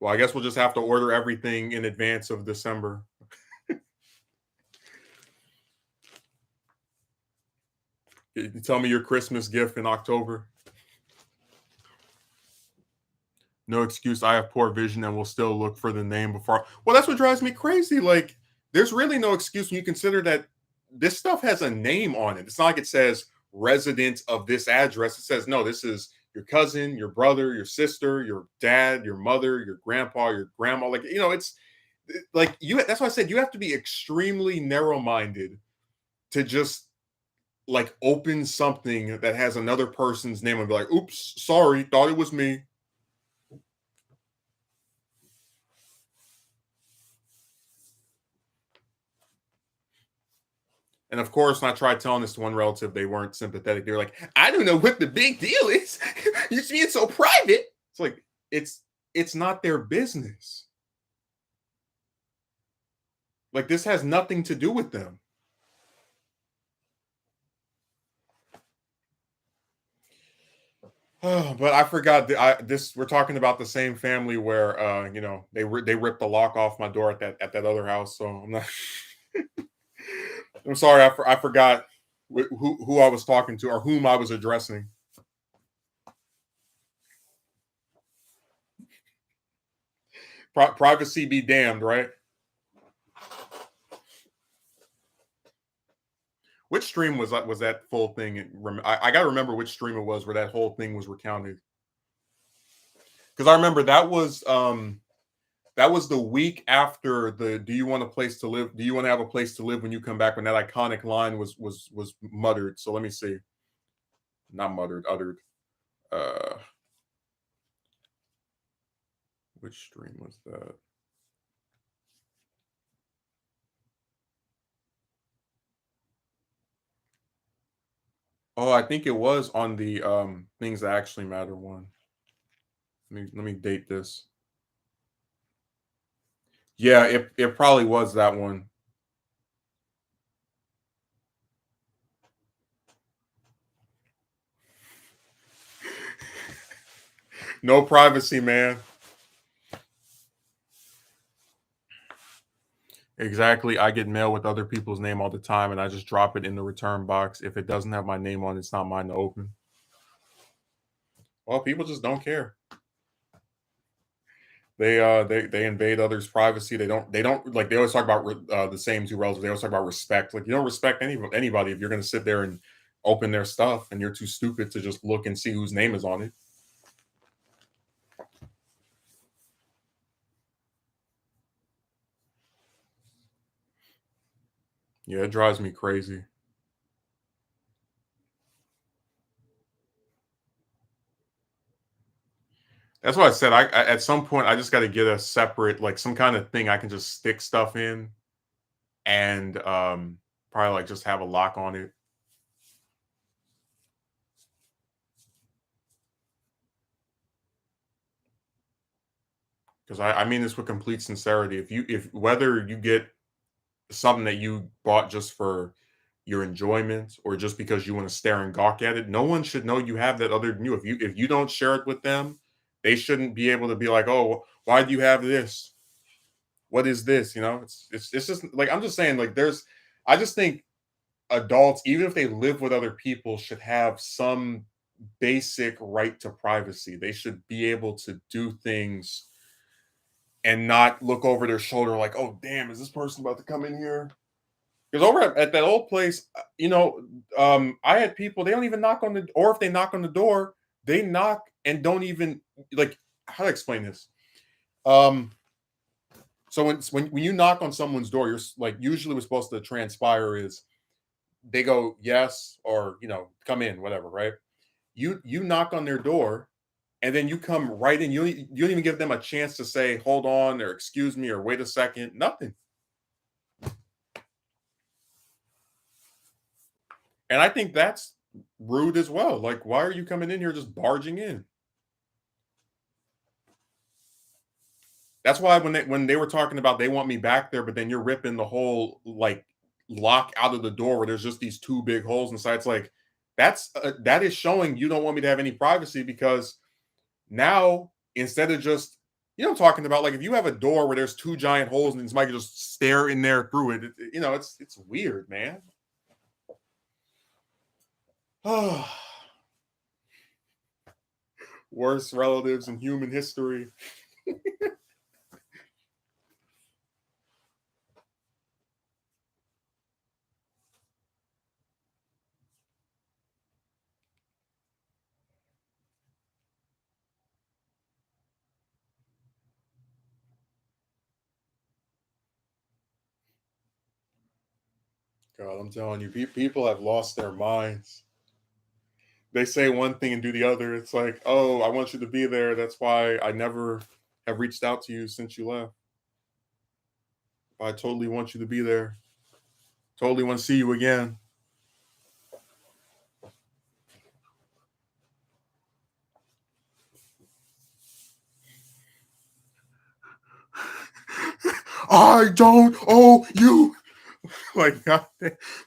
Well, I guess we'll just have to order everything in advance of December. You tell me your Christmas gift in October. No excuse. I have poor vision and will still look for the name before. Well, that's what drives me crazy. Like, there's really no excuse when you consider that this stuff has a name on it. It's not like it says resident of this address. It says, no, this is your cousin, your brother, your sister, your dad, your mother, your grandpa, your grandma. Like, it's like that's why I said you have to be extremely narrow minded to just like open something that has another person's name and be like, oops, sorry, thought it was me. And of course, when I tried telling this to one relative, they weren't sympathetic. They were like, I don't know what the big deal is. You're being so private. It's like, it's not their business. Like, this has nothing to do with them. Oh, but I forgot that we're talking about the same family where they ripped the lock off my door at that other house. So I'm not. I'm sorry, I forgot who I was talking to or whom I was addressing. Privacy be damned, right? Which stream was that full thing? I got to remember which stream it was where that whole thing was recounted. Because I remember that was the week after the "Do you want a place to live? Do you want to have a place to live when you come back?" When that iconic line was muttered. So let me see, not muttered, uttered. Uh, which stream was that? Oh, I think it was on the things that actually matter one. Let me date this. Yeah, it probably was that one. No privacy, man. Exactly. I get mail with other people's name all the time, and I just drop it in the return box. If it doesn't have my name on it, it's not mine to open. Well, people just don't care. They invade others' privacy. They don't like, they always talk about the same two relatives. They always talk about respect. Like, you don't respect anybody if you're going to sit there and open their stuff, and you're too stupid to just look and see whose name is on it. Yeah, it drives me crazy. That's why I said at some point I just got to get a separate, like, some kind of thing I can just stick stuff in, and probably like just have a lock on it. Because I mean this with complete sincerity. If whether you get something that you bought just for your enjoyment or just because you want to stare and gawk at it, no one should know you have that other than you. If you don't share it with them, they shouldn't be able to be like, oh, why do you have this? What is this? It's just like, I'm just saying, like, I just think adults, even if they live with other people, should have some basic right to privacy. They should be able to do things and not look over their shoulder like, oh damn, is this person about to come in here? Because over at that old place, I had people, they don't even knock on the, or if they knock on the door, they knock and don't even, like, how to explain this? Um, so when you knock on someone's door, like, usually what's supposed to transpire is they go yes, or come in, whatever, right? You knock on their door, and then you come right in. You don't even give them a chance to say hold on or excuse me or wait a second. Nothing. And I think that's rude as well. Like, why are you coming in here just barging in? That's why when they were talking about they want me back there, but then you're ripping the whole like lock out of the door where there's just these two big holes inside. It's like that is showing you don't want me to have any privacy, because now instead of just I'm talking about, like, if you have a door where there's two giant holes and somebody can just stare in there through it, it's weird, man. Worst relatives in human history. God, I'm telling you, people have lost their minds. They say one thing and do the other. It's like, oh, I want you to be there. That's why I never have reached out to you since you left. I totally want you to be there. Totally want to see you again. I don't owe you. Like, God,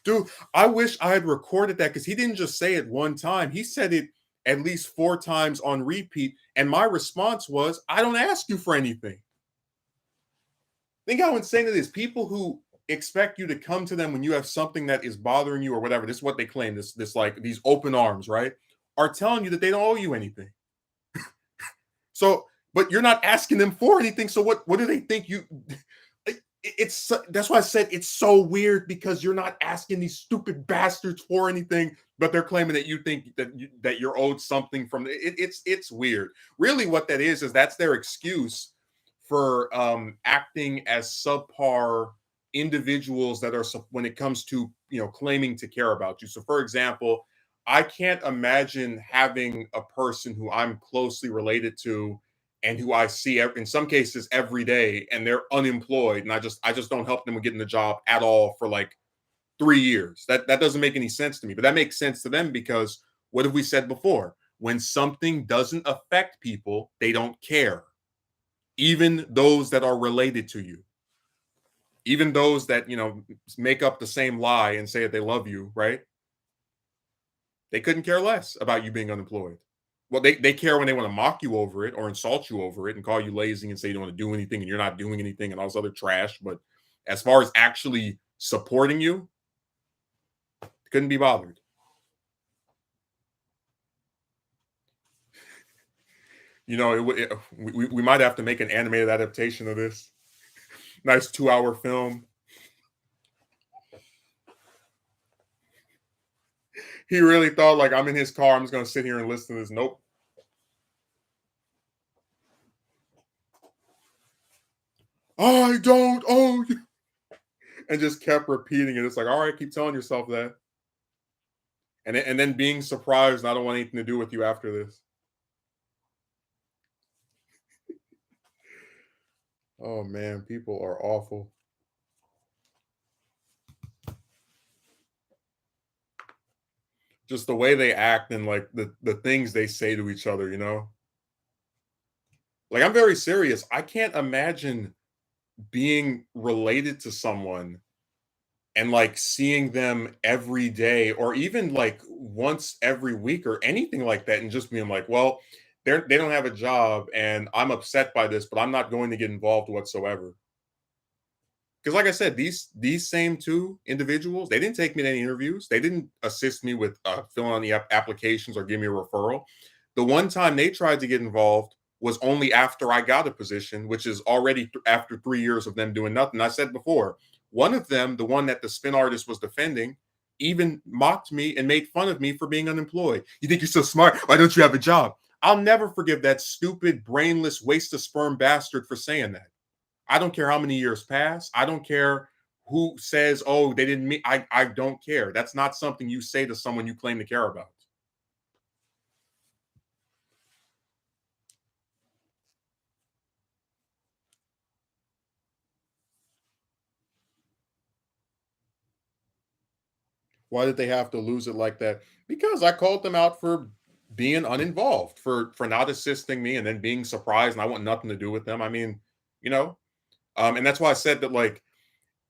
dude, I wish I had recorded that, because he didn't just say it one time. He said it at least 4 times on repeat. And my response was, I don't ask you for anything. Think how insane it is. People who expect you to come to them when you have something that is bothering you or whatever. This is what they claim. This like these open arms, right? Are telling you that they don't owe you anything. So, but you're not asking them for anything. So what do they think you? It's that's why I said it's so weird, because you're not asking these stupid bastards for anything, but they're claiming that you think that you're owed something from it's weird. Really, what that is that's their excuse for acting as subpar individuals that are, when it comes to claiming to care about you. So, for example, I can't imagine having a person who I'm closely related to and who I see in some cases every day, and they're unemployed, and I just don't help them with getting the job at all for like 3 years. That doesn't make any sense to me, but that makes sense to them, because what have we said before? When something doesn't affect people, they don't care. Even those that are related to you, even those that make up the same lie and say that they love you, right? They couldn't care less about you being unemployed. Well, they care when they want to mock you over it or insult you over it and call you lazy and say you don't want to do anything and you're not doing anything and all this other trash. But as far as actually supporting you, couldn't be bothered. We might have to make an animated adaptation of this. Nice 2-hour film. He really thought, like, I'm in his car, I'm just gonna sit here and listen to this. Nope. I don't owe you. And just kept repeating it. It's like, all right, keep telling yourself that. And then being surprised, I don't want anything to do with you after this. Oh man, people are awful. Just the way they act and like the things they say to each other. Like, I'm very serious. I can't imagine being related to someone and like seeing them every day or even like once every week or anything like that, and just being like, well, they don't have a job and I'm upset by this, but I'm not going to get involved whatsoever. Because like I said, these same two individuals, they didn't take me to any interviews. They didn't assist me with filling out the applications or give me a referral. The one time they tried to get involved was only after I got a position, which is already after 3 years of them doing nothing. I said before, one of them, the one that the spin artist was defending, even mocked me and made fun of me for being unemployed. You think you're so smart? Why don't you have a job? I'll never forgive that stupid, brainless, waste of sperm bastard for saying that. I don't care how many years pass. I don't care who says, oh, they didn't mean. I don't care. That's not something you say to someone you claim to care about. Why did they have to lose it like that? Because I called them out for being uninvolved, for not assisting me and then being surprised and I want nothing to do with them. I mean, you know, and that's why I said that like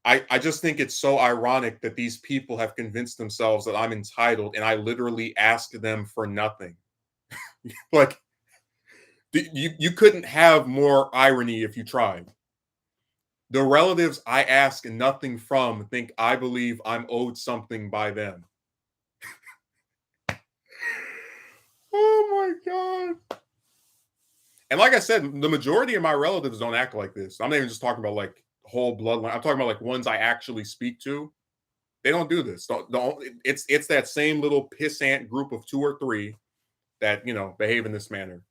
I just think it's so ironic that these people have convinced themselves that I'm entitled and I literally asked them for nothing. Like you couldn't have more irony if you tried. The relatives I ask nothing from think I believe I'm owed something by them. Oh my god. And like I said, the majority of my relatives don't act like this. I'm not even just talking about like whole bloodline. I'm talking about like ones I actually speak to. They don't do this. It's that same little pissant group of two or three that behave in this manner.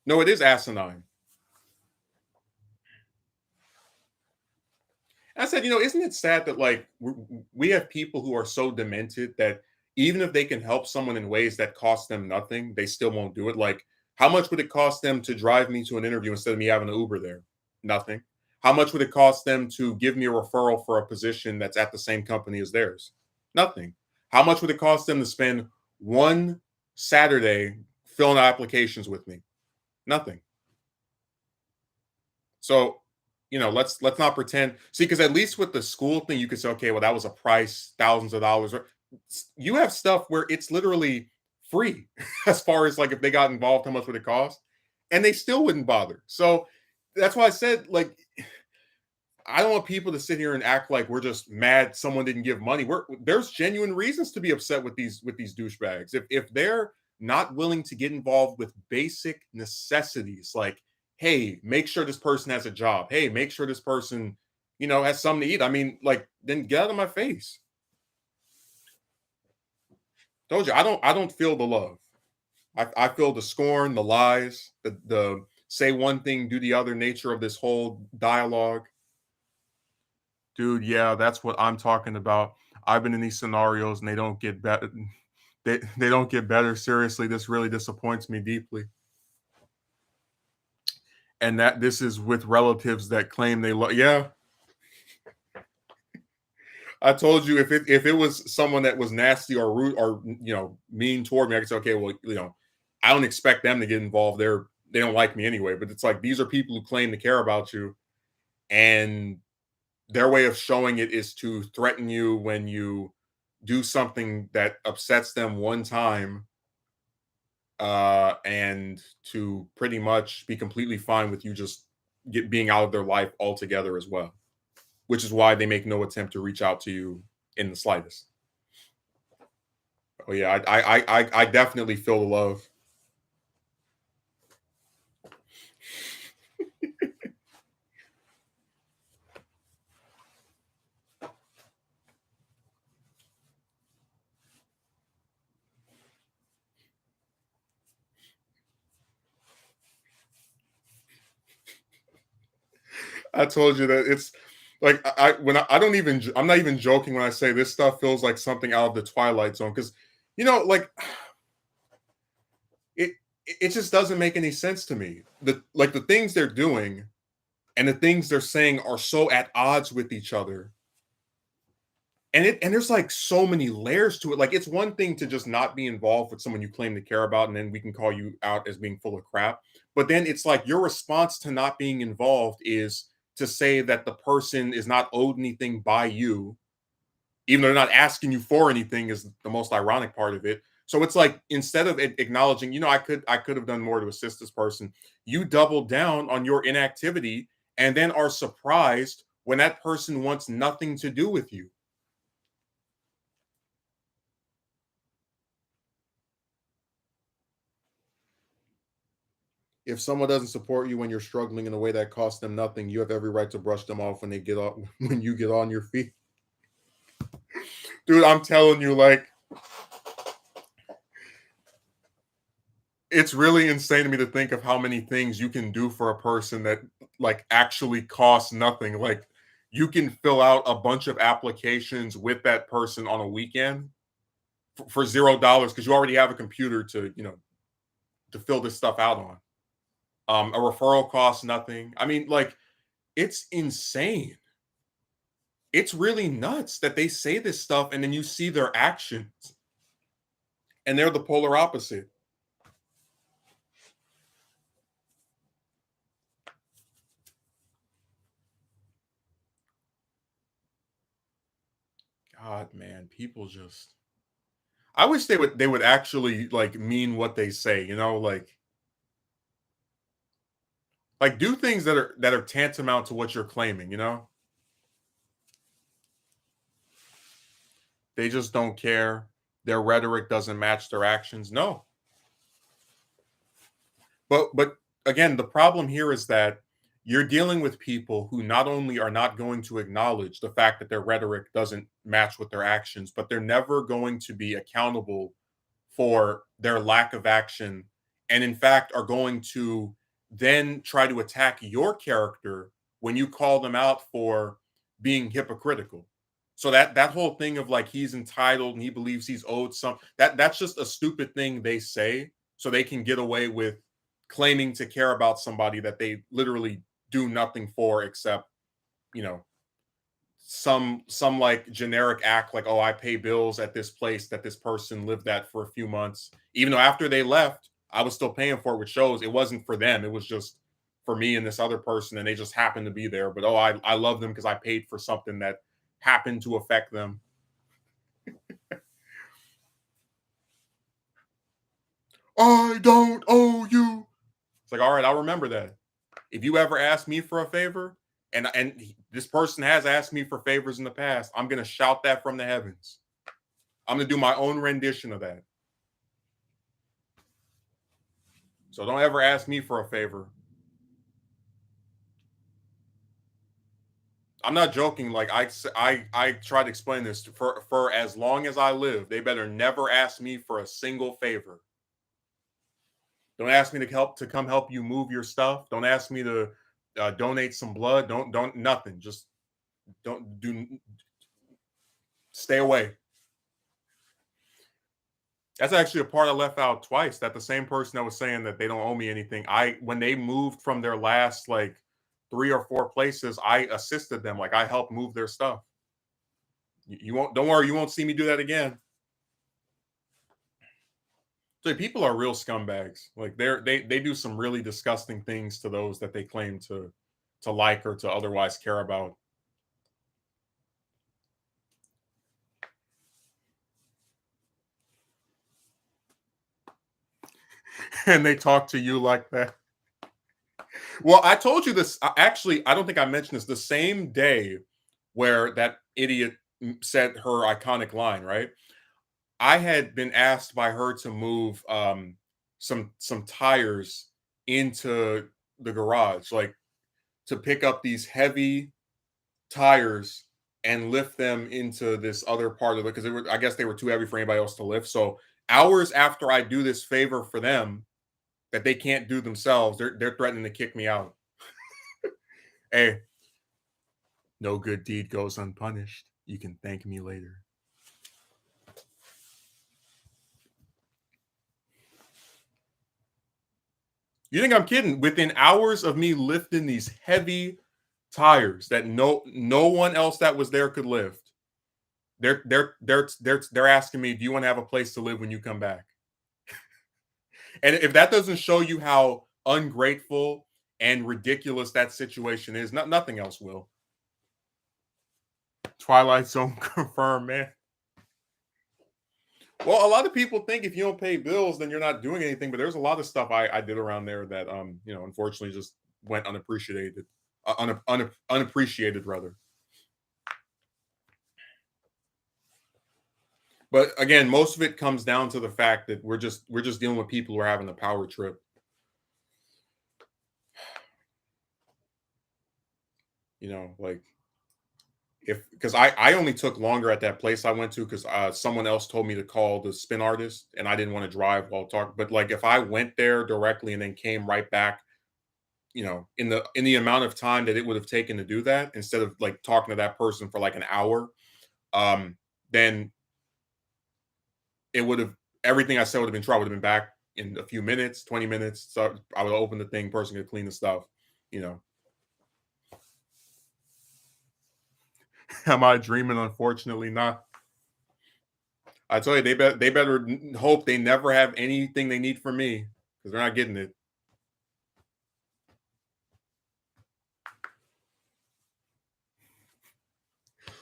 No, it is asinine. I said, isn't it sad that like we have people who are so demented that even if they can help someone in ways that cost them nothing, they still won't do it. Like, how much would it cost them to drive me to an interview instead of me having an Uber there? Nothing. How much would it cost them to give me a referral for a position that's at the same company as theirs? Nothing. How much would it cost them to spend one Saturday filling out applications with me? Nothing. So, let's not pretend. See, because at least with the school thing, you could say, okay, well, that was a price, thousands of dollars. You have stuff where it's literally free as far as like if they got involved, how much would it cost? And they still wouldn't bother. So that's why I said, like, I don't want people to sit here and act like we're just mad someone didn't give money. There's genuine reasons to be upset with these douchebags. If they're not willing to get involved with basic necessities like, hey, make sure this person has a job. Hey, make sure this person, has something to eat. I mean, like, then get out of my face. Told you, I don't feel the love. I feel the scorn, the lies, the say one thing, do the other nature of this whole dialogue. Dude, yeah, that's what I'm talking about. I've been in these scenarios and they don't get better. They don't get better. Seriously, this really disappoints me deeply. And that this is with relatives that claim they love. Yeah, I told you if it was someone that was nasty or rude or mean toward me, I could say, okay, well, I don't expect them to get involved. They don't like me anyway. But it's like these are people who claim to care about you, and their way of showing it is to threaten you when you do something that upsets them one time, and to pretty much be completely fine with you just being out of their life altogether as well, which is why they make no attempt to reach out to you in the slightest. Oh yeah, I definitely feel the love. I told you that it's like I don't even I'm not even joking when I say this stuff feels like something out of the Twilight Zone because like it it just doesn't make any sense to me. The things they're doing and the things they're saying are so at odds with each other. And there's like so many layers to it. Like it's one thing to just not be involved with someone you claim to care about, and then we can call you out as being full of crap. But then it's like your response to not being involved is to say that the person is not owed anything by you, even though they're not asking you for anything, is the most ironic part of it. So it's like instead of acknowledging, I could have done more to assist this person, you double down on your inactivity and then are surprised when that person wants nothing to do with you. If someone doesn't support you when you're struggling in a way that costs them nothing, you have every right to brush them off when they get on when you get on your feet. Dude, I'm telling you, like, it's really insane to me to think of how many things you can do for a person that like actually costs nothing. Like you can fill out a bunch of applications with that person on a weekend for $0 because you already have a computer to, to fill this stuff out on. A referral costs nothing. I mean, like, it's insane. It's really nuts that they say this stuff and then you see their actions and they're the polar opposite. God, man, people just I wish they would actually like mean what they say, like do things that are tantamount to what you're claiming. They just don't care. Their rhetoric doesn't match their actions. No. But again, the problem here is that you're dealing with people who not only are not going to acknowledge the fact that their rhetoric doesn't match with their actions, but they're never going to be accountable for their lack of action, and in fact are going to then try to attack your character when you call them out for being hypocritical. So that whole thing of like he's entitled and he believes he's owed some, that's just a stupid thing they say so they can get away with claiming to care about somebody that they literally do nothing for except, you know, some like generic act like, oh, I pay bills at this place that this person lived at for a few months, even though after they left I was still paying for it, which shows it wasn't for them, it was just for me and this other person and they just happened to be there. But oh, I love them because I paid for something that happened to affect them. I don't owe you. It's like, all right, I'll remember that. If you ever ask me for a favor, and this person has asked me for favors in the past, I'm gonna shout that from the heavens. I'm gonna do my own rendition of that. So don't ever ask me for a favor. I'm not joking. Like I try to explain this for as long as I live. They better never ask me for a single favor. Don't ask me to come help you move your stuff. Don't ask me to donate some blood. Don't nothing. Just don't do. Stay away. That's actually a part I left out twice. That the same person that was saying that they don't owe me anything. When they moved from their last like 3 or 4 places, I assisted them. Like I helped move their stuff. You won't. Don't worry. You won't see me do that again. So people are real scumbags. Like they do some really disgusting things to those that they claim to like or to otherwise care about. And they talk to you like that. Well, I told you this. Actually, I don't think I mentioned this. The same day where that idiot said her iconic line, right? I had been asked by her to move some tires into the garage, like to pick up these heavy tires and lift them into this other part of it because I guess they were too heavy for anybody else to lift. So hours after I do this favor for them that they can't do themselves, they're threatening to kick me out. Hey, no good deed goes unpunished. You can thank me later. You think I'm kidding? Within hours of me lifting these heavy tires that no one else that was there could lift, they're asking me, "Do you want to have a place to live when you come back?" And if that doesn't show you how ungrateful and ridiculous that situation is, nothing else will. Twilight Zone confirmed, man. Well, a lot of people think if you don't pay bills, then you're not doing anything. But there's a lot of stuff I did around there that unfortunately just went unappreciated, unappreciated rather. But again, most of it comes down to the fact that we're just dealing with people who are having a power trip. Like if because I only took longer at that place I went to because someone else told me to call the spin artist and I didn't want to drive while talking. But like if I went there directly and then came right back, in the amount of time that it would have taken to do that, instead of like talking to that person for like an hour, um, then it would have everything I said would have been true. I would have been back in a few minutes, 20 minutes. So I would open the thing, person could clean the stuff, you know. Am I dreaming? Unfortunately, not. I tell you, they better hope they never have anything they need from me because they're not getting it.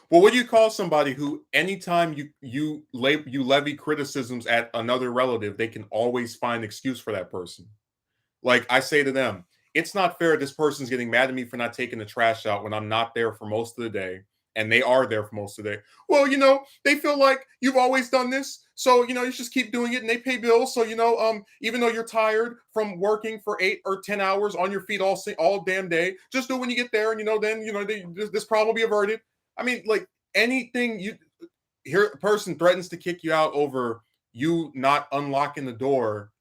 Well, what do you call somebody who, anytime you levy criticisms at another relative, they can always find excuse for that person? Like I say to them, it's not fair this person's getting mad at me for not taking the trash out when I'm not there for most of the day and they are there for most of the day. Well, they feel like you've always done this. So, you just keep doing it and they pay bills. So, even though you're tired from working for 8 or 10 hours on your feet all damn day, just do it when you get there. And, then, this problem will be averted. I mean, like anything you hear a person threatens to kick you out over you not unlocking the door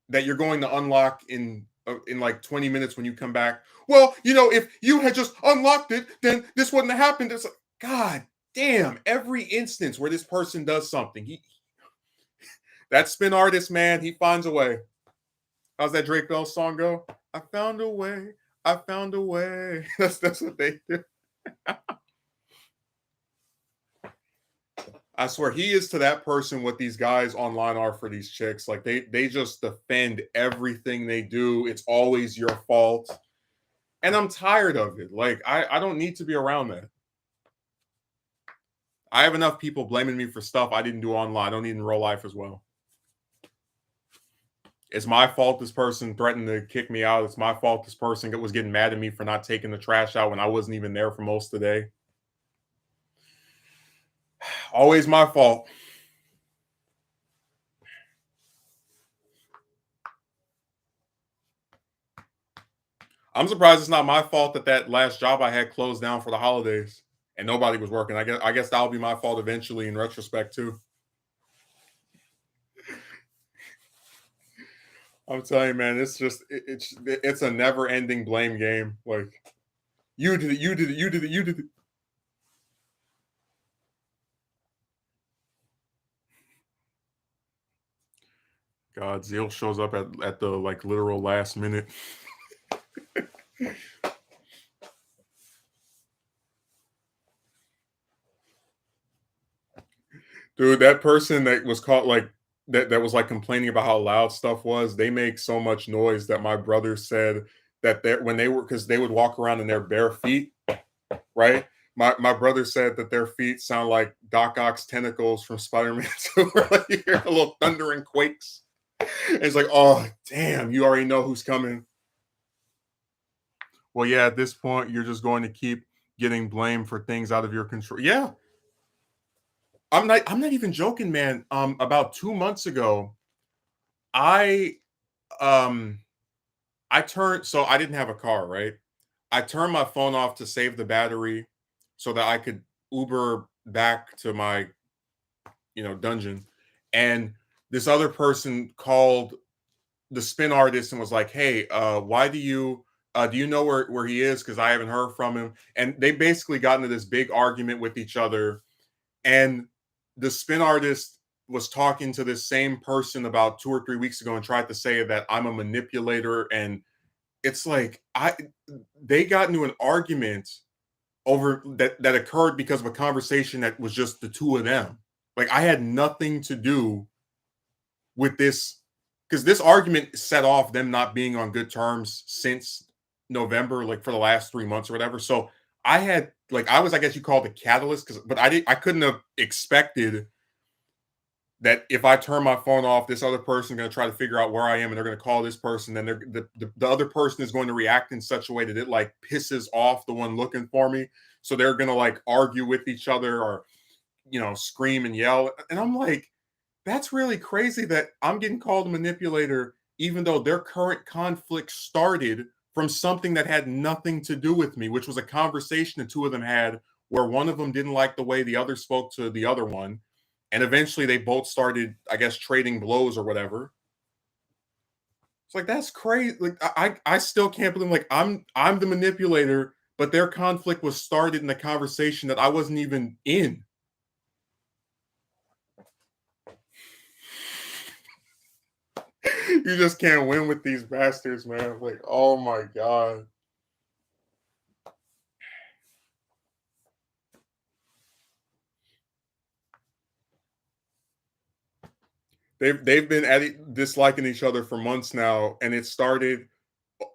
that you're going to unlock in like 20 minutes when you come back. Well, if you had just unlocked it, then this wouldn't have happened. It's like, God damn, every instance where this person does something, that spin artist, man, he finds a way. How's that Drake Bell song go? I found a way. I found a way. That's what they do. I swear he is to that person what these guys online are for these chicks. Like they just defend everything they do. It's always your fault. And I'm tired of it. Like I don't need to be around that. I have enough people blaming me for stuff I didn't do online. I don't need in real life as well. It's my fault this person threatened to kick me out. It's my fault this person was getting mad at me for not taking the trash out when I wasn't even there for most of the day. Always my fault. I'm surprised it's not my fault that last job I had closed down for the holidays and nobody was working. I guess that'll be my fault eventually in retrospect too. I'm telling you, man, it's just it's a never ending blame game. Like you did it, you did it, you did it, you did it. God, Zeal shows up at the like literal last minute. Dude, that person that was caught like that was like complaining about how loud stuff was, they make so much noise that my brother said that when they were because they would walk around in their bare feet, right? My brother said that their feet sound like Doc Ock's tentacles from Spider-Man 2, where like you hear a little thunder and quakes. And it's like, oh damn, you already know who's coming. Well, yeah, at this point, you're just going to keep getting blamed for things out of your control. Yeah, I'm not even joking, man. About 2 months ago, I um I turned so I didn't have a car, right? I turned my phone off to save the battery so that I could Uber back to my, dungeon. And this other person called the spin artist and was like, "Hey, why do you know where he is? Because I haven't heard from him." And they basically got into this big argument with each other. And the spin artist was talking to this same person about 2 or 3 weeks ago and tried to say that I'm a manipulator. And it's like they got into an argument over that occurred because of a conversation that was just the two of them. Like I had nothing to do with this because this argument set off them not being on good terms since November, like for the last 3 months or whatever. So I was, I guess you call it the catalyst, but I couldn't have expected that if I turn my phone off, this other person is going to try to figure out where I am and they're going to call this person. Then the other person is going to react in such a way that it like pisses off the one looking for me. So they're going to like argue with each other or, scream and yell. And I'm like, that's really crazy that I'm getting called a manipulator, even though their current conflict started from something that had nothing to do with me, which was a conversation the two of them had where one of them didn't like the way the other spoke to the other one. And eventually they both started, I guess, trading blows or whatever. It's like that's crazy. Like I still can't believe like I'm the manipulator, but their conflict was started in a conversation that I wasn't even in. You just can't win with these bastards, man. Like, oh my god. They've been disliking each other for months now, and it started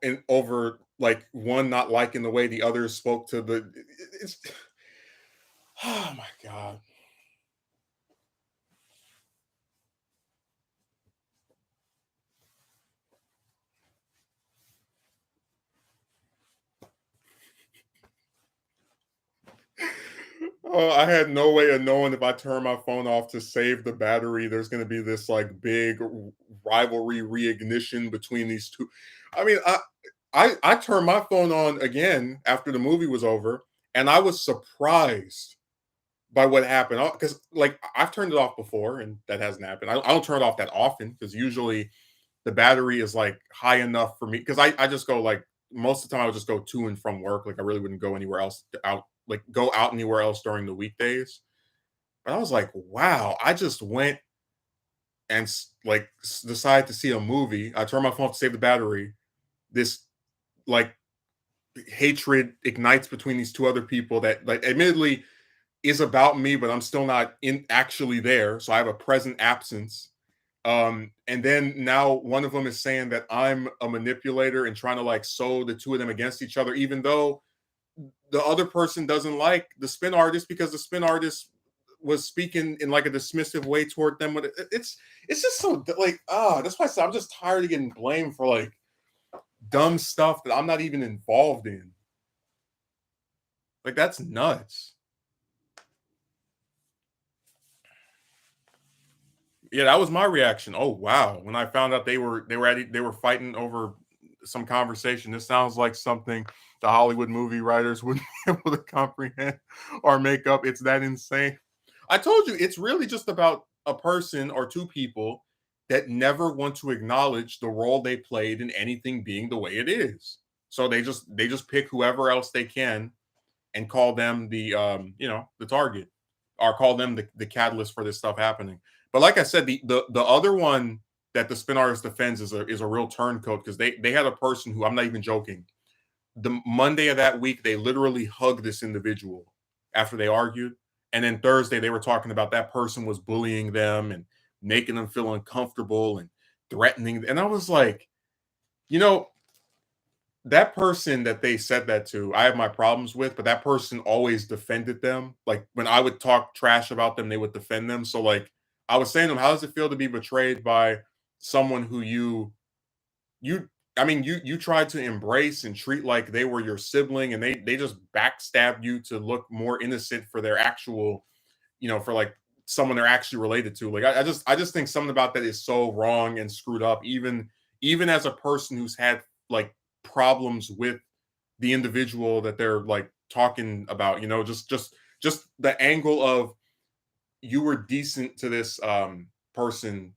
in over like one not liking the way the other spoke to the. It's oh my god. Oh, I had no way of knowing if I turn my phone off to save the battery, there's going to be this like big rivalry reignition between these two. I mean, I turned my phone on again after the movie was over, and I was surprised by what happened because like I've turned it off before, and that hasn't happened. I don't turn it off that often because usually the battery is like high enough for me because I just go like most of the time I would just go to and from work. Like I really wouldn't go anywhere else out like go out anywhere else during the weekdays. But I was like, wow, I just went and decided to see a movie. I turned my phone off to save the battery. This like hatred ignites between these two other people that like admittedly is about me, but I'm still not in actually there. So I have a present absence. And then now one of them is saying that I'm a manipulator and trying to like sew the two of them against each other, even though the other person doesn't like the spin artist because the spin artist was speaking in like a dismissive way toward them. It's just so like that's why I said I'm just tired of getting blamed for like dumb stuff that I'm not even involved in. Like that's nuts. Yeah, that was my reaction. Oh wow! When I found out they were fighting over some conversation. This sounds like something the Hollywood movie writers wouldn't be able to comprehend or make up. It's that insane. I told you it's really just about a person or two people that never want to acknowledge the role they played in anything being the way it is. So they just pick whoever else they can and call them the the target or call them the catalyst for this stuff happening. But like I said, the other one that the spin artist defends is a real turncoat because they had a person who I'm not even joking. The Monday of that week, they literally hugged this individual after they argued. And then Thursday, they were talking about that person was bullying them and making them feel uncomfortable and threatening. And I was like, you know, that person that they said that to, I have my problems with, but that person always defended them. Like when I would talk trash about them, they would defend them. So like I was saying to them, how does it feel to be betrayed by someone who you I mean you tried to embrace and treat like they were your sibling and they just backstabbed you to look more innocent for their actual, for like someone they're actually related to. Like I just think something about that is so wrong and screwed up, even as a person who's had like problems with the individual that they're like talking about, just the angle of you were decent to this person,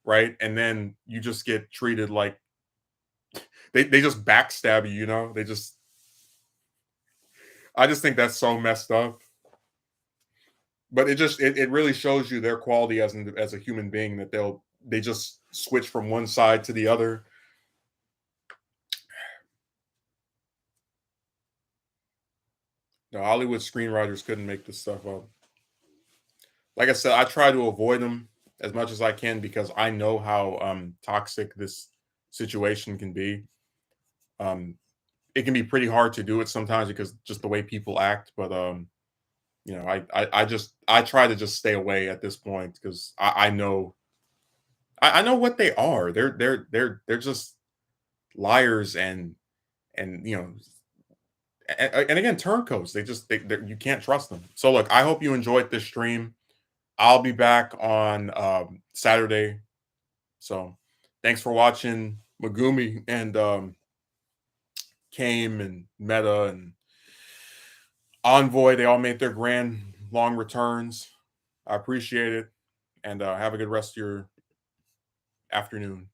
right? And then you just get treated like they just backstab you, they just I just think that's so messed up. But it really shows you their quality as a human being that they just switch from one side to the other. The Hollywood screenwriters couldn't make this stuff up. Like I said, I try to avoid them as much as I can because I know how toxic this situation can be. Um, it can be pretty hard to do it sometimes because just the way people act. But I try to just stay away at this point because I know I know what they are. They're just liars and and again turncoats. You can't trust them. So look, I hope you enjoyed this stream. I'll be back on Saturday. So thanks for watching Megumi, and came, and Meta and Envoy, they all made their grand long returns. I appreciate it, and have a good rest of your afternoon.